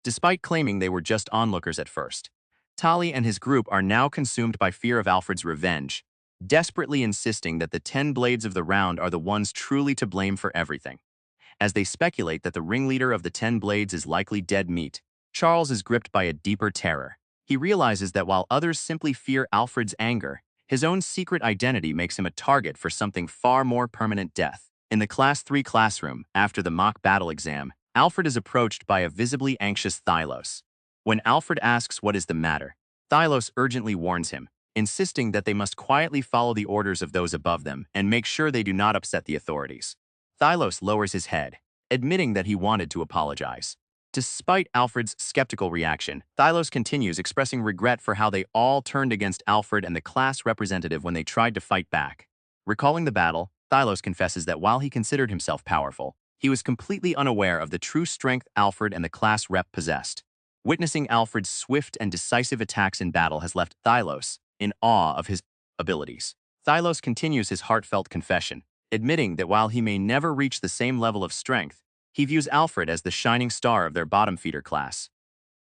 Despite claiming they were just onlookers at first, Tali and his group are now consumed by fear of Alfred's revenge, desperately insisting that the 10 Blades of the round are the ones truly to blame for everything. As they speculate that the ringleader of the 10 Blades is likely dead meat, Charles is gripped by a deeper terror. He realizes that while others simply fear Alfred's anger, his own secret identity makes him a target for something far more permanent: death. In the Class 3 classroom, after the mock battle exam, Alfred is approached by a visibly anxious Thylos. When Alfred asks what is the matter, Thylos urgently warns him, insisting that they must quietly follow the orders of those above them and make sure they do not upset the authorities. Thylos lowers his head, admitting that he wanted to apologize. Despite Alfred's skeptical reaction, Thylos continues, expressing regret for how they all turned against Alfred and the class representative when they tried to fight back. Recalling the battle, Thylos confesses that while he considered himself powerful, he was completely unaware of the true strength Alfred and the class rep possessed. Witnessing Alfred's swift and decisive attacks in battle has left Thylos in awe of his abilities. Thylos continues his heartfelt confession, admitting that while he may never reach the same level of strength, he views Alfred as the shining star of their bottom feeder class.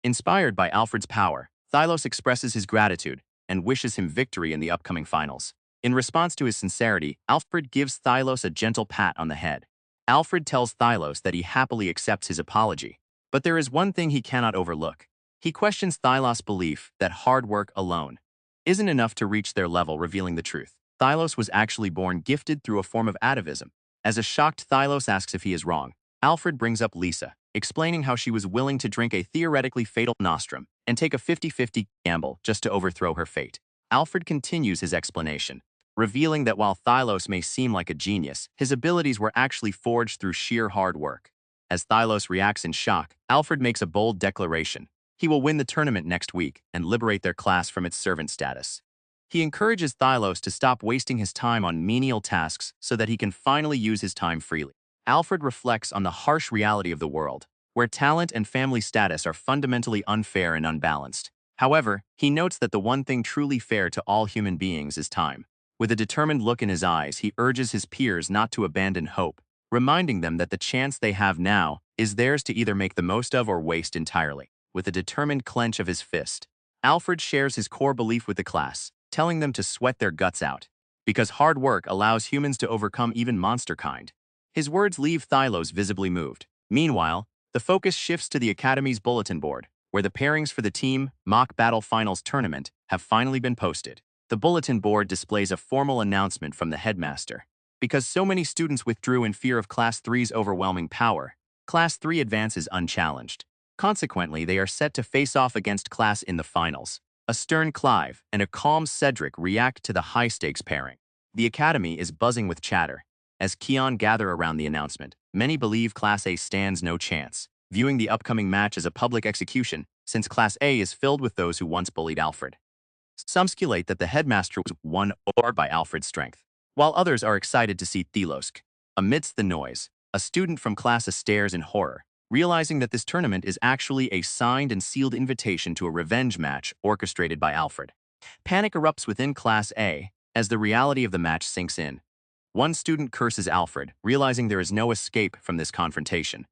Inspired by Alfred's power, Thylos expresses his gratitude and wishes him victory in the upcoming finals. In response to his sincerity, Alfred gives Thylos a gentle pat on the head. Alfred tells Thylos that he happily accepts his apology, but there is one thing he cannot overlook. He questions Thylos' belief that hard work alone isn't enough to reach their level, revealing the truth. Thylos was actually born gifted through a form of atavism. As a shocked Thylos asks if he is wrong, Alfred brings up Lisa, explaining how she was willing to drink a theoretically fatal nostrum and take a 50-50 gamble just to overthrow her fate. Alfred continues his explanation, revealing that while Thylos may seem like a genius, his abilities were actually forged through sheer hard work. As Thylos reacts in shock, Alfred makes a bold declaration. He will win the tournament next week and liberate their class from its servant status. He encourages Thylos to stop wasting his time on menial tasks so that he can finally use his time freely. Alfred reflects on the harsh reality of the world, where talent and family status are fundamentally unfair and unbalanced. However, he notes that the one thing truly fair to all human beings is time. With a determined look in his eyes, he urges his peers not to abandon hope, reminding them that the chance they have now is theirs to either make the most of or waste entirely. With a determined clench of his fist, Alfred shares his core belief with the class, telling them to sweat their guts out, because hard work allows humans to overcome even monster kind. His words leave Thylos visibly moved. Meanwhile, the focus shifts to the Academy's bulletin board, where the pairings for the team mock battle finals tournament have finally been posted. The bulletin board displays a formal announcement from the headmaster. Because so many students withdrew in fear of Class 3's overwhelming power, Class 3 advances unchallenged. Consequently, they are set to face off against Class in the finals. A stern Clive and a calm Cedric react to the high-stakes pairing. The Academy is buzzing with chatter. As Keon gather around the announcement, many believe Class A stands no chance, viewing the upcoming match as a public execution since Class A is filled with those who once bullied Alfred. Some speculate that the headmaster was won over by Alfred's strength, while others are excited to see Thelosk. Amidst the noise, a student from Class A stares in horror, realizing that this tournament is actually a signed and sealed invitation to a revenge match orchestrated by Alfred. Panic erupts within Class A as the reality of the match sinks in. One student curses Alfred, realizing there is no escape from this confrontation.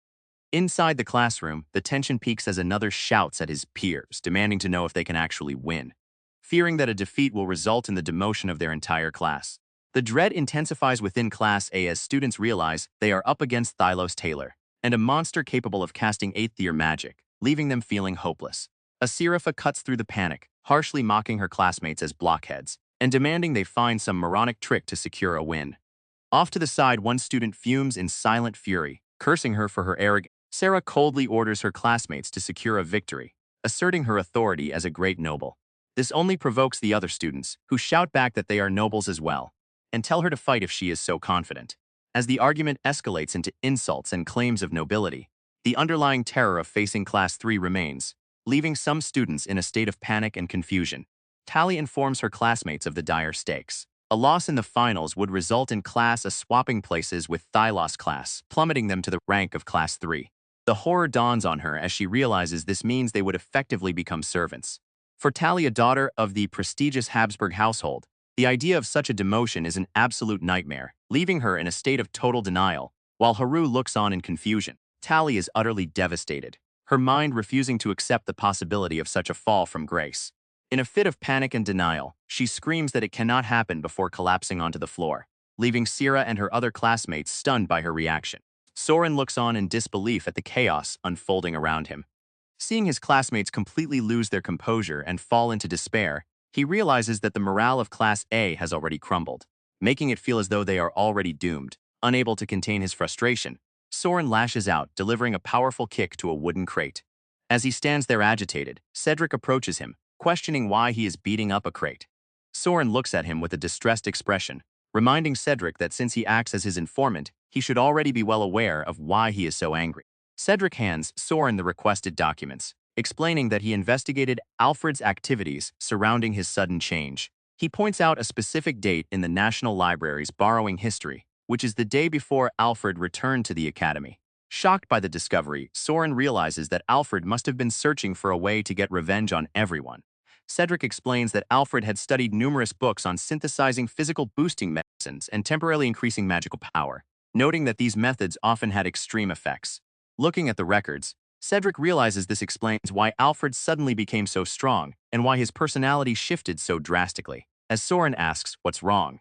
Inside the classroom, the tension peaks as another shouts at his peers, demanding to know if they can actually win, fearing that a defeat will result in the demotion of their entire class. The dread intensifies within Class A as students realize they are up against Thylos Taylor, and a monster capable of casting 8th-year magic, leaving them feeling hopeless. Asirafa cuts through the panic, harshly mocking her classmates as blockheads, and demanding they find some moronic trick to secure a win. Off to the side, one student fumes in silent fury, cursing her for her arrogance. Sarah coldly orders her classmates to secure a victory, asserting her authority as a great noble. This only provokes the other students, who shout back that they are nobles as well, and tell her to fight if she is so confident. As the argument escalates into insults and claims of nobility, the underlying terror of facing Class 3 remains, leaving some students in a state of panic and confusion. Tally informs her classmates of the dire stakes. A loss in the finals would result in Class A swapping places with Thylos class, plummeting them to the rank of Class 3. The horror dawns on her as she realizes this means they would effectively become servants. For Tally, a daughter of the prestigious Habsburg household, the idea of such a demotion is an absolute nightmare, leaving her in a state of total denial, while Haru looks on in confusion. Tally is utterly devastated, her mind refusing to accept the possibility of such a fall from grace. In a fit of panic and denial, she screams that it cannot happen before collapsing onto the floor, leaving Sierra and her other classmates stunned by her reaction. Soren looks on in disbelief at the chaos unfolding around him. Seeing his classmates completely lose their composure and fall into despair, he realizes that the morale of Class A has already crumbled, making it feel as though they are already doomed. Unable to contain his frustration, Soren lashes out, delivering a powerful kick to a wooden crate. As he stands there agitated, Cedric approaches him, questioning why he is beating up a crate. Soren looks at him with a distressed expression, reminding Cedric that since he acts as his informant, he should already be well aware of why he is so angry. Cedric hands Soren the requested documents, explaining that he investigated Alfred's activities surrounding his sudden change. He points out a specific date in the National Library's borrowing history, which is the day before Alfred returned to the Academy. Shocked by the discovery, Soren realizes that Alfred must have been searching for a way to get revenge on everyone. Cedric explains that Alfred had studied numerous books on synthesizing physical boosting medicines and temporarily increasing magical power, noting that these methods often had extreme effects. Looking at the records, Cedric realizes this explains why Alfred suddenly became so strong and why his personality shifted so drastically. As Soren asks what's wrong,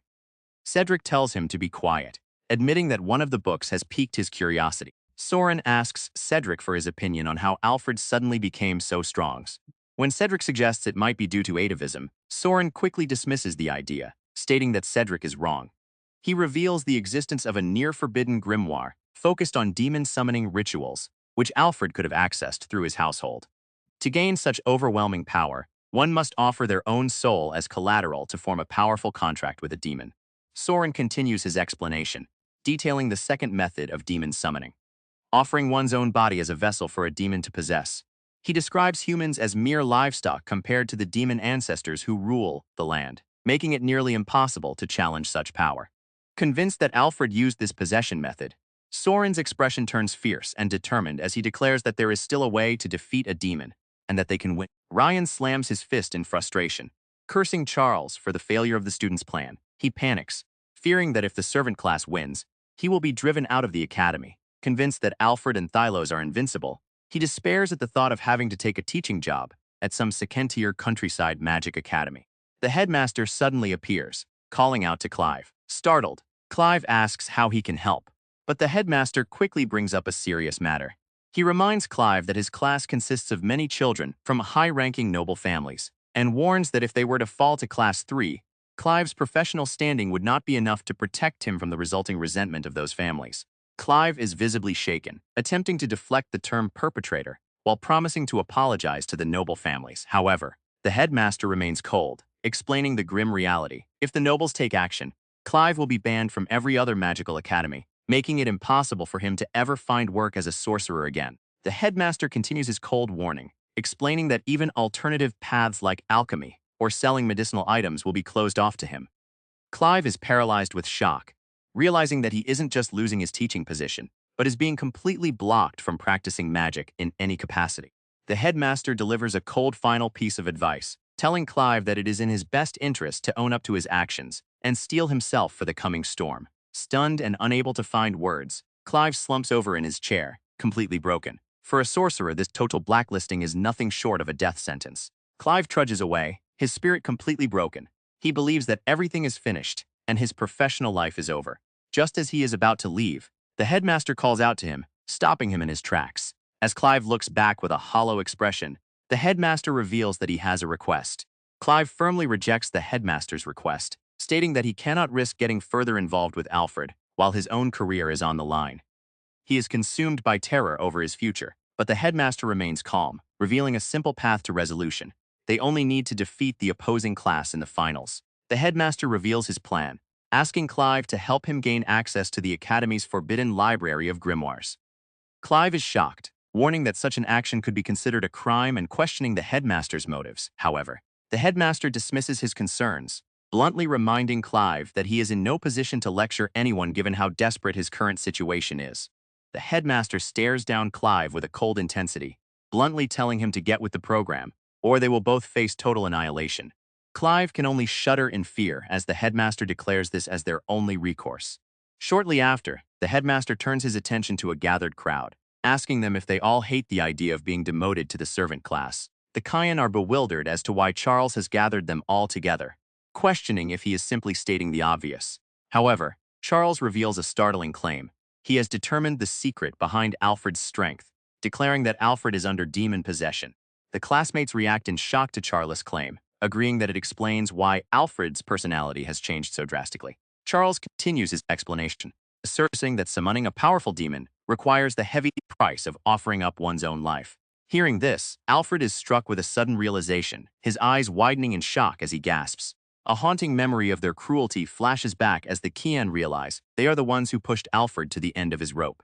Cedric tells him to be quiet, admitting that one of the books has piqued his curiosity. Soren asks Cedric for his opinion on how Alfred suddenly became so strong. When Cedric suggests it might be due to atavism, Soren quickly dismisses the idea, stating that Cedric is wrong. He reveals the existence of a near-forbidden grimoire focused on demon-summoning rituals, which Alfred could have accessed through his household. To gain such overwhelming power, one must offer their own soul as collateral to form a powerful contract with a demon. Soren continues his explanation, detailing the second method of demon summoning, offering one's own body as a vessel for a demon to possess. He describes humans as mere livestock compared to the demon ancestors who rule the land, making it nearly impossible to challenge such power. Convinced that Alfred used this possession method, Soren's expression turns fierce and determined as he declares that there is still a way to defeat a demon and that they can win. Ryan slams his fist in frustration, cursing Charles for the failure of the student's plan. He panics, fearing that if the servant class wins, he will be driven out of the academy. Convinced that Alfred and Thylos are invincible, he despairs at the thought of having to take a teaching job at some second-tier countryside magic academy. The headmaster suddenly appears, calling out to Clive. Startled, Clive asks how he can help, but the headmaster quickly brings up a serious matter. He reminds Clive that his class consists of many children from high-ranking noble families, and warns that if they were to fall to Class 3, Clive's professional standing would not be enough to protect him from the resulting resentment of those families. Clive is visibly shaken, attempting to deflect the term perpetrator, while promising to apologize to the noble families. However, the headmaster remains cold, explaining the grim reality. If the nobles take action, Clive will be banned from every other magical academy, making it impossible for him to ever find work as a sorcerer again. The headmaster continues his cold warning, explaining that even alternative paths like alchemy or selling medicinal items will be closed off to him. Clive is paralyzed with shock, realizing that he isn't just losing his teaching position, but is being completely blocked from practicing magic in any capacity. The headmaster delivers a cold final piece of advice, telling Clive that it is in his best interest to own up to his actions and steel himself for the coming storm. Stunned and unable to find words, Clive slumps over in his chair, completely broken. For a sorcerer, this total blacklisting is nothing short of a death sentence. Clive trudges away, his spirit completely broken. He believes that everything is finished and his professional life is over. Just as he is about to leave, the headmaster calls out to him, stopping him in his tracks. As Clive looks back with a hollow expression, the headmaster reveals that he has a request. Clive firmly rejects the headmaster's request, stating that he cannot risk getting further involved with Alfred while his own career is on the line. He is consumed by terror over his future, but the headmaster remains calm, revealing a simple path to resolution. They only need to defeat the opposing class in the finals. The headmaster reveals his plan, asking Clive to help him gain access to the Academy's forbidden library of grimoires. Clive is shocked, warning that such an action could be considered a crime and questioning the headmaster's motives. However, the headmaster dismisses his concerns, bluntly reminding Clive that he is in no position to lecture anyone given how desperate his current situation is. The headmaster stares down Clive with a cold intensity, bluntly telling him to get with the program, or they will both face total annihilation. Clive can only shudder in fear as the headmaster declares this as their only recourse. Shortly after, the headmaster turns his attention to a gathered crowd, asking them if they all hate the idea of being demoted to the servant class. The Kayan are bewildered as to why Charles has gathered them all together, questioning if he is simply stating the obvious. However, Charles reveals a startling claim. He has determined the secret behind Alfred's strength, declaring that Alfred is under demon possession. The classmates react in shock to Charles' claim, agreeing that it explains why Alfred's personality has changed so drastically. Charles continues his explanation, asserting that summoning a powerful demon requires the heavy price of offering up one's own life. Hearing this, Alfred is struck with a sudden realization, his eyes widening in shock as he gasps. A haunting memory of their cruelty flashes back as the Kian realize they are the ones who pushed Alfred to the end of his rope.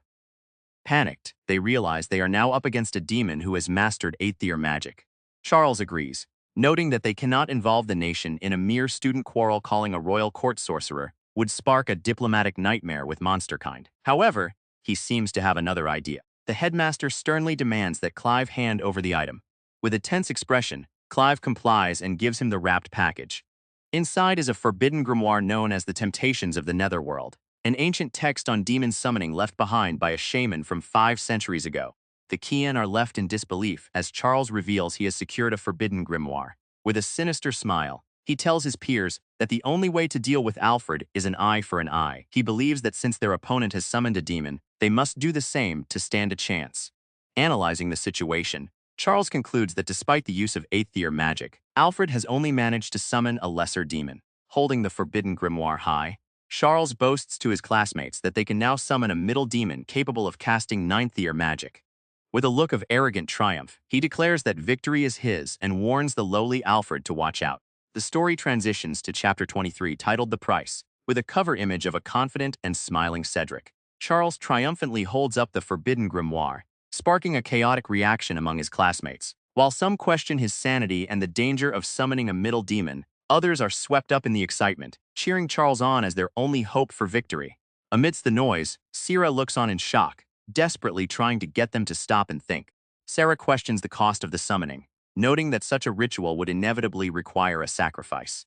Panicked, they realize they are now up against a demon who has mastered eighth-tier magic. Charles agrees, noting that they cannot involve the nation in a mere student quarrel. Calling a royal court sorcerer would spark a diplomatic nightmare with monsterkind. However, he seems to have another idea. The headmaster sternly demands that Clive hand over the item. With a tense expression, Clive complies and gives him the wrapped package. Inside is a forbidden grimoire known as the Temptations of the Netherworld, an ancient text on demon summoning left behind by a shaman from 5 centuries ago. The Kian are left in disbelief as Charles reveals he has secured a forbidden grimoire. With a sinister smile, he tells his peers that the only way to deal with Alfred is an eye for an eye. He believes that since their opponent has summoned a demon, they must do the same to stand a chance. Analyzing the situation, Charles concludes that despite the use of 8th-tier magic, Alfred has only managed to summon a lesser demon. Holding the forbidden grimoire high, Charles boasts to his classmates that they can now summon a middle demon capable of casting 9th-tier magic. With a look of arrogant triumph, he declares that victory is his and warns the lowly Alfred to watch out. The story transitions to Chapter 23 titled The Price, with a cover image of a confident and smiling Cedric. Charles triumphantly holds up the forbidden grimoire, sparking a chaotic reaction among his classmates. While some question his sanity and the danger of summoning a middle demon, others are swept up in the excitement, cheering Charles on as their only hope for victory. Amidst the noise, Sierra looks on in shock, desperately trying to get them to stop and think. Sarah questions the cost of the summoning, noting that such a ritual would inevitably require a sacrifice.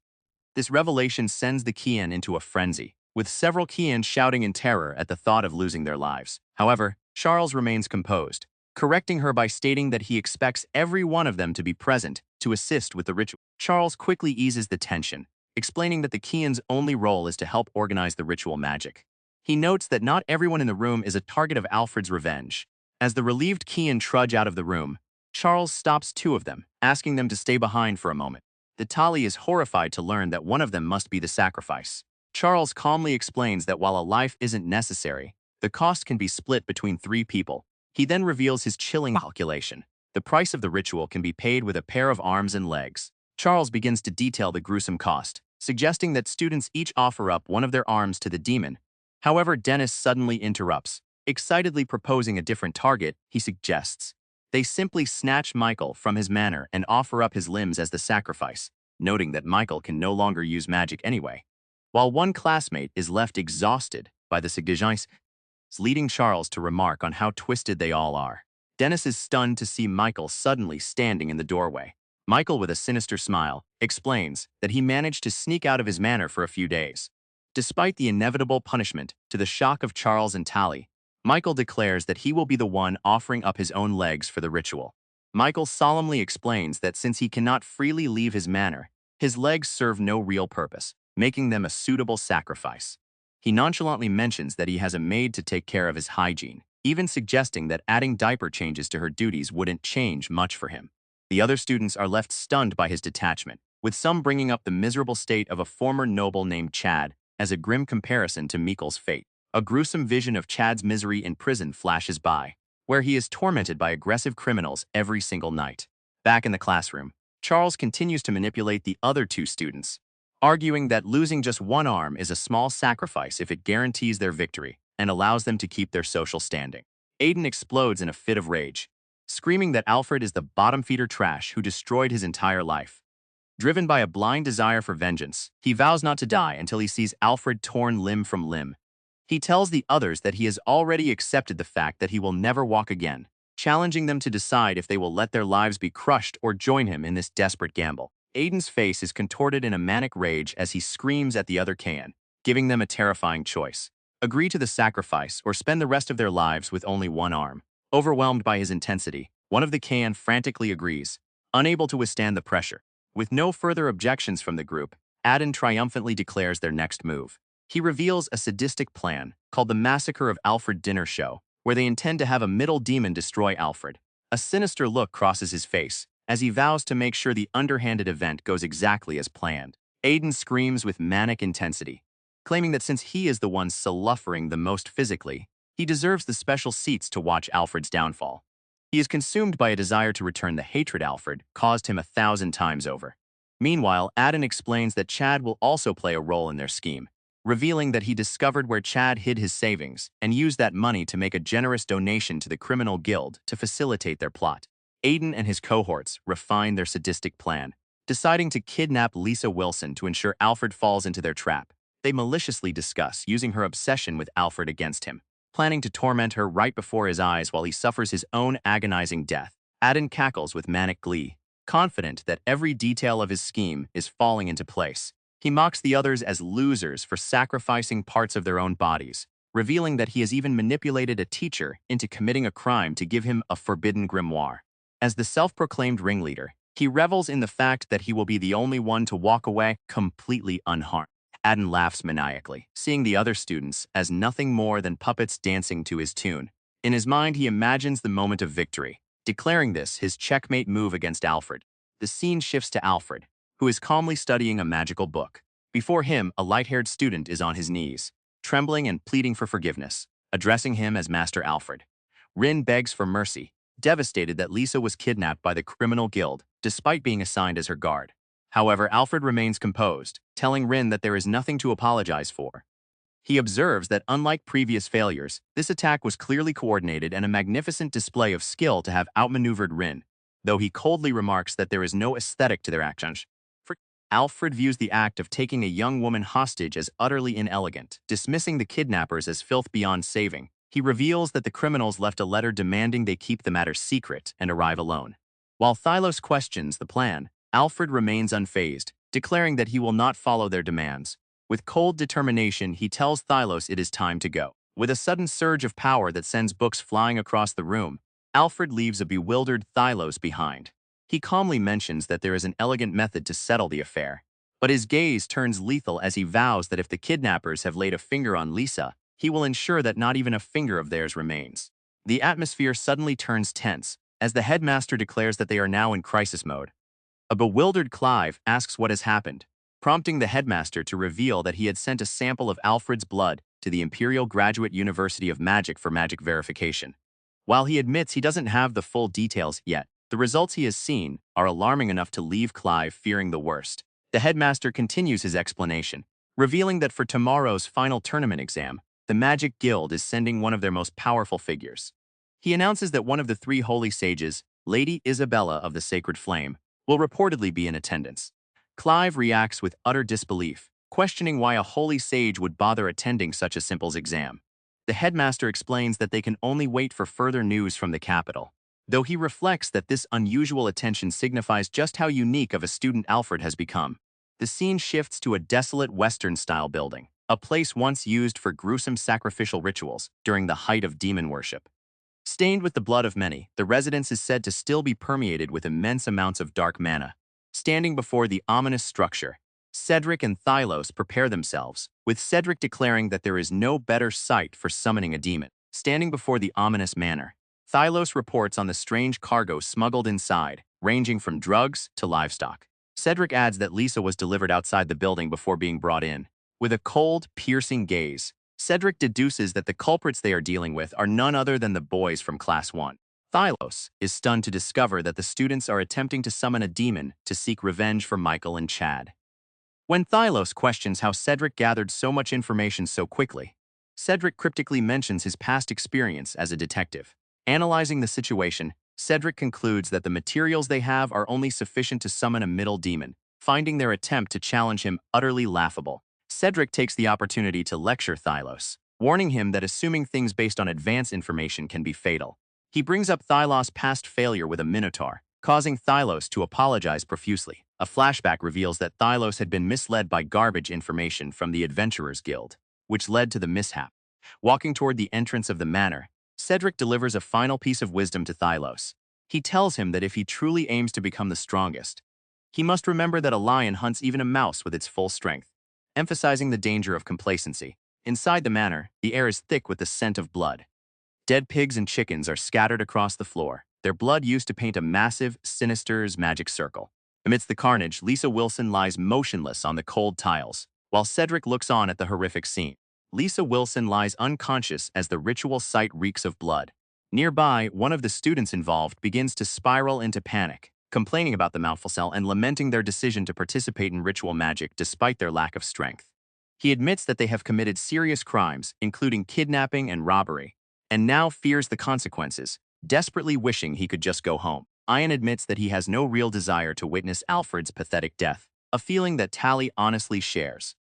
This revelation sends the Kian into a frenzy, with several Kian shouting in terror at the thought of losing their lives. However, Charles remains composed, correcting her by stating that he expects every one of them to be present to assist with the ritual. Charles quickly eases the tension, explaining that the Kian's only role is to help organize the ritual magic. He notes that not everyone in the room is a target of Alfred's revenge. As the relieved Kian trudge out of the room, Charles stops two of them, asking them to stay behind for a moment. The Tali is horrified to learn that one of them must be the sacrifice. Charles calmly explains that while a life isn't necessary, the cost can be split between three people. He then reveals his chilling calculation. The price of the ritual can be paid with a pair of arms and legs. Charles begins to detail the gruesome cost, suggesting that students each offer up one of their arms to the demon. However, Dennis suddenly interrupts. Excitedly proposing a different target, he suggests they simply snatch Michael from his manor and offer up his limbs as the sacrifice, noting that Michael can no longer use magic anyway. While one classmate is left exhausted by the suggestions, leading Charles to remark on how twisted they all are. Dennis is stunned to see Michael suddenly standing in the doorway. Michael, with a sinister smile, explains that he managed to sneak out of his manor for a few days. Despite the inevitable punishment, to the shock of Charles and Tali, Michael declares that he will be the one offering up his own legs for the ritual. Michael solemnly explains that since he cannot freely leave his manor, his legs serve no real purpose, making them a suitable sacrifice. He nonchalantly mentions that he has a maid to take care of his hygiene, even suggesting that adding diaper changes to her duties wouldn't change much for him. The other students are left stunned by his detachment, with some bringing up the miserable state of a former noble named Chad as a grim comparison to Michael's fate. A gruesome vision of Chad's misery in prison flashes by, where he is tormented by aggressive criminals every single night. Back in the classroom, Charles continues to manipulate the other two students, arguing that losing just one arm is a small sacrifice if it guarantees their victory and allows them to keep their social standing. Aiden explodes in a fit of rage, screaming that Alfred is the bottom-feeder trash who destroyed his entire life. Driven by a blind desire for vengeance, he vows not to die until he sees Alfred torn limb from limb. He tells the others that he has already accepted the fact that he will never walk again, challenging them to decide if they will let their lives be crushed or join him in this desperate gamble. Aiden's face is contorted in a manic rage as he screams at the other Can, giving them a terrifying choice. Agree to the sacrifice or spend the rest of their lives with only one arm. Overwhelmed by his intensity, one of the Can frantically agrees, unable to withstand the pressure. With no further objections from the group, Aden triumphantly declares their next move. He reveals a sadistic plan called the Massacre of Alfred Dinner Show, where they intend to have a middle demon destroy Alfred. A sinister look crosses his face as he vows to make sure the underhanded event goes exactly as planned. Aiden screams with manic intensity, claiming that since he is the one suffering the most physically, he deserves the special seats to watch Alfred's downfall. He is consumed by a desire to return the hatred Alfred caused him 1,000 times over. Meanwhile, Aden explains that Chad will also play a role in their scheme, revealing that he discovered where Chad hid his savings and used that money to make a generous donation to the criminal guild to facilitate their plot. Aiden and his cohorts refine their sadistic plan, deciding to kidnap Lisa Wilson to ensure Alfred falls into their trap. They maliciously discuss using her obsession with Alfred against him, planning to torment her right before his eyes while he suffers his own agonizing death. Aden cackles with manic glee, confident that every detail of his scheme is falling into place. He mocks the others as losers for sacrificing parts of their own bodies, revealing that he has even manipulated a teacher into committing a crime to give him a forbidden grimoire. As the self-proclaimed ringleader, he revels in the fact that he will be the only one to walk away completely unharmed. Aden laughs maniacally, seeing the other students as nothing more than puppets dancing to his tune. In his mind, he imagines the moment of victory, declaring this his checkmate move against Alfred. The scene shifts to Alfred, who is calmly studying a magical book. Before him, a light-haired student is on his knees, trembling and pleading for forgiveness, addressing him as Master Alfred. Rin begs for mercy, devastated that Lisa was kidnapped by the criminal guild, despite being assigned as her guard. However, Alfred remains composed, telling Rin that there is nothing to apologize for. He observes that unlike previous failures, this attack was clearly coordinated and a magnificent display of skill to have outmaneuvered Rin, though he coldly remarks that there is no aesthetic to their actions. Alfred views the act of taking a young woman hostage as utterly inelegant, dismissing the kidnappers as filth beyond saving. He reveals that the criminals left a letter demanding they keep the matter secret and arrive alone. While Thylos questions the plan, Alfred remains unfazed, declaring that he will not follow their demands. With cold determination, he tells Thylos it is time to go. With a sudden surge of power that sends books flying across the room, Alfred leaves a bewildered Thylos behind. He calmly mentions that there is an elegant method to settle the affair, but his gaze turns lethal as he vows that if the kidnappers have laid a finger on Lisa, he will ensure that not even a finger of theirs remains. The atmosphere suddenly turns tense as the headmaster declares that they are now in crisis mode. A bewildered Clive asks what has happened, prompting the headmaster to reveal that he had sent a sample of Alfred's blood to the Imperial Graduate University of Magic for magic verification. While he admits he doesn't have the full details yet, the results he has seen are alarming enough to leave Clive fearing the worst. The headmaster continues his explanation, revealing that for tomorrow's final tournament exam, the Magic Guild is sending one of their most powerful figures. He announces that one of the three holy sages, Lady Isabella of the Sacred Flame, will reportedly be in attendance. Clive reacts with utter disbelief, questioning why a holy sage would bother attending such a simple exam. The headmaster explains that they can only wait for further news from the capital, though he reflects that this unusual attention signifies just how unique of a student Alfred has become. The scene shifts to a desolate Western-style building, a place once used for gruesome sacrificial rituals during the height of demon worship. Stained with the blood of many, the residence is said to still be permeated with immense amounts of dark mana. Standing before the ominous structure, Cedric and Thylos prepare themselves, with Cedric declaring that there is no better site for summoning a demon. Standing before the ominous manor, Thylos reports on the strange cargo smuggled inside, ranging from drugs to livestock. Cedric adds that Lisa was delivered outside the building before being brought in. With a cold, piercing gaze, Cedric deduces that the culprits they are dealing with are none other than the boys from Class 1. Thylos is stunned to discover that the students are attempting to summon a demon to seek revenge for Michael and Chad. When Thylos questions how Cedric gathered so much information so quickly, Cedric cryptically mentions his past experience as a detective. Analyzing the situation, Cedric concludes that the materials they have are only sufficient to summon a middle demon, finding their attempt to challenge him utterly laughable. Cedric takes the opportunity to lecture Thylos, warning him that assuming things based on advanced information can be fatal. He brings up Thylos' past failure with a minotaur, causing Thylos to apologize profusely. A flashback reveals that Thylos had been misled by garbage information from the Adventurers Guild, which led to the mishap. Walking toward the entrance of the manor, Cedric delivers a final piece of wisdom to Thylos. He tells him that if he truly aims to become the strongest, he must remember that a lion hunts even a mouse with its full strength, emphasizing the danger of complacency. Inside the manor, the air is thick with the scent of blood. Dead pigs and chickens are scattered across the floor, their blood used to paint a massive, sinister magic circle. Amidst the carnage, Lisa Wilson lies motionless on the cold tiles, while Cedric looks on at the horrific scene. Lisa Wilson lies unconscious as the ritual site reeks of blood. Nearby, one of the students involved begins to spiral into panic, complaining about the Malfacel and lamenting their decision to participate in ritual magic despite their lack of strength. He admits that they have committed serious crimes, including kidnapping and robbery, and now fears the consequences, desperately wishing he could just go home. Ian admits that he has no real desire to witness Alfred's pathetic death, a feeling that Tally honestly shares.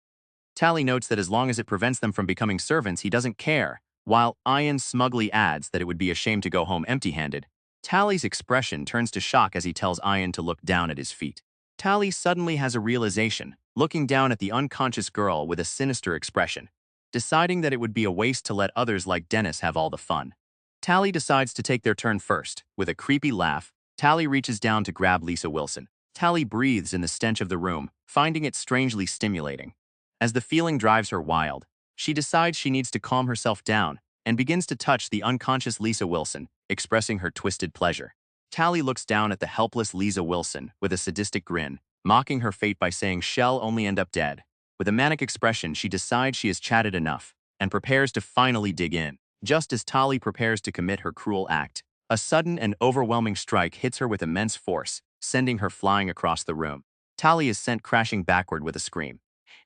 Tally notes that as long as it prevents them from becoming servants, he doesn't care, while Ian smugly adds that it would be a shame to go home empty-handed. Tally's expression turns to shock as he tells Ian to look down at his feet. Tally suddenly has a realization, looking down at the unconscious girl with a sinister expression, deciding that it would be a waste to let others like Dennis have all the fun. Tally decides to take their turn first. With a creepy laugh, Tally reaches down to grab Lisa Wilson. Tally breathes in the stench of the room, finding it strangely stimulating. As the feeling drives her wild, she decides she needs to calm herself down and begins to touch the unconscious Lisa Wilson, expressing her twisted pleasure. Tally looks down at the helpless Lisa Wilson with a sadistic grin, mocking her fate by saying she'll only end up dead. With a manic expression, she decides she has chatted enough and prepares to finally dig in. Just as Tally prepares to commit her cruel act, a sudden and overwhelming strike hits her with immense force, sending her flying across the room. Tally is sent crashing backward with a scream.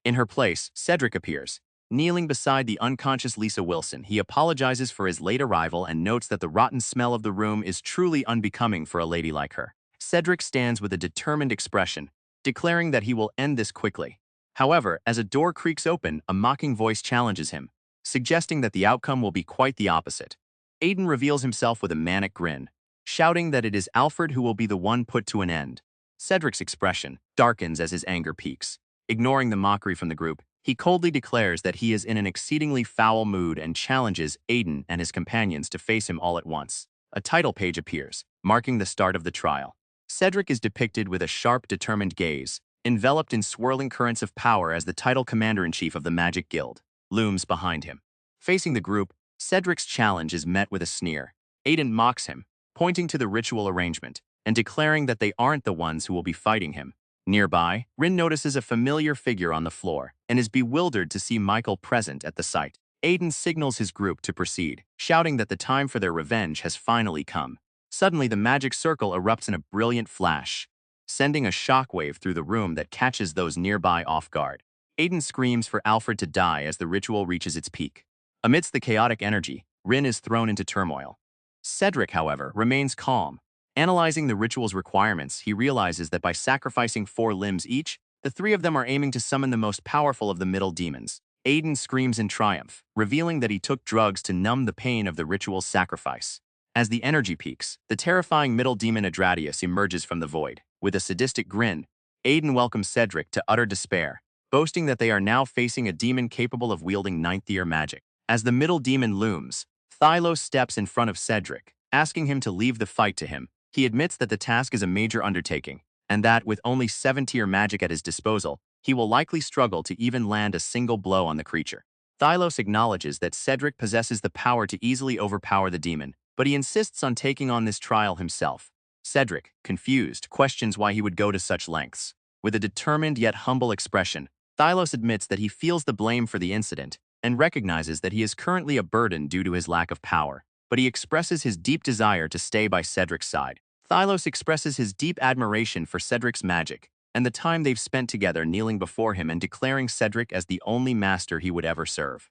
In her place, Cedric appears. Kneeling beside the unconscious Lisa Wilson, he apologizes for his late arrival and notes that the rotten smell of the room is truly unbecoming for a lady like her. Cedric stands with a determined expression, declaring that he will end this quickly. However, as a door creaks open, a mocking voice challenges him, suggesting that the outcome will be quite the opposite. Aiden reveals himself with a manic grin, shouting that it is Alfred who will be the one put to an end. Cedric's expression darkens as his anger peaks. Ignoring the mockery from the group, he coldly declares that he is in an exceedingly foul mood and challenges Aiden and his companions to face him all at once. A title page appears, marking the start of the trial. Cedric is depicted with a sharp, determined gaze, enveloped in swirling currents of power as the title commander-in-chief of the Magic Guild looms behind him. Facing the group, Cedric's challenge is met with a sneer. Aiden mocks him, pointing to the ritual arrangement, and declaring that they aren't the ones who will be fighting him. Nearby, Rin notices a familiar figure on the floor and is bewildered to see Michael present at the site. Aiden signals his group to proceed, shouting that the time for their revenge has finally come. Suddenly, the magic circle erupts in a brilliant flash, sending a shockwave through the room that catches those nearby off guard. Aiden screams for Alfred to die as the ritual reaches its peak. Amidst the chaotic energy, Rin is thrown into turmoil. Cedric, however, remains calm. Analyzing the ritual's requirements, he realizes that by sacrificing 4 limbs each, the 3 of them are aiming to summon the most powerful of the middle demons. Aiden screams in triumph, revealing that he took drugs to numb the pain of the ritual's sacrifice. As the energy peaks, the terrifying middle demon Adradius emerges from the void. With a sadistic grin, Aiden welcomes Cedric to utter despair, boasting that they are now facing a demon capable of wielding ninth-tier magic. As the middle demon looms, Thylos steps in front of Cedric, asking him to leave the fight to him. He admits that the task is a major undertaking, and that, with only 7-tier magic at his disposal, he will likely struggle to even land a single blow on the creature. Thylos acknowledges that Cedric possesses the power to easily overpower the demon, but he insists on taking on this trial himself. Cedric, confused, questions why he would go to such lengths. With a determined yet humble expression, Thylos admits that he feels the blame for the incident and recognizes that he is currently a burden due to his lack of power, but he expresses his deep desire to stay by Cedric's side. Thylos expresses his deep admiration for Cedric's magic and the time they've spent together kneeling before him and declaring Cedric as the only master he would ever serve.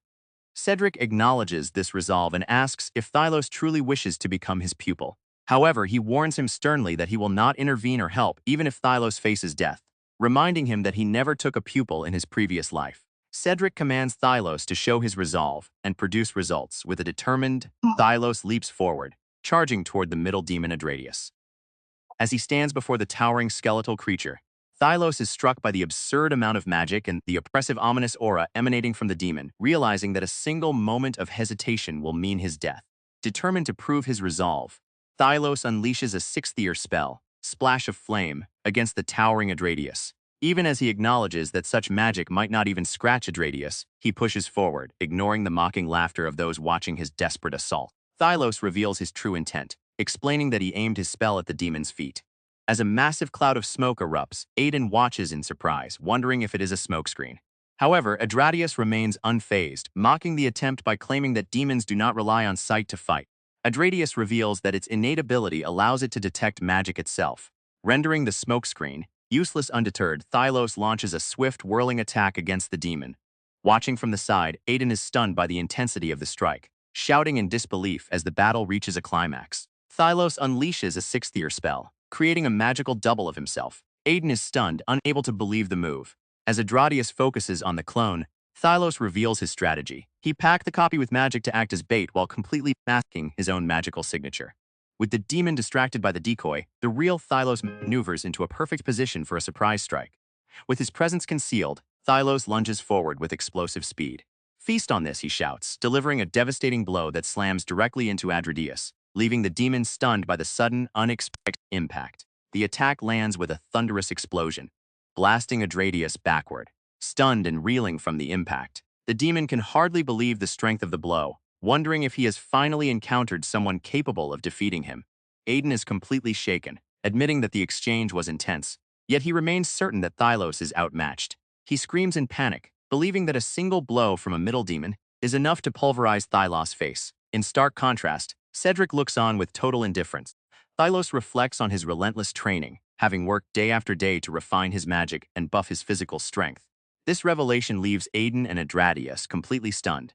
Cedric acknowledges this resolve and asks if Thylos truly wishes to become his pupil. However, he warns him sternly that he will not intervene or help even if Thylos faces death, reminding him that he never took a pupil in his previous life. Cedric commands Thylos to show his resolve and produce results. With a determined, Thylos leaps forward, charging toward the middle demon Adradius. As he stands before the towering skeletal creature, Thylos is struck by the absurd amount of magic and the oppressive ominous aura emanating from the demon, realizing that a single moment of hesitation will mean his death. Determined to prove his resolve, Thylos unleashes a 6th-tier spell, Splash of Flame, against the towering Adradius. Even as he acknowledges that such magic might not even scratch Adradius, he pushes forward, ignoring the mocking laughter of those watching his desperate assault. Thylos reveals his true intent, explaining that he aimed his spell at the demon's feet. As a massive cloud of smoke erupts, Aiden watches in surprise, wondering if it is a smokescreen. However, Adradius remains unfazed, mocking the attempt by claiming that demons do not rely on sight to fight. Adradius reveals that its innate ability allows it to detect magic itself, rendering the smokescreen useless. Undeterred, Thylos launches a swift, whirling attack against the demon. Watching from the side, Aiden is stunned by the intensity of the strike, shouting in disbelief as the battle reaches a climax. Thylos unleashes a 6th-tier spell, creating a magical double of himself. Aiden is stunned, unable to believe the move. As Adradius focuses on the clone, Thylos reveals his strategy. He packed the copy with magic to act as bait while completely masking his own magical signature. With the demon distracted by the decoy, the real Thylos maneuvers into a perfect position for a surprise strike. With his presence concealed, Thylos lunges forward with explosive speed. "Feast on this," he shouts, delivering a devastating blow that slams directly into Adradius, leaving the demon stunned by the sudden, unexpected impact. The attack lands with a thunderous explosion, blasting Adradius backward. Stunned and reeling from the impact, the demon can hardly believe the strength of the blow, wondering if he has finally encountered someone capable of defeating him. Aiden is completely shaken, admitting that the exchange was intense, yet he remains certain that Thylos is outmatched. He screams in panic, believing that a single blow from a middle demon is enough to pulverize Thylos' face. In stark contrast, Cedric looks on with total indifference. Thylos reflects on his relentless training, having worked day after day to refine his magic and buff his physical strength. This revelation leaves Aiden and Adradius completely stunned.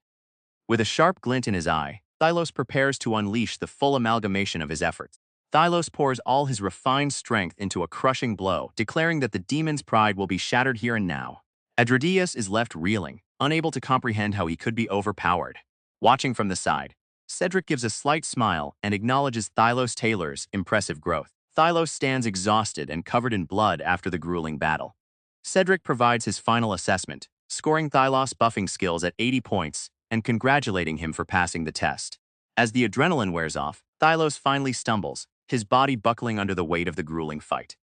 With a sharp glint in his eye, Thylos prepares to unleash the full amalgamation of his efforts. Thylos pours all his refined strength into a crushing blow, declaring that the demon's pride will be shattered here and now. Adrodius is left reeling, unable to comprehend how he could be overpowered. Watching from the side, Cedric gives a slight smile and acknowledges Thylos Taylor's impressive growth. Thylos stands exhausted and covered in blood after the grueling battle. Cedric provides his final assessment, scoring Thylos' buffing skills at 80 points and congratulating him for passing the test. As the adrenaline wears off, Thylos finally stumbles, his body buckling under the weight of the grueling fight.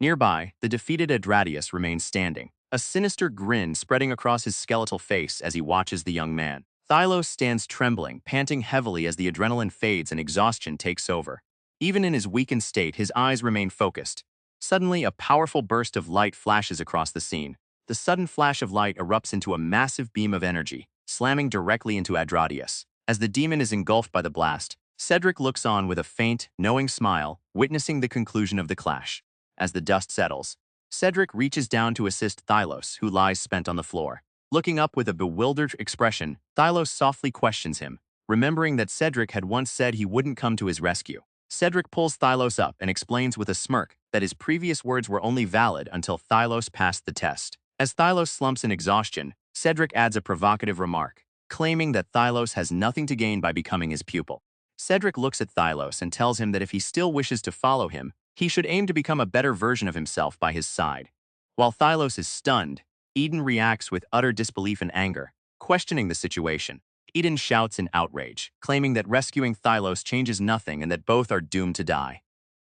Nearby, the defeated Adradius remains standing, a sinister grin spreading across his skeletal face as he watches the young man. Thylos stands trembling, panting heavily as the adrenaline fades and exhaustion takes over. Even in his weakened state, his eyes remain focused. Suddenly, a powerful burst of light flashes across the scene. The sudden flash of light erupts into a massive beam of energy, slamming directly into Adradius. As the demon is engulfed by the blast, Cedric looks on with a faint, knowing smile, witnessing the conclusion of the clash. As the dust settles, Cedric reaches down to assist Thylos, who lies spent on the floor. Looking up with a bewildered expression, Thylos softly questions him, remembering that Cedric had once said he wouldn't come to his rescue. Cedric pulls Thylos up and explains with a smirk that his previous words were only valid until Thylos passed the test. As Thylos slumps in exhaustion, Cedric adds a provocative remark, claiming that Thylos has nothing to gain by becoming his pupil. Cedric looks at Thylos and tells him that if he still wishes to follow him, he should aim to become a better version of himself by his side. While Thylos is stunned, Eden reacts with utter disbelief and anger, questioning the situation. Eden shouts in outrage, claiming that rescuing Thylos changes nothing and that both are doomed to die.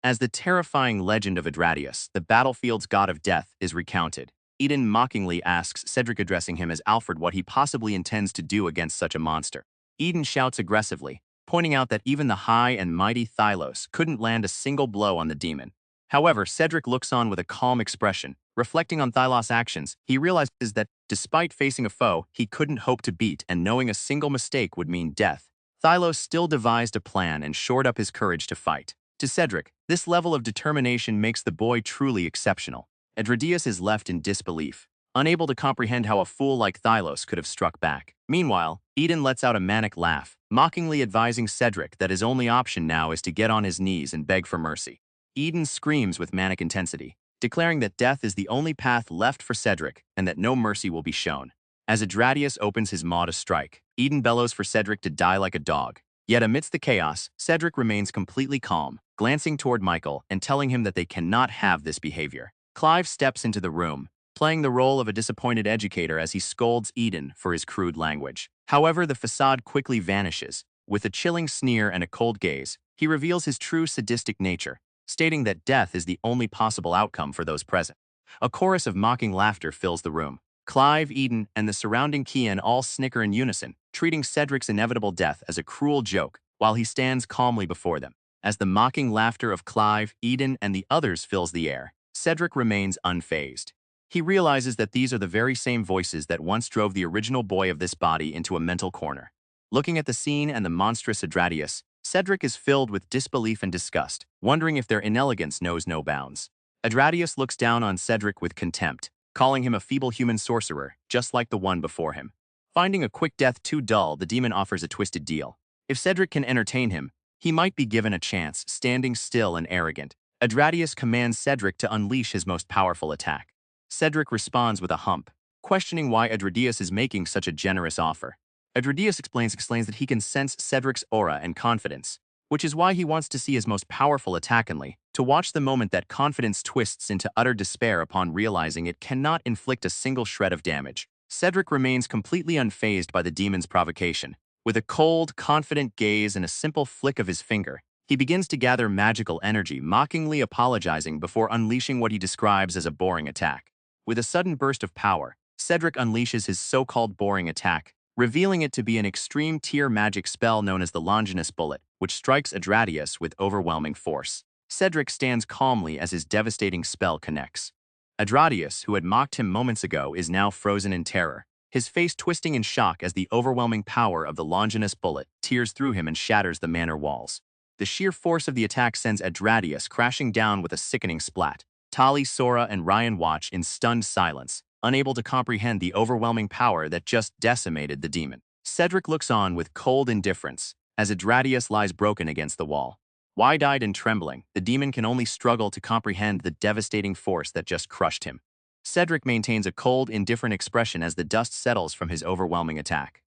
As the terrifying legend of Adradius, the battlefield's god of death, is recounted, Eden mockingly asks Cedric, addressing him as Alfred, what he possibly intends to do against such a monster. Eden shouts aggressively, pointing out that even the high and mighty Thylos couldn't land a single blow on the demon. However, Cedric looks on with a calm expression. Reflecting on Thylos' actions, he realizes that, despite facing a foe he couldn't hope to beat and knowing a single mistake would mean death, Thylos still devised a plan and shored up his courage to fight. To Cedric, this level of determination makes the boy truly exceptional. Adradius is left in disbelief, unable to comprehend how a fool like Thylos could have struck back. Meanwhile, Eden lets out a manic laugh, mockingly advising Cedric that his only option now is to get on his knees and beg for mercy. Eden screams with manic intensity, declaring that death is the only path left for Cedric and that no mercy will be shown. As Adradius opens his maw to strike, Eden bellows for Cedric to die like a dog. Yet amidst the chaos, Cedric remains completely calm, glancing toward Michael and telling him that they cannot have this behavior. Clive steps into the room, playing the role of a disappointed educator as he scolds Eden for his crude language. However, the facade quickly vanishes. With a chilling sneer and a cold gaze, he reveals his true sadistic nature, stating that death is the only possible outcome for those present. A chorus of mocking laughter fills the room. Clive, Eden, and the surrounding Kian all snicker in unison, treating Cedric's inevitable death as a cruel joke while he stands calmly before them. As the mocking laughter of Clive, Eden, and the others fills the air, Cedric remains unfazed. He realizes that these are the very same voices that once drove the original boy of this body into a mental corner. Looking at the scene and the monstrous Adradius, Cedric is filled with disbelief and disgust, wondering if their inelegance knows no bounds. Adradius looks down on Cedric with contempt, calling him a feeble human sorcerer, just like the one before him. Finding a quick death too dull, the demon offers a twisted deal. If Cedric can entertain him, he might be given a chance, standing still and arrogant. Adradius commands Cedric to unleash his most powerful attack. Cedric responds with a hump, questioning why Adradius is making such a generous offer. Adradius explains that he can sense Cedric's aura and confidence, which is why he wants to see his most powerful attack only, to watch the moment that confidence twists into utter despair upon realizing it cannot inflict a single shred of damage. Cedric remains completely unfazed by the demon's provocation. With a cold, confident gaze and a simple flick of his finger, he begins to gather magical energy, mockingly apologizing before unleashing what he describes as a boring attack. With a sudden burst of power, Cedric unleashes his so-called boring attack, revealing it to be an extreme-tier magic spell known as the Longinus Bullet, which strikes Adradius with overwhelming force. Cedric stands calmly as his devastating spell connects. Adradius, who had mocked him moments ago, is now frozen in terror, his face twisting in shock as the overwhelming power of the Longinus Bullet tears through him and shatters the manor walls. The sheer force of the attack sends Adradius crashing down with a sickening splat. Tali, Sora, and Ryan watch in stunned silence, unable to comprehend the overwhelming power that just decimated the demon. Cedric looks on with cold indifference as Adradius lies broken against the wall. Wide-eyed and trembling, the demon can only struggle to comprehend the devastating force that just crushed him. Cedric maintains a cold, indifferent expression as the dust settles from his overwhelming attack.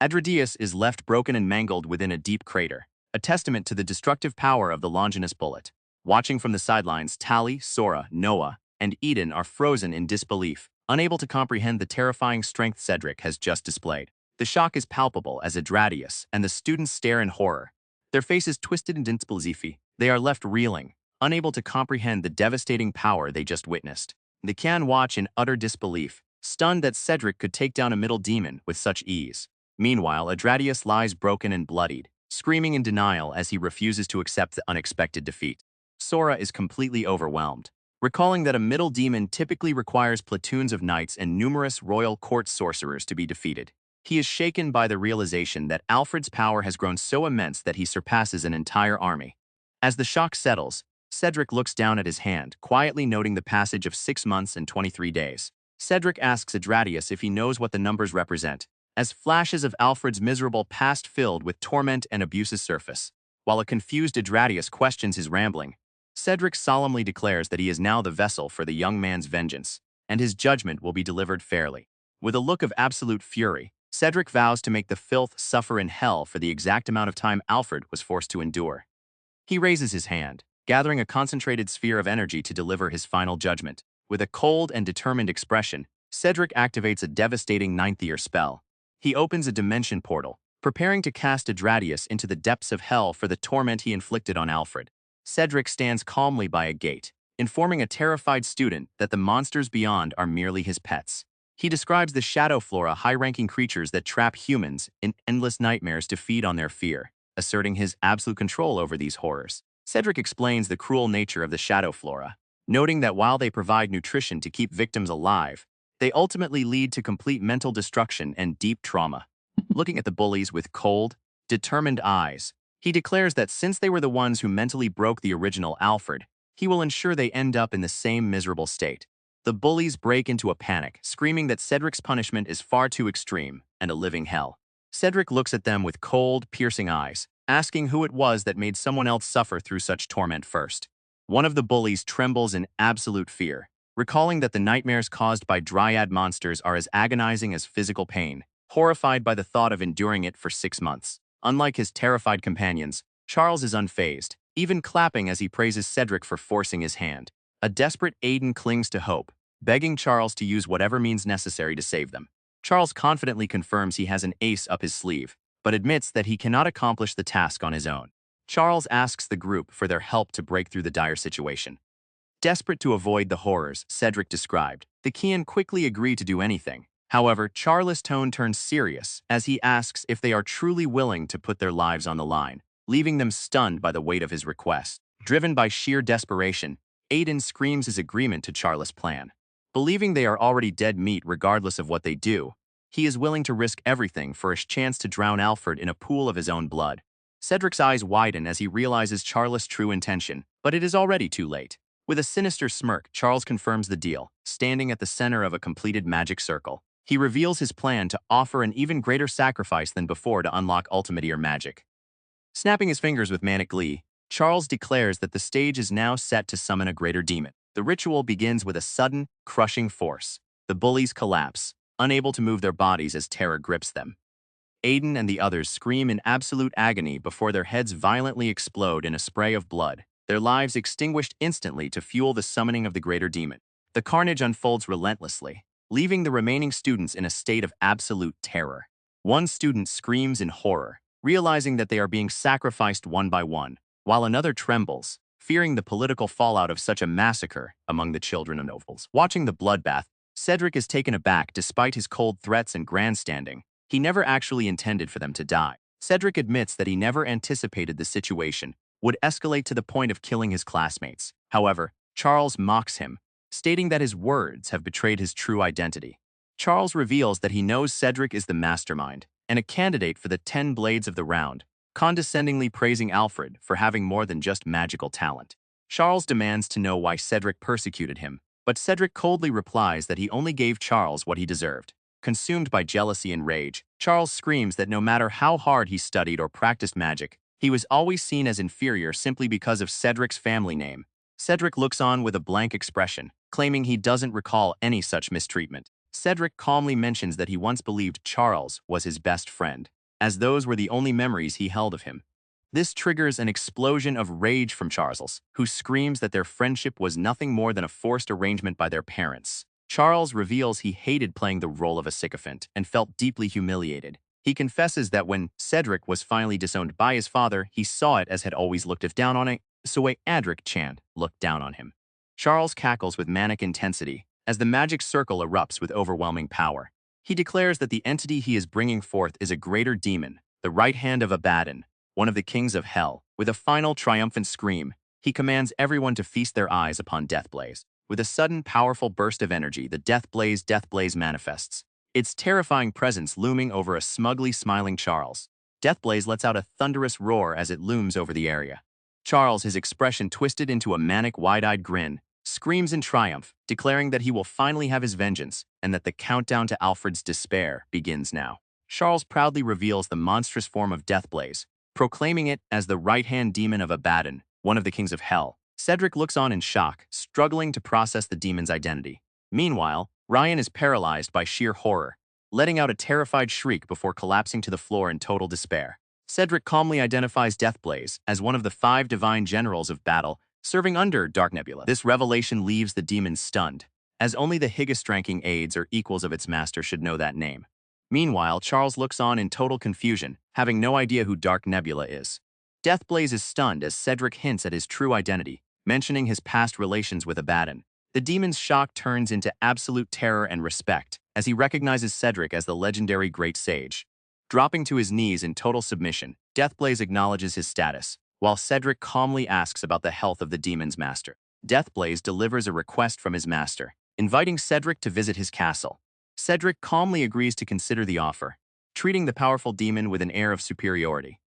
Adradius is left broken and mangled within a deep crater, a testament to the destructive power of the Longinus bullet. Watching from the sidelines, Tali, Sora, Noah, and Eden are frozen in disbelief, unable to comprehend the terrifying strength Cedric has just displayed. The shock is palpable as Adradius and the students stare in horror. Their faces twisted in disbelief, they are left reeling, unable to comprehend the devastating power they just witnessed. They can watch in utter disbelief, stunned that Cedric could take down a middle demon with such ease. Meanwhile, Adradius lies broken and bloodied, screaming in denial as he refuses to accept the unexpected defeat. Sora is completely overwhelmed, recalling that a middle demon typically requires platoons of knights and numerous royal court sorcerers to be defeated. He is shaken by the realization that Alfred's power has grown so immense that he surpasses an entire army. As the shock settles, Cedric looks down at his hand, quietly noting the passage of 6 months and 23 days. Cedric asks Adradius if he knows what the numbers represent, as flashes of Alfred's miserable past filled with torment and abuses surface. While a confused Adradius questions his rambling, Cedric solemnly declares that he is now the vessel for the young man's vengeance, and his judgment will be delivered fairly. With a look of absolute fury, Cedric vows to make the filth suffer in hell for the exact amount of time Alfred was forced to endure. He raises his hand, gathering a concentrated sphere of energy to deliver his final judgment. With a cold and determined expression, Cedric activates a devastating ninth-year spell. He opens a dimension portal, preparing to cast Adradius into the depths of hell for the torment he inflicted on Alfred. Cedric stands calmly by a gate, informing a terrified student that the monsters beyond are merely his pets. He describes the shadow flora, high-ranking creatures that trap humans in endless nightmares to feed on their fear, asserting his absolute control over these horrors. Cedric explains the cruel nature of the shadow flora, noting that while they provide nutrition to keep victims alive, they ultimately lead to complete mental destruction and deep trauma. Looking at the bullies with cold, determined eyes, he declares that since they were the ones who mentally broke the original Alfred, he will ensure they end up in the same miserable state. The bullies break into a panic, screaming that Cedric's punishment is far too extreme and a living hell. Cedric looks at them with cold, piercing eyes, asking who it was that made someone else suffer through such torment first. One of the bullies trembles in absolute fear, recalling that the nightmares caused by dryad monsters are as agonizing as physical pain, horrified by the thought of enduring it for 6 months. Unlike his terrified companions, Charles is unfazed, even clapping as he praises Cedric for forcing his hand. A desperate Aiden clings to hope, begging Charles to use whatever means necessary to save them. Charles confidently confirms he has an ace up his sleeve, but admits that he cannot accomplish the task on his own. Charles asks the group for their help to break through the dire situation. Desperate to avoid the horrors Cedric described, the Kian quickly agree to do anything. However, Charles' tone turns serious as he asks if they are truly willing to put their lives on the line, leaving them stunned by the weight of his request. Driven by sheer desperation, Aiden screams his agreement to Charles' plan. Believing they are already dead meat regardless of what they do, he is willing to risk everything for a chance to drown Alfred in a pool of his own blood. Cedric's eyes widen as he realizes Charles' true intention, but it is already too late. With a sinister smirk, Charles confirms the deal, standing at the center of a completed magic circle. He reveals his plan to offer an even greater sacrifice than before to unlock ultimate ear magic. Snapping his fingers with manic glee, Charles declares that the stage is now set to summon a greater demon. The ritual begins with a sudden, crushing force. The bullies collapse, unable to move their bodies as terror grips them. Aiden and the others scream in absolute agony before their heads violently explode in a spray of blood, their lives extinguished instantly to fuel the summoning of the greater demon. The carnage unfolds relentlessly, leaving the remaining students in a state of absolute terror. One student screams in horror, realizing that they are being sacrificed one by one, while another trembles, fearing the political fallout of such a massacre among the children of nobles. Watching the bloodbath, Cedric is taken aback despite his cold threats and grandstanding. He never actually intended for them to die. Cedric admits that he never anticipated the situation would escalate to the point of killing his classmates. However, Charles mocks him, stating that his words have betrayed his true identity. Charles reveals that he knows Cedric is the mastermind and a candidate for the 10 blades of the round, condescendingly praising Alfred for having more than just magical talent. Charles demands to know why Cedric persecuted him, but Cedric coldly replies that he only gave Charles what he deserved. Consumed by jealousy and rage, Charles screams that no matter how hard he studied or practiced magic, He was always seen as inferior simply because of Cedric's family name. Cedric looks on with a blank expression, claiming he doesn't recall any such mistreatment. Cedric calmly mentions that he once believed Charles was his best friend, as those were the only memories he held of him. This triggers an explosion of rage from Charles, who screams that their friendship was nothing more than a forced arrangement by their parents. Charles reveals he hated playing the role of a sycophant and felt deeply humiliated. He confesses that when Cedric was finally disowned by his father, he saw it as had always looked down on it, so a Adric Chand looked down on him. Charles cackles with manic intensity as the magic circle erupts with overwhelming power. He declares that the entity he is bringing forth is a greater demon, the right hand of Abaddon, one of the kings of hell. With a final triumphant scream, he commands everyone to feast their eyes upon Deathblaze. With a sudden, powerful burst of energy, the Deathblaze manifests, its terrifying presence looming over a smugly smiling Charles. Deathblaze lets out a thunderous roar as it looms over the area. Charles, his expression twisted into a manic, wide-eyed grin, screams in triumph, declaring that he will finally have his vengeance and that the countdown to Alfred's despair begins now. Charles proudly reveals the monstrous form of Deathblaze, proclaiming it as the right-hand demon of Abaddon, one of the kings of hell. Cedric looks on in shock, struggling to process the demon's identity. Meanwhile, Ryan is paralyzed by sheer horror, letting out a terrified shriek before collapsing to the floor in total despair. Cedric calmly identifies Deathblaze as one of the 5 divine generals of battle serving under Dark Nebula. This revelation leaves the demon stunned, as only the highest-ranking aides or equals of its master should know that name. Meanwhile, Charles looks on in total confusion, having no idea who Dark Nebula is. Deathblaze is stunned as Cedric hints at his true identity, mentioning his past relations with Abaddon. The demon's shock turns into absolute terror and respect as he recognizes Cedric as the legendary Great Sage. Dropping to his knees in total submission, Deathblaze acknowledges his status, while Cedric calmly asks about the health of the demon's master. Deathblaze delivers a request from his master, inviting Cedric to visit his castle. Cedric calmly agrees to consider the offer, treating the powerful demon with an air of superiority.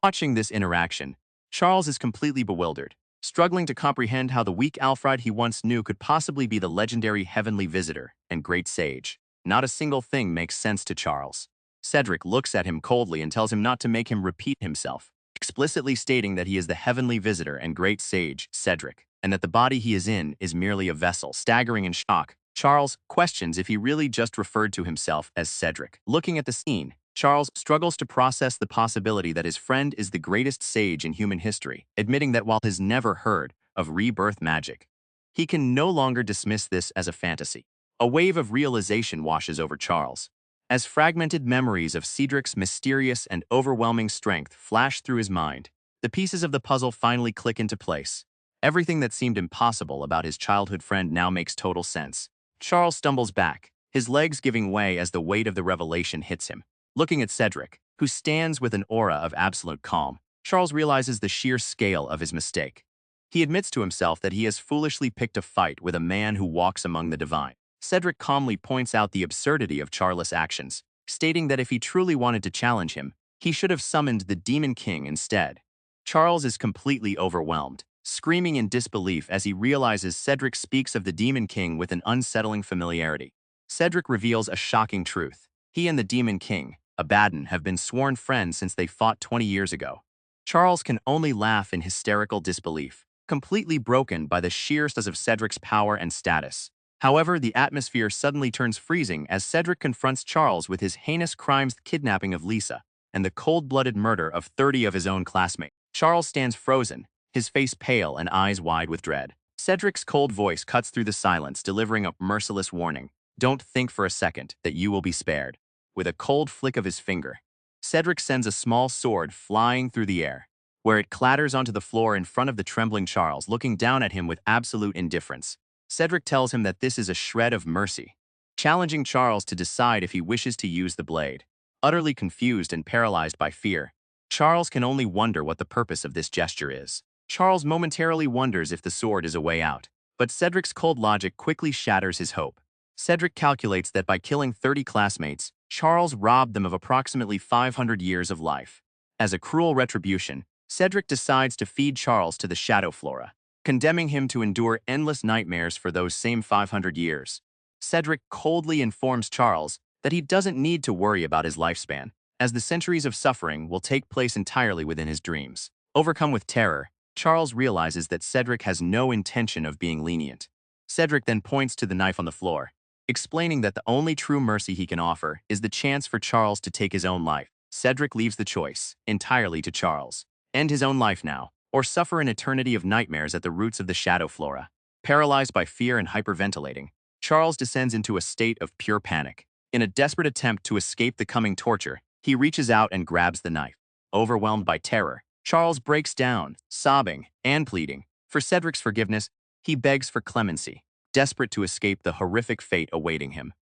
Watching this interaction, Charles is completely bewildered, struggling to comprehend how the weak Alfred he once knew could possibly be the legendary heavenly visitor and great sage. Not a single thing makes sense to Charles. Cedric looks at him coldly and tells him not to make him repeat himself, explicitly stating that he is the heavenly visitor and great sage, Cedric, and that the body he is in is merely a vessel. Staggering in shock, Charles questions if he really just referred to himself as Cedric. Looking at the scene, Charles struggles to process the possibility that his friend is the greatest sage in human history, admitting that while he's never heard of rebirth magic, he can no longer dismiss this as a fantasy. A wave of realization washes over Charles, as fragmented memories of Cedric's mysterious and overwhelming strength flash through his mind. The pieces of the puzzle finally click into place. Everything that seemed impossible about his childhood friend now makes total sense. Charles stumbles back, his legs giving way as the weight of the revelation hits him. Looking at Cedric, who stands with an aura of absolute calm, Charles realizes the sheer scale of his mistake. He admits to himself that he has foolishly picked a fight with a man who walks among the divine. Cedric calmly points out the absurdity of Charles' actions, stating that if he truly wanted to challenge him, he should have summoned the Demon King instead. Charles is completely overwhelmed, screaming in disbelief as he realizes Cedric speaks of the Demon King with an unsettling familiarity. Cedric reveals a shocking truth. He and the Demon King, Abaddon, have been sworn friends since they fought 20 years ago. Charles can only laugh in hysterical disbelief, completely broken by the sheer size of Cedric's power and status. However, the atmosphere suddenly turns freezing as Cedric confronts Charles with his heinous crimes: kidnapping of Lisa and the cold-blooded murder of 30 of his own classmates. Charles stands frozen, his face pale and eyes wide with dread. Cedric's cold voice cuts through the silence, delivering a merciless warning. Don't think for a second that you will be spared. With a cold flick of his finger, Cedric sends a small sword flying through the air, where it clatters onto the floor in front of the trembling Charles, looking down at him with absolute indifference. Cedric tells him that this is a shred of mercy, challenging Charles to decide if he wishes to use the blade. Utterly confused and paralyzed by fear, Charles can only wonder what the purpose of this gesture is. Charles momentarily wonders if the sword is a way out, but Cedric's cold logic quickly shatters his hope. Cedric calculates that by killing 30 classmates, Charles robbed them of approximately 500 years of life. As a cruel retribution, Cedric decides to feed Charles to the Shadow Flora, condemning him to endure endless nightmares for those same 500 years. Cedric coldly informs Charles that he doesn't need to worry about his lifespan, as the centuries of suffering will take place entirely within his dreams. Overcome with terror, Charles realizes that Cedric has no intention of being lenient. Cedric then points to the knife on the floor, explaining that the only true mercy he can offer is the chance for Charles to take his own life. Cedric leaves the choice entirely to Charles. End his own life now, or suffer an eternity of nightmares at the roots of the shadow flora. Paralyzed by fear and hyperventilating, Charles descends into a state of pure panic. In a desperate attempt to escape the coming torture, he reaches out and grabs the knife. Overwhelmed by terror, Charles breaks down, sobbing and pleading for Cedric's forgiveness. He begs for clemency, desperate to escape the horrific fate awaiting him.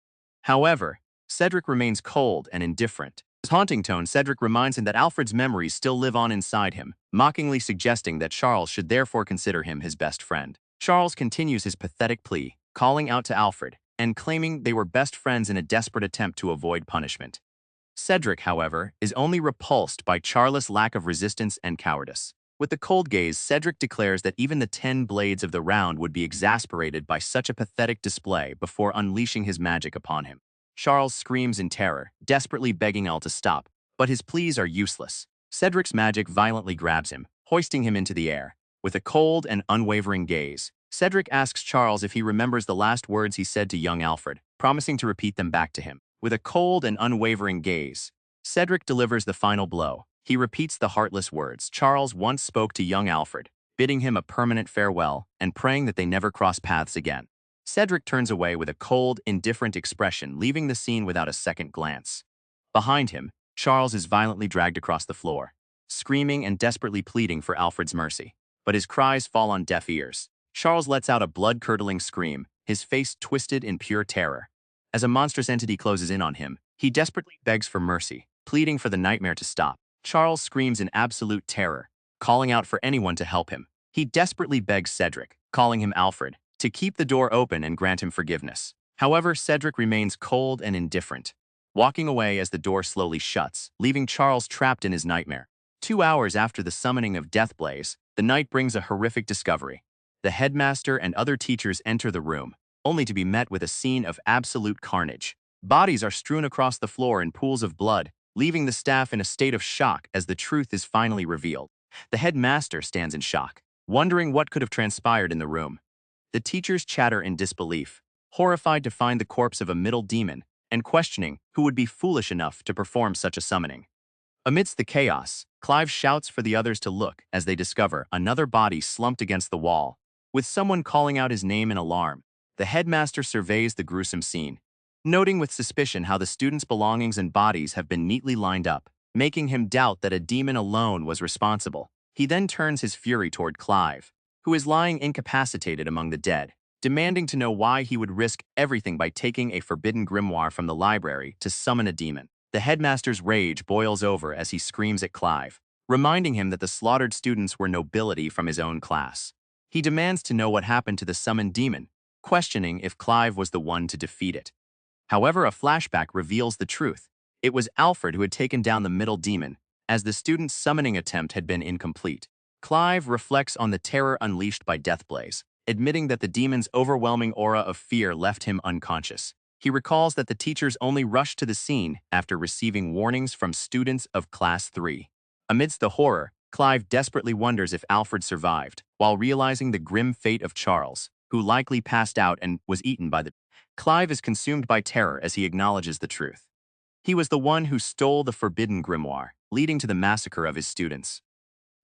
However, Cedric remains cold and indifferent. His haunting tone, Cedric reminds him that Alfred's memories still live on inside him, mockingly suggesting that Charles should therefore consider him his best friend. Charles continues his pathetic plea, calling out to Alfred and claiming they were best friends in a desperate attempt to avoid punishment. Cedric, however, is only repulsed by Charles' lack of resistance and cowardice. With the cold gaze, Cedric declares that even the 10 blades of the round would be exasperated by such a pathetic display before unleashing his magic upon him. Charles screams in terror, desperately begging Al to stop, but his pleas are useless. Cedric's magic violently grabs him, hoisting him into the air. With a cold and unwavering gaze, Cedric asks Charles if he remembers the last words he said to young Alfred, promising to repeat them back to him. With a cold and unwavering gaze, Cedric delivers the final blow. He repeats the heartless words Charles once spoke to young Alfred, bidding him a permanent farewell and praying that they never cross paths again. Cedric turns away with a cold, indifferent expression, leaving the scene without a second glance. Behind him, Charles is violently dragged across the floor, screaming and desperately pleading for Alfred's mercy. But his cries fall on deaf ears. Charles lets out a blood-curdling scream, his face twisted in pure terror. As a monstrous entity closes in on him, he desperately begs for mercy, pleading for the nightmare to stop. Charles screams in absolute terror, calling out for anyone to help him. He desperately begs Cedric, calling him Alfred, to keep the door open and grant him forgiveness. However, Cedric remains cold and indifferent, walking away as the door slowly shuts, leaving Charles trapped in his nightmare. 2 hours after the summoning of Deathblaze, the night brings a horrific discovery. The headmaster and other teachers enter the room, only to be met with a scene of absolute carnage. Bodies are strewn across the floor in pools of blood, leaving the staff in a state of shock as the truth is finally revealed. The headmaster stands in shock, wondering what could have transpired in the room. The teachers chatter in disbelief, horrified to find the corpse of a middle demon, and questioning who would be foolish enough to perform such a summoning. Amidst the chaos, Clive shouts for the others to look as they discover another body slumped against the wall, with someone calling out his name in alarm. The headmaster surveys the gruesome scene, noting with suspicion how the students' belongings and bodies have been neatly lined up, making him doubt that a demon alone was responsible. He then turns his fury toward Clive, who is lying incapacitated among the dead, demanding to know why he would risk everything by taking a forbidden grimoire from the library to summon a demon. The headmaster's rage boils over as he screams at Clive, reminding him that the slaughtered students were nobility from his own class. He demands to know what happened to the summoned demon, questioning if Clive was the one to defeat it. However, a flashback reveals the truth. It was Alfred who had taken down the middle demon, as the student's summoning attempt had been incomplete. Clive reflects on the terror unleashed by Deathblaze, admitting that the demon's overwhelming aura of fear left him unconscious. He recalls that the teachers only rushed to the scene after receiving warnings from students of Class 3. Amidst the horror, Clive desperately wonders if Alfred survived, while realizing the grim fate of Charles, who likely passed out and was eaten by the... Clive is consumed by terror as he acknowledges the truth. He was the one who stole the forbidden grimoire, leading to the massacre of his students.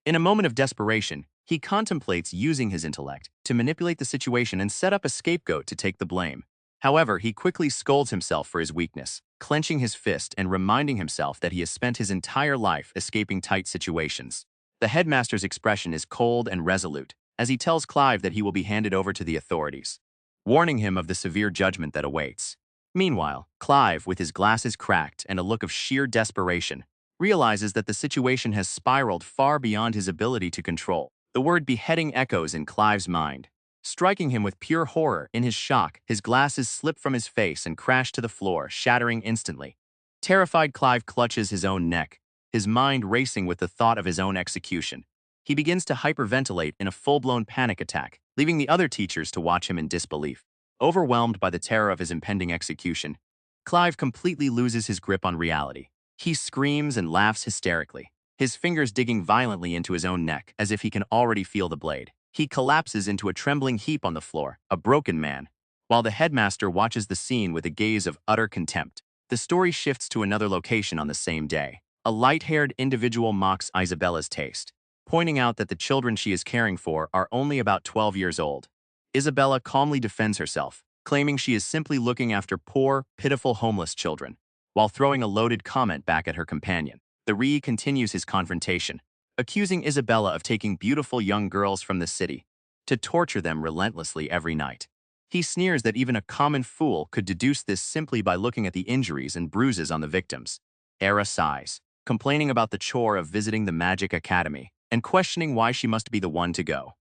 In a moment of desperation, he contemplates using his intellect to manipulate the situation and set up a scapegoat to take the blame. However, he quickly scolds himself for his weakness, clenching his fist and reminding himself that he has spent his entire life escaping tight situations. The headmaster's expression is cold and resolute, as he tells Clive that he will be handed over to the authorities, warning him of the severe judgment that awaits. Meanwhile, Clive, with his glasses cracked and a look of sheer desperation, realizes that the situation has spiraled far beyond his ability to control. The word beheading echoes in Clive's mind, striking him with pure horror. In his shock, his glasses slip from his face and crash to the floor, shattering instantly. Terrified, Clive clutches his own neck, his mind racing with the thought of his own execution. He begins to hyperventilate in a full-blown panic attack, leaving the other teachers to watch him in disbelief. Overwhelmed by the terror of his impending execution, Clive completely loses his grip on reality. He screams and laughs hysterically, his fingers digging violently into his own neck as if he can already feel the blade. He collapses into a trembling heap on the floor, a broken man, while the headmaster watches the scene with a gaze of utter contempt. The story shifts to another location on the same day. A light-haired individual mocks Isabella's taste, pointing out that the children she is caring for are only about 12 years old. Isabella calmly defends herself, claiming she is simply looking after poor, pitiful homeless children, while throwing a loaded comment back at her companion. The Ree continues his confrontation, accusing Isabella of taking beautiful young girls from the city to torture them relentlessly every night. He sneers that even a common fool could deduce this simply by looking at the injuries and bruises on the victims. Era sighs, complaining about the chore of visiting the Magic Academy and questioning why she must be the one to go.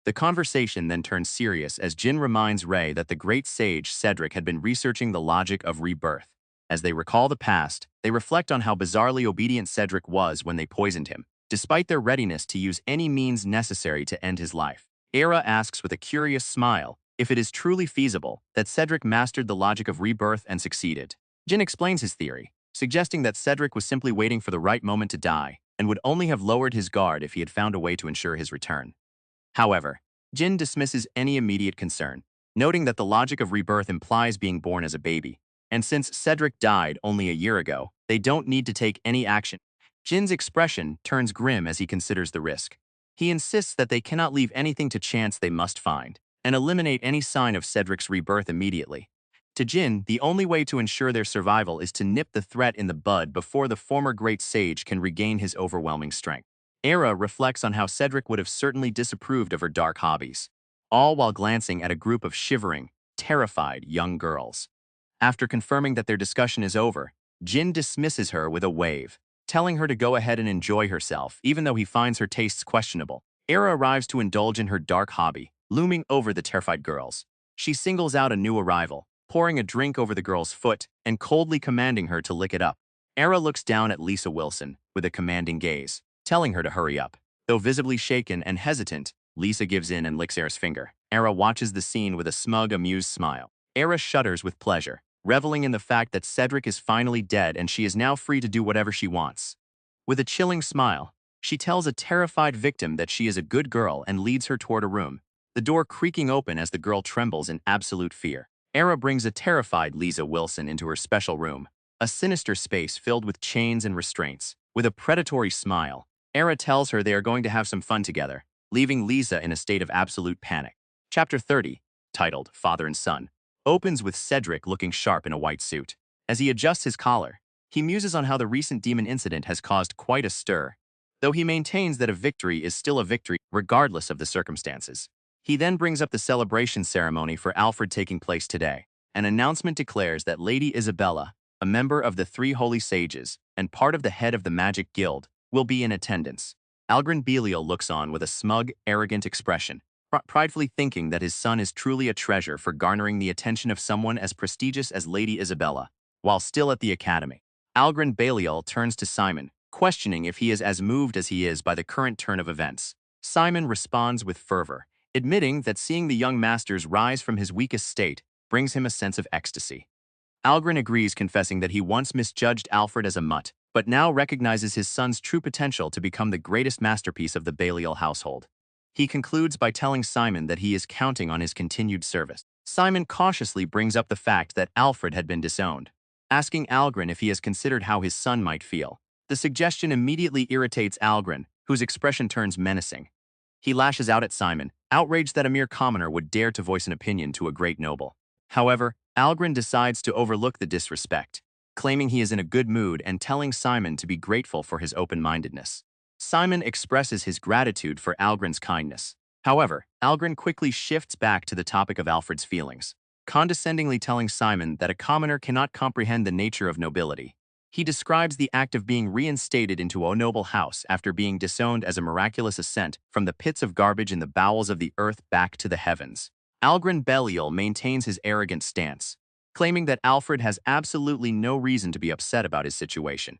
The conversation then turns serious as Jin reminds Rei that the great sage Cedric had been researching the logic of rebirth. As they recall the past, they reflect on how bizarrely obedient Cedric was when they poisoned him, despite their readiness to use any means necessary to end his life. Era asks with a curious smile if it is truly feasible that Cedric mastered the logic of rebirth and succeeded. Jin explains his theory, suggesting that Cedric was simply waiting for the right moment to die and would only have lowered his guard if he had found a way to ensure his return. However, Jin dismisses any immediate concern, noting that the logic of rebirth implies being born as a baby, and since Cedric died only a year ago, they don't need to take any action. Jin's expression turns grim as he considers the risk. He insists that they cannot leave anything to chance. They must find and eliminate any sign of Cedric's rebirth immediately. To Jin, the only way to ensure their survival is to nip the threat in the bud before the former great sage can regain his overwhelming strength. Era reflects on how Cedric would have certainly disapproved of her dark hobbies, all while glancing at a group of shivering, terrified young girls. After confirming that their discussion is over, Jin dismisses her with a wave, telling her to go ahead and enjoy herself, even though he finds her tastes questionable. Era arrives to indulge in her dark hobby, looming over the terrified girls. She singles out a new arrival, pouring a drink over the girl's foot and coldly commanding her to lick it up. Era looks down at Lisa Wilson with a commanding gaze, telling her to hurry up. Though visibly shaken and hesitant, Lisa gives in and licks Era's finger. Era watches the scene with a smug, amused smile. Era shudders with pleasure, reveling in the fact that Cedric is finally dead and she is now free to do whatever she wants. With a chilling smile, she tells a terrified victim that she is a good girl and leads her toward a room, the door creaking open as the girl trembles in absolute fear. Era brings a terrified Lisa Wilson into her special room, a sinister space filled with chains and restraints. With a predatory smile, Era tells her they are going to have some fun together, leaving Lisa in a state of absolute panic. Chapter 30, titled Father and Son, opens with Cedric looking sharp in a white suit. As he adjusts his collar, he muses on how the recent demon incident has caused quite a stir, though he maintains that a victory is still a victory regardless of the circumstances. He then brings up the celebration ceremony for Alfred taking place today. An announcement declares that Lady Isabella, a member of the Three Holy Sages and part of the head of the Magic Guild, will be in attendance. Algren Belial looks on with a smug, arrogant expression, pridefully thinking that his son is truly a treasure for garnering the attention of someone as prestigious as Lady Isabella, while still at the academy. Algren Belial turns to Simon, questioning if he is as moved as he is by the current turn of events. Simon responds with fervor, admitting that seeing the young masters rise from his weakest state brings him a sense of ecstasy. Algren agrees, confessing that he once misjudged Alfred as a mutt, but now recognizes his son's true potential to become the greatest masterpiece of the Belial household. He concludes by telling Simon that he is counting on his continued service. Simon cautiously brings up the fact that Alfred had been disowned, asking Algren if he has considered how his son might feel. The suggestion immediately irritates Algren, whose expression turns menacing. He lashes out at Simon, outraged that a mere commoner would dare to voice an opinion to a great noble. However, Algren decides to overlook the disrespect, claiming he is in a good mood and telling Simon to be grateful for his open-mindedness. Simon expresses his gratitude for Algren's kindness. However, Algren quickly shifts back to the topic of Alfred's feelings, condescendingly telling Simon that a commoner cannot comprehend the nature of nobility. He describes the act of being reinstated into a noble house after being disowned as a miraculous ascent from the pits of garbage in the bowels of the earth back to the heavens. Algren Belial maintains his arrogant stance, claiming that Alfred has absolutely no reason to be upset about his situation.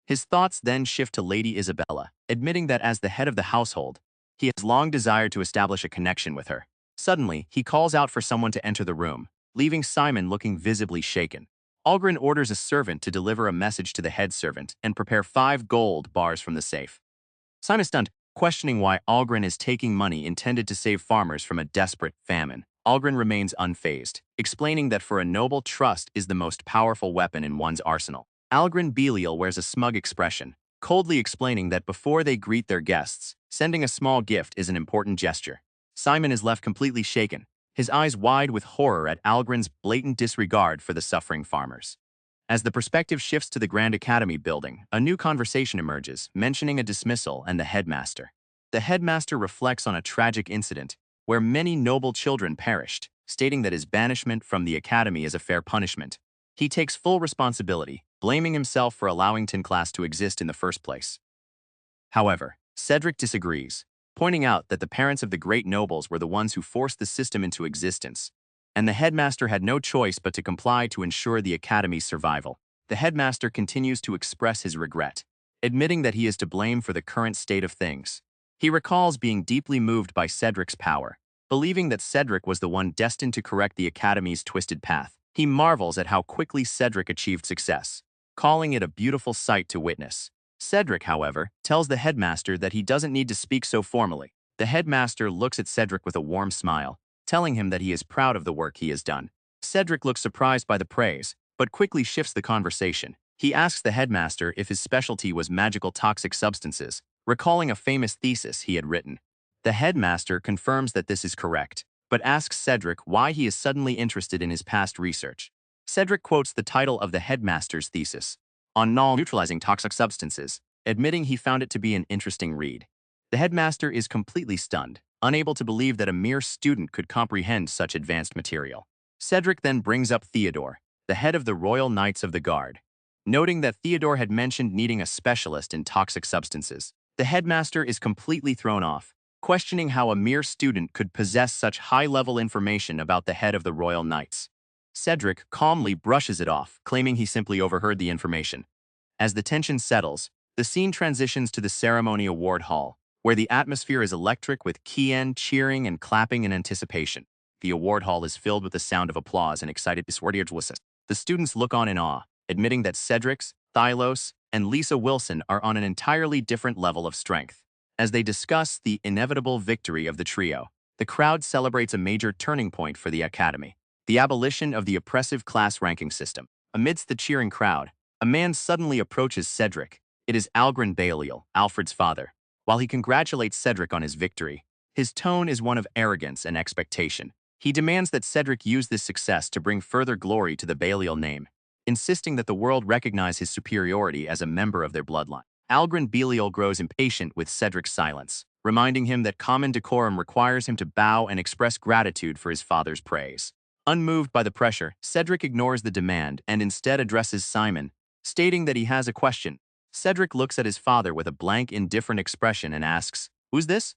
His thoughts then shift to Lady Isabella, admitting that as the head of the household, he has long desired to establish a connection with her. Suddenly, he calls out for someone to enter the room, leaving Simon looking visibly shaken. Algren orders a servant to deliver a message to the head servant and prepare 5 gold bars from the safe. Seinen is stunned, questioning why Algren is taking money intended to save farmers from a desperate famine. Algren remains unfazed, explaining that for a noble, trust is the most powerful weapon in one's arsenal. Algren Belial wears a smug expression, coldly explaining that before they greet their guests, sending a small gift is an important gesture. Simon is left completely shaken, his eyes wide with horror at Algren's blatant disregard for the suffering farmers. As the perspective shifts to the Grand Academy building, a new conversation emerges, mentioning a dismissal and the headmaster. The headmaster reflects on a tragic incident where many noble children perished, stating that his banishment from the academy is a fair punishment. He takes full responsibility, blaming himself for allowing Tin class to exist in the first place. However, Cedric disagrees, pointing out that the parents of the great nobles were the ones who forced the system into existence, and the headmaster had no choice but to comply to ensure the academy's survival. The headmaster continues to express his regret, admitting that he is to blame for the current state of things. He recalls being deeply moved by Cedric's power, believing that Cedric was the one destined to correct the academy's twisted path. He marvels at how quickly Cedric achieved success, calling it a beautiful sight to witness. Cedric, however, tells the headmaster that he doesn't need to speak so formally. The headmaster looks at Cedric with a warm smile, telling him that he is proud of the work he has done. Cedric looks surprised by the praise, but quickly shifts the conversation. He asks the headmaster if his specialty was magical toxic substances, recalling a famous thesis he had written. The headmaster confirms that this is correct, but asks Cedric why he is suddenly interested in his past research. Cedric quotes the title of the headmaster's thesis, on neutralizing toxic substances, admitting he found it to be an interesting read. The headmaster is completely stunned, unable to believe that a mere student could comprehend such advanced material. Cedric then brings up Theodore, the head of the Royal Knights of the Guard, noting that Theodore had mentioned needing a specialist in toxic substances. The headmaster is completely thrown off, questioning how a mere student could possess such high-level information about the head of the Royal Knights. Cedric calmly brushes it off, claiming he simply overheard the information. As the tension settles, the scene transitions to the ceremony award hall, where the atmosphere is electric with Kien cheering and clapping in anticipation. The award hall is filled with the sound of applause and excited disorders. The students look on in awe, admitting that Cedric's, Thylos, and Lisa Wilson are on an entirely different level of strength. As they discuss the inevitable victory of the trio, the crowd celebrates a major turning point for the academy, the abolition of the oppressive class ranking system. Amidst the cheering crowd, a man suddenly approaches Cedric. It is Algren Belial, Alfred's father. While he congratulates Cedric on his victory, his tone is one of arrogance and expectation. He demands that Cedric use this success to bring further glory to the Belial name, insisting that the world recognize his superiority as a member of their bloodline. Algren Belial grows impatient with Cedric's silence, reminding him that common decorum requires him to bow and express gratitude for his father's praise. Unmoved by the pressure, Cedric ignores the demand and instead addresses Simon, stating that he has a question. Cedric looks at his father with a blank, indifferent expression and asks, "Who's this?"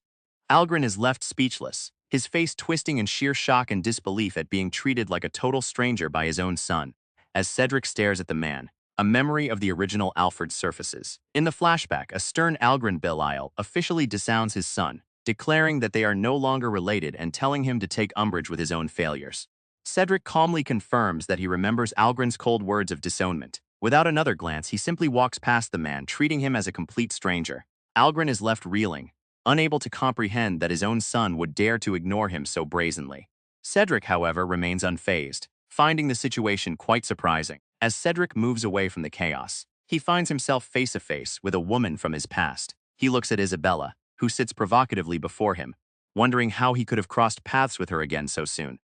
Algren is left speechless, his face twisting in sheer shock and disbelief at being treated like a total stranger by his own son. As Cedric stares at the man, a memory of the original Alfred surfaces. In the flashback, a stern Algren Belial officially disowns his son, declaring that they are no longer related and telling him to take umbrage with his own failures. Cedric calmly confirms that he remembers Algren's cold words of disownment. Without another glance, he simply walks past the man, treating him as a complete stranger. Algren is left reeling, unable to comprehend that his own son would dare to ignore him so brazenly. Cedric, however, remains unfazed, finding the situation quite surprising. As Cedric moves away from the chaos, he finds himself face-to-face with a woman from his past. He looks at Isabella, who sits provocatively before him, wondering how he could have crossed paths with her again so soon.